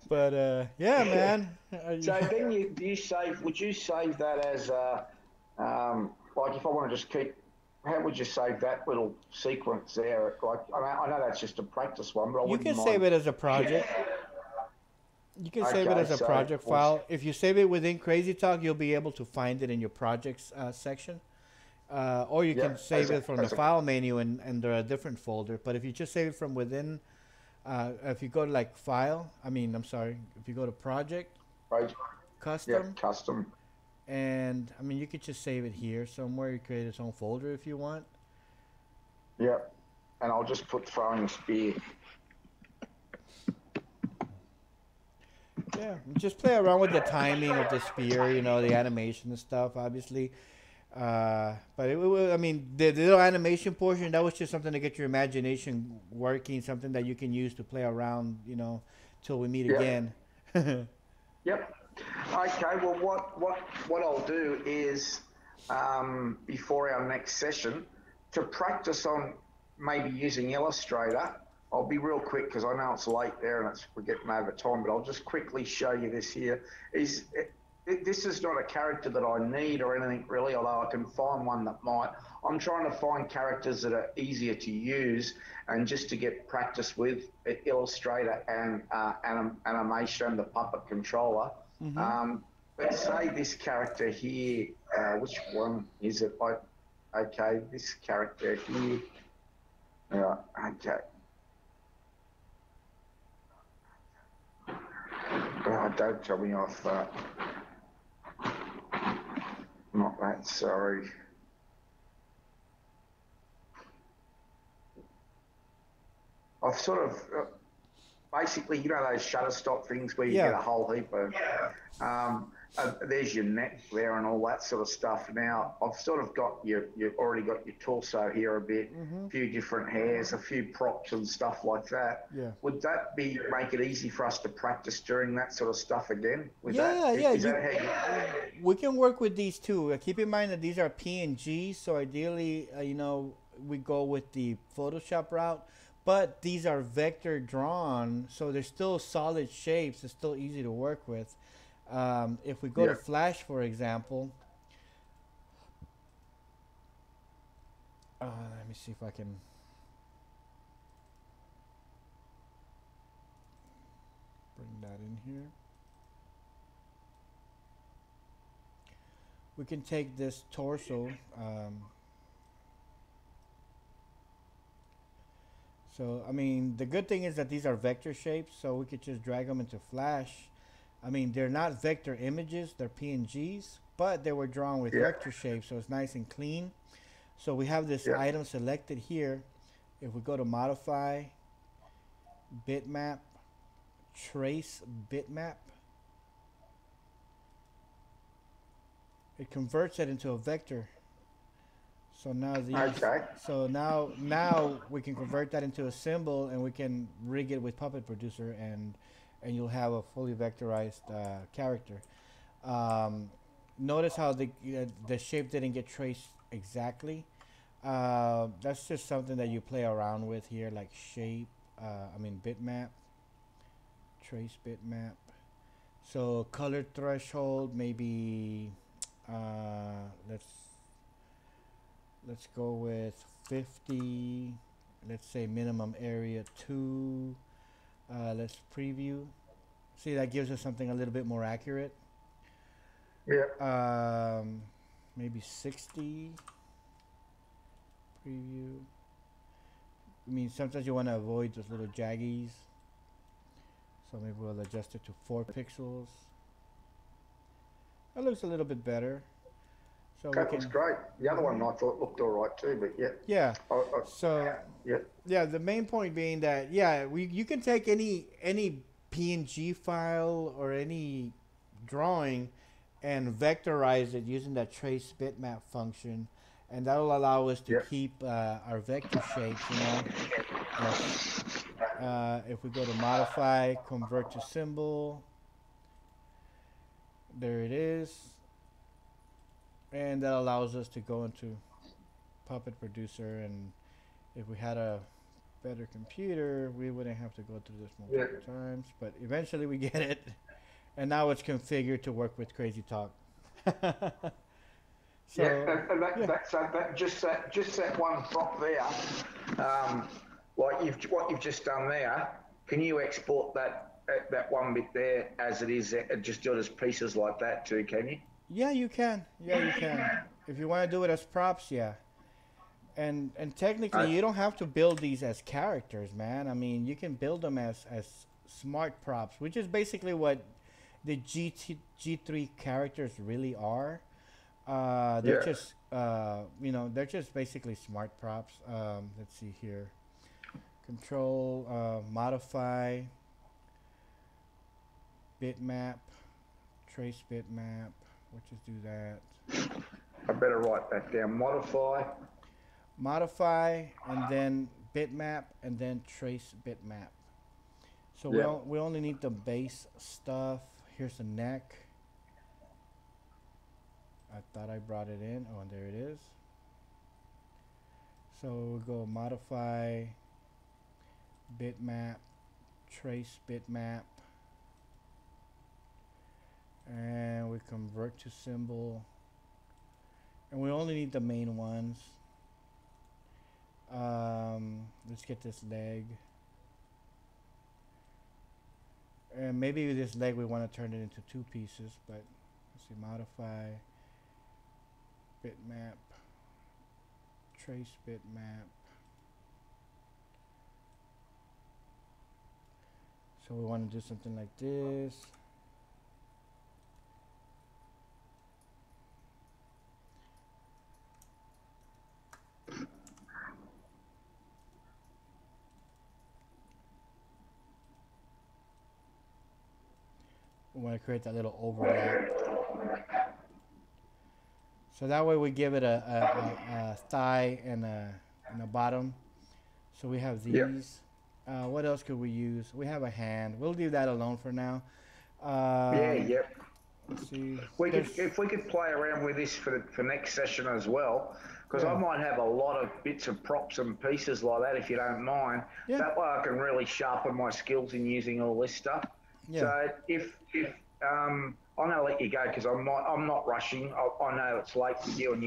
But yeah, yeah. man. So then do you save? Would you save that as like if I want to just keep? How would you save that little sequence there? Like I know that's just a practice one, but I You wouldn't can save mind. it as a project. You can save it Okay, as a so project was file. If you save it within Crazy Talk, you'll be able to find it in your projects section. Or you can yep save it from the as a file menu and there are a different folder. But if you just save it from within, if you go to like file, I'm sorry, if you go to project, project. custom, Yep, custom. and I mean, you could just save it here somewhere. You create its own folder if you want. Yep, and I'll just put throwing spear. Yeah, just play around with the timing of the spear, the animation and stuff, obviously. But I mean, the little animation portion, that was just something to get your imagination working, something that you can use to play around, till we meet Yep, again. yep. Okay. Well, what I'll do is before our next session to practice on maybe using Illustrator. I'll be real quick because I know it's late there and we're getting over time, but I'll just quickly show you this here. This is not a character that I need or anything really, although I can find one that might. I'm trying to find characters that are easier to use and just to get practice with Illustrator and animation, the puppet controller. hmm Let's say this character here, which one is it? Okay, this character here. Yeah, okay. Oh, don't tell me off that. Not that, sorry. I've sort of basically, those Shutterstock things where you get Yeah. a whole heap of, there's your neck there and all that sort of stuff. Now, I've sort of got you've already got your torso here a bit, hmm a few different hairs, a few props and stuff like that. Yeah. Would that make it easy for us to practice during that sort of stuff again with that? Yeah, yeah. Is that how you? We can work with these too. Keep in mind that these are PNGs, so ideally, we go with the Photoshop route. But these are vector drawn, so they're still solid shapes. It's still easy to work with. If we go Yeah. to Flash, for example, let me see if I can bring that in here. We can take this torso. So, I mean, the good thing is that these are vector shapes, so we could just drag them into Flash. I mean, they're not vector images, they're PNGs, but they were drawn with Yeah. vector shapes, so it's nice and clean. So we have this Yeah. item selected here. If we go to Modify, Bitmap, Trace Bitmap, it converts it into a vector. So now Okay. now we can convert that into a symbol and we can rig it with Puppet Producer and you'll have a fully vectorized character. Notice how the shape didn't get traced exactly. That's just something that you play around with here, like shape. I mean bitmap, trace bitmap. So color threshold, maybe. Uh, let's let's go with 50. Let's say minimum area 2. Let's preview. See, that gives us something a little bit more accurate. Yeah. Um, maybe 60 preview. I mean, sometimes you want to avoid those little jaggies. So maybe we'll adjust it to 4 pixels. That looks a little bit better. So we That looks can, great. The other one I thought looked all right too, but yeah. yeah. I, So yeah. yeah, the main point being that yeah, we you can take any PNG file or any drawing and vectorize it using that trace bitmap function, and that will allow us to Yeah. keep our vector shapes. You know, if we go to modify, convert to symbol, there it is, and that allows us to go into Puppet Producer, and if we had a better computer, we wouldn't have to go through this Yeah. multiple times. But eventually, we get it, and now it's configured to work with Crazy Talk. Yeah, So and that, yeah, that's that just that one prop there, um, like what you've just done there. Can you export that one bit there as it is? Just do it as pieces like that too, can you? yeah, you can. Yeah, you can. If you want to do it as props, yeah. And technically, Uh, you don't have to build these as characters, man. I mean, you can build them as smart props, which is basically what the G3 characters really are. They're yeah, just they're just basically smart props. Let's see here. Control, modify, bitmap, trace bitmap. Let's just do that. I better write that down. Modify. Modify and then bitmap and then trace bitmap. So Yeah, we only need the base stuff. Here's the neck. I thought I brought it in. Oh, and there it is. So we go modify, bitmap, trace bitmap, and we convert to symbol. And we only need the main ones. Let's get this leg. And maybe this leg we want to turn it into 2 pieces, but let's see, modify, bitmap, trace bitmap. So we want to do something like this. We want to create that little overlap. So that way we give it a thigh and a bottom. So we have yeah, these. What else could we use? We have a hand. We'll leave that alone for now. yeah, Um, yeah. let's see. We could, There's if we could play around with this for next session as well, because I yeah, might have a lot of bits of props and pieces like that, if you don't mind. yeah, That way I can really sharpen my skills in using all this stuff. yeah. So if I'm going to let you go because I'm not rushing. I know it's late for you and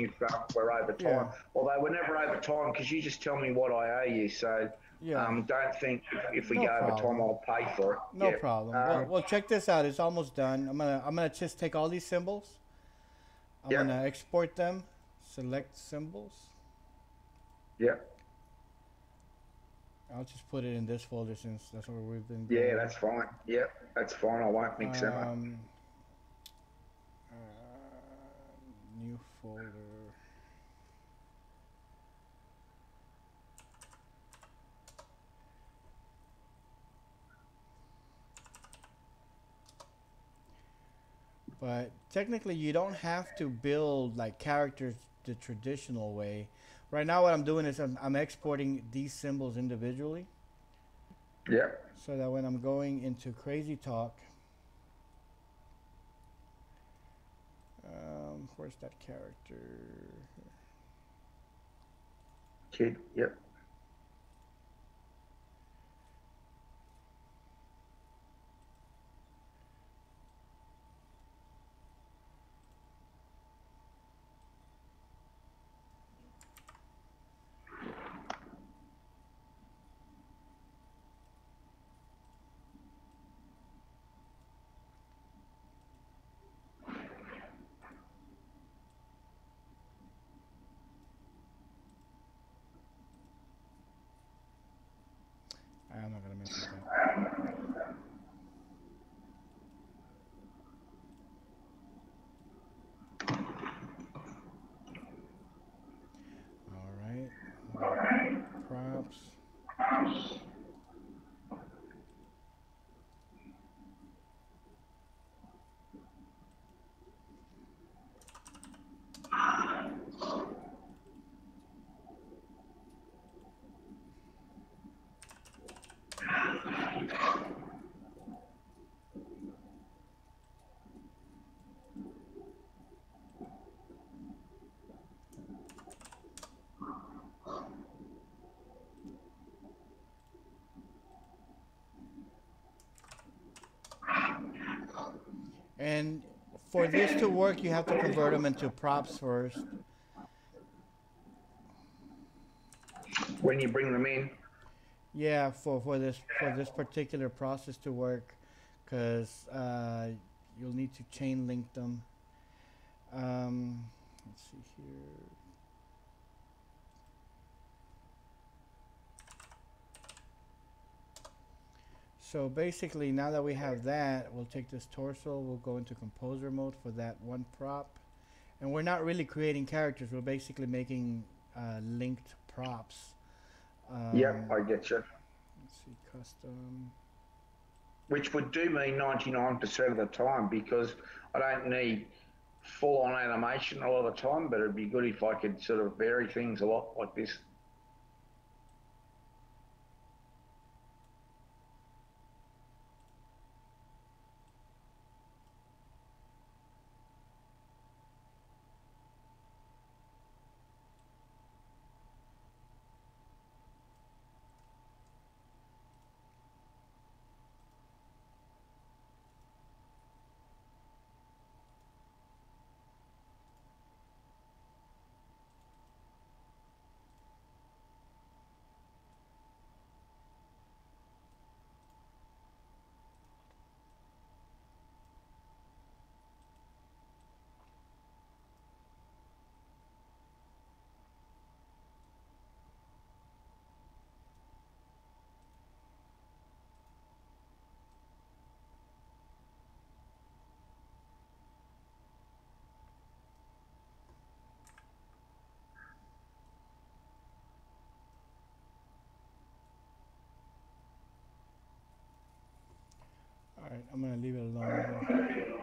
we're over Yeah, time. Although we're never over time because you just tell me what I owe you. So yeah. don't think if we No go over time problem. I'll pay for it. No Yeah. problem. Well, check this out. It's almost done. I'm gonna just take all these symbols. I'm Yep. gonna export them. Select symbols. Yep. I'll just put it in this folder since that's where we've been Yeah, going. that's fine. Yep, that's fine. I won't mix them up. Um, new folder. But technically, you don't have to build like characters the traditional way. Right now, what I'm doing is I'm exporting these symbols individually, Yep. so that when I'm going into Crazy Talk, where's that character? Kid, yep. I'm not gonna mess with that. All right. Props. And for this to work, you have to convert them into props first. When you bring them in. Yeah, for this particular process to work, because you'll need to chain link them. Let's see here. So basically, now that we have that, we'll take this torso, we'll go into composer mode for that one prop. And we're not really creating characters, we're basically making linked props. Yep, I get you. Let's see, custom. Which would do me 99% of the time because I don't need full on animation a lot of the time, but it'd be good if I could sort of vary things a lot like this. All right, I'm gonna leave it alone here.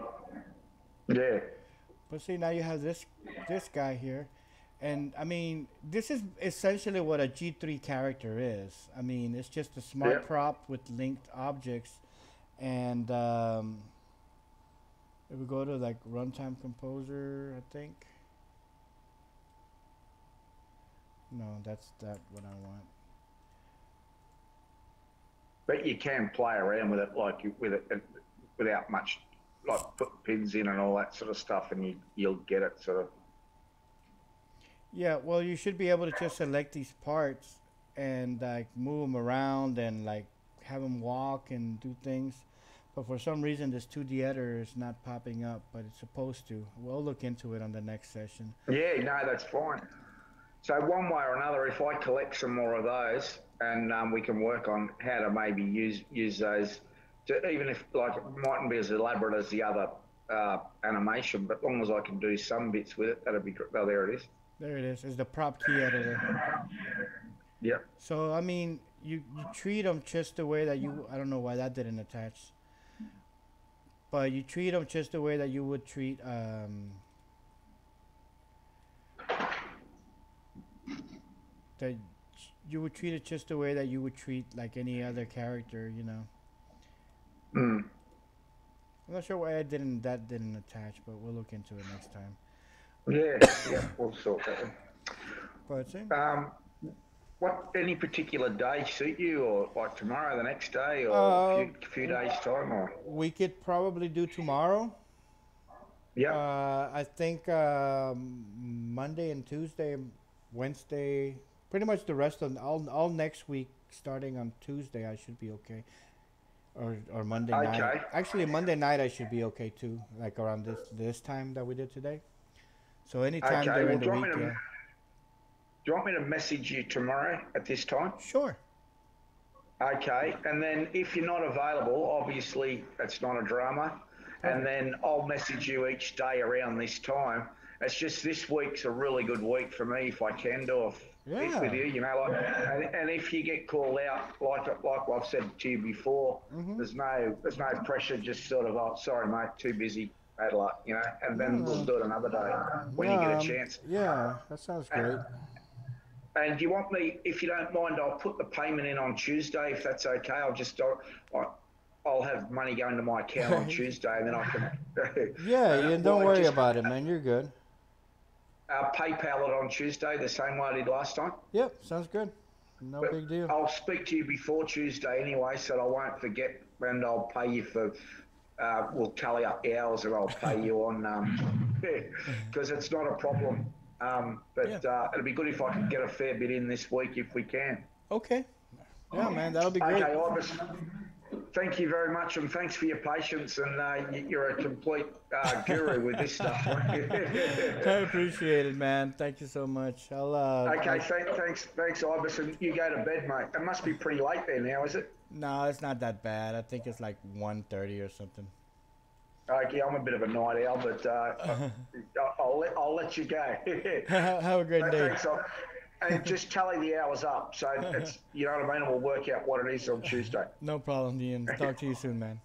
Yeah. But see, now you have this guy here, and I mean, this is essentially what a G3 character is. I mean, it's just a smart Yep. prop with linked objects, and if we go to like runtime composer, I think. No, that's that what I want. But you can play around with it like with it without much like put pins in and all that sort of stuff, and you'll get it sort of. Yeah, well, you should be able to just select these parts and like move them around and like have them walk and do things. But for some reason, this 2D editor is not popping up, but it's supposed to. We'll look into it on the next session. Yeah, no, that's fine. So one way or another, if I collect some more of those, and we can work on how to maybe use those, to even if like it mightn't be as elaborate as the other animation, but as long as I can do some bits with it, that'd be great. Oh, there it is. There it is. It's the prop key editor. Yep. So I mean, you treat them just the way that you. I don't know why that didn't attach, but you treat them just the way that you would treat that you would treat it just the way that you would treat like any other character, you know. Mm. I'm not sure why that didn't attach, but we'll look into it next time. Yeah, yeah, we'll sort that. But see, Um, what any particular day suit you, or like tomorrow, the next day, or a Uh, few days time, or we could probably do tomorrow. yep. I think Monday and Tuesday, Wednesday, pretty much the rest of all next week, starting on Tuesday, I should be okay. Or Monday night. Okay, Actually, Monday night I should be okay too, like around this time that we did today. So anytime okay. Well, during the week, yeah. do you want me to message you tomorrow at this time? Sure. Okay, and then if you're not available, obviously it's not a drama, and Perfect. then I'll message you each day around this time. It's just this week's a really good week for me if I can do it with Yeah. you, you know, like, and if you get called out, like I've said to you before, Mhm. there's no pressure, just sort of, oh, sorry mate, too busy, bad luck, you know, and No, then we'll no. do it another day when you get a Yeah. chance. Yeah. That sounds great. And do you want me, if you don't mind, I'll put the payment in on Tuesday, if that's okay. I'll have money going to my account on Tuesday, and then I can, Yeah. and Yeah. well, Don't I worry just about it, man. You're good. PayPal it on Tuesday, the same way I did last time. Yep. Sounds good. No But big deal. I'll speak to you before Tuesday anyway, so I won't forget, and I'll pay you for. We'll tally up the hours, and I'll pay you on because it's not a problem. Yeah. But it'll be good if I can get a fair bit in this week if we can. Okay. Yeah, man. That'll be great. Okay, Ibis. Thank you very much, and thanks for your patience. And you're a complete guru with this stuff. I appreciate it, man. Thank you so much. Okay, thanks, Ibis. And you go to bed, mate. It must be pretty late there now, is it? No, it's not that bad. I think it's like 1:30 or something. Okay, I'm a bit of a night owl, but I'll let you go. Have a great day. Thanks, and just tally the hours up. So it's, you know what I mean, and we'll work out what it is on Tuesday. No problem, Ian. Talk to you soon, man.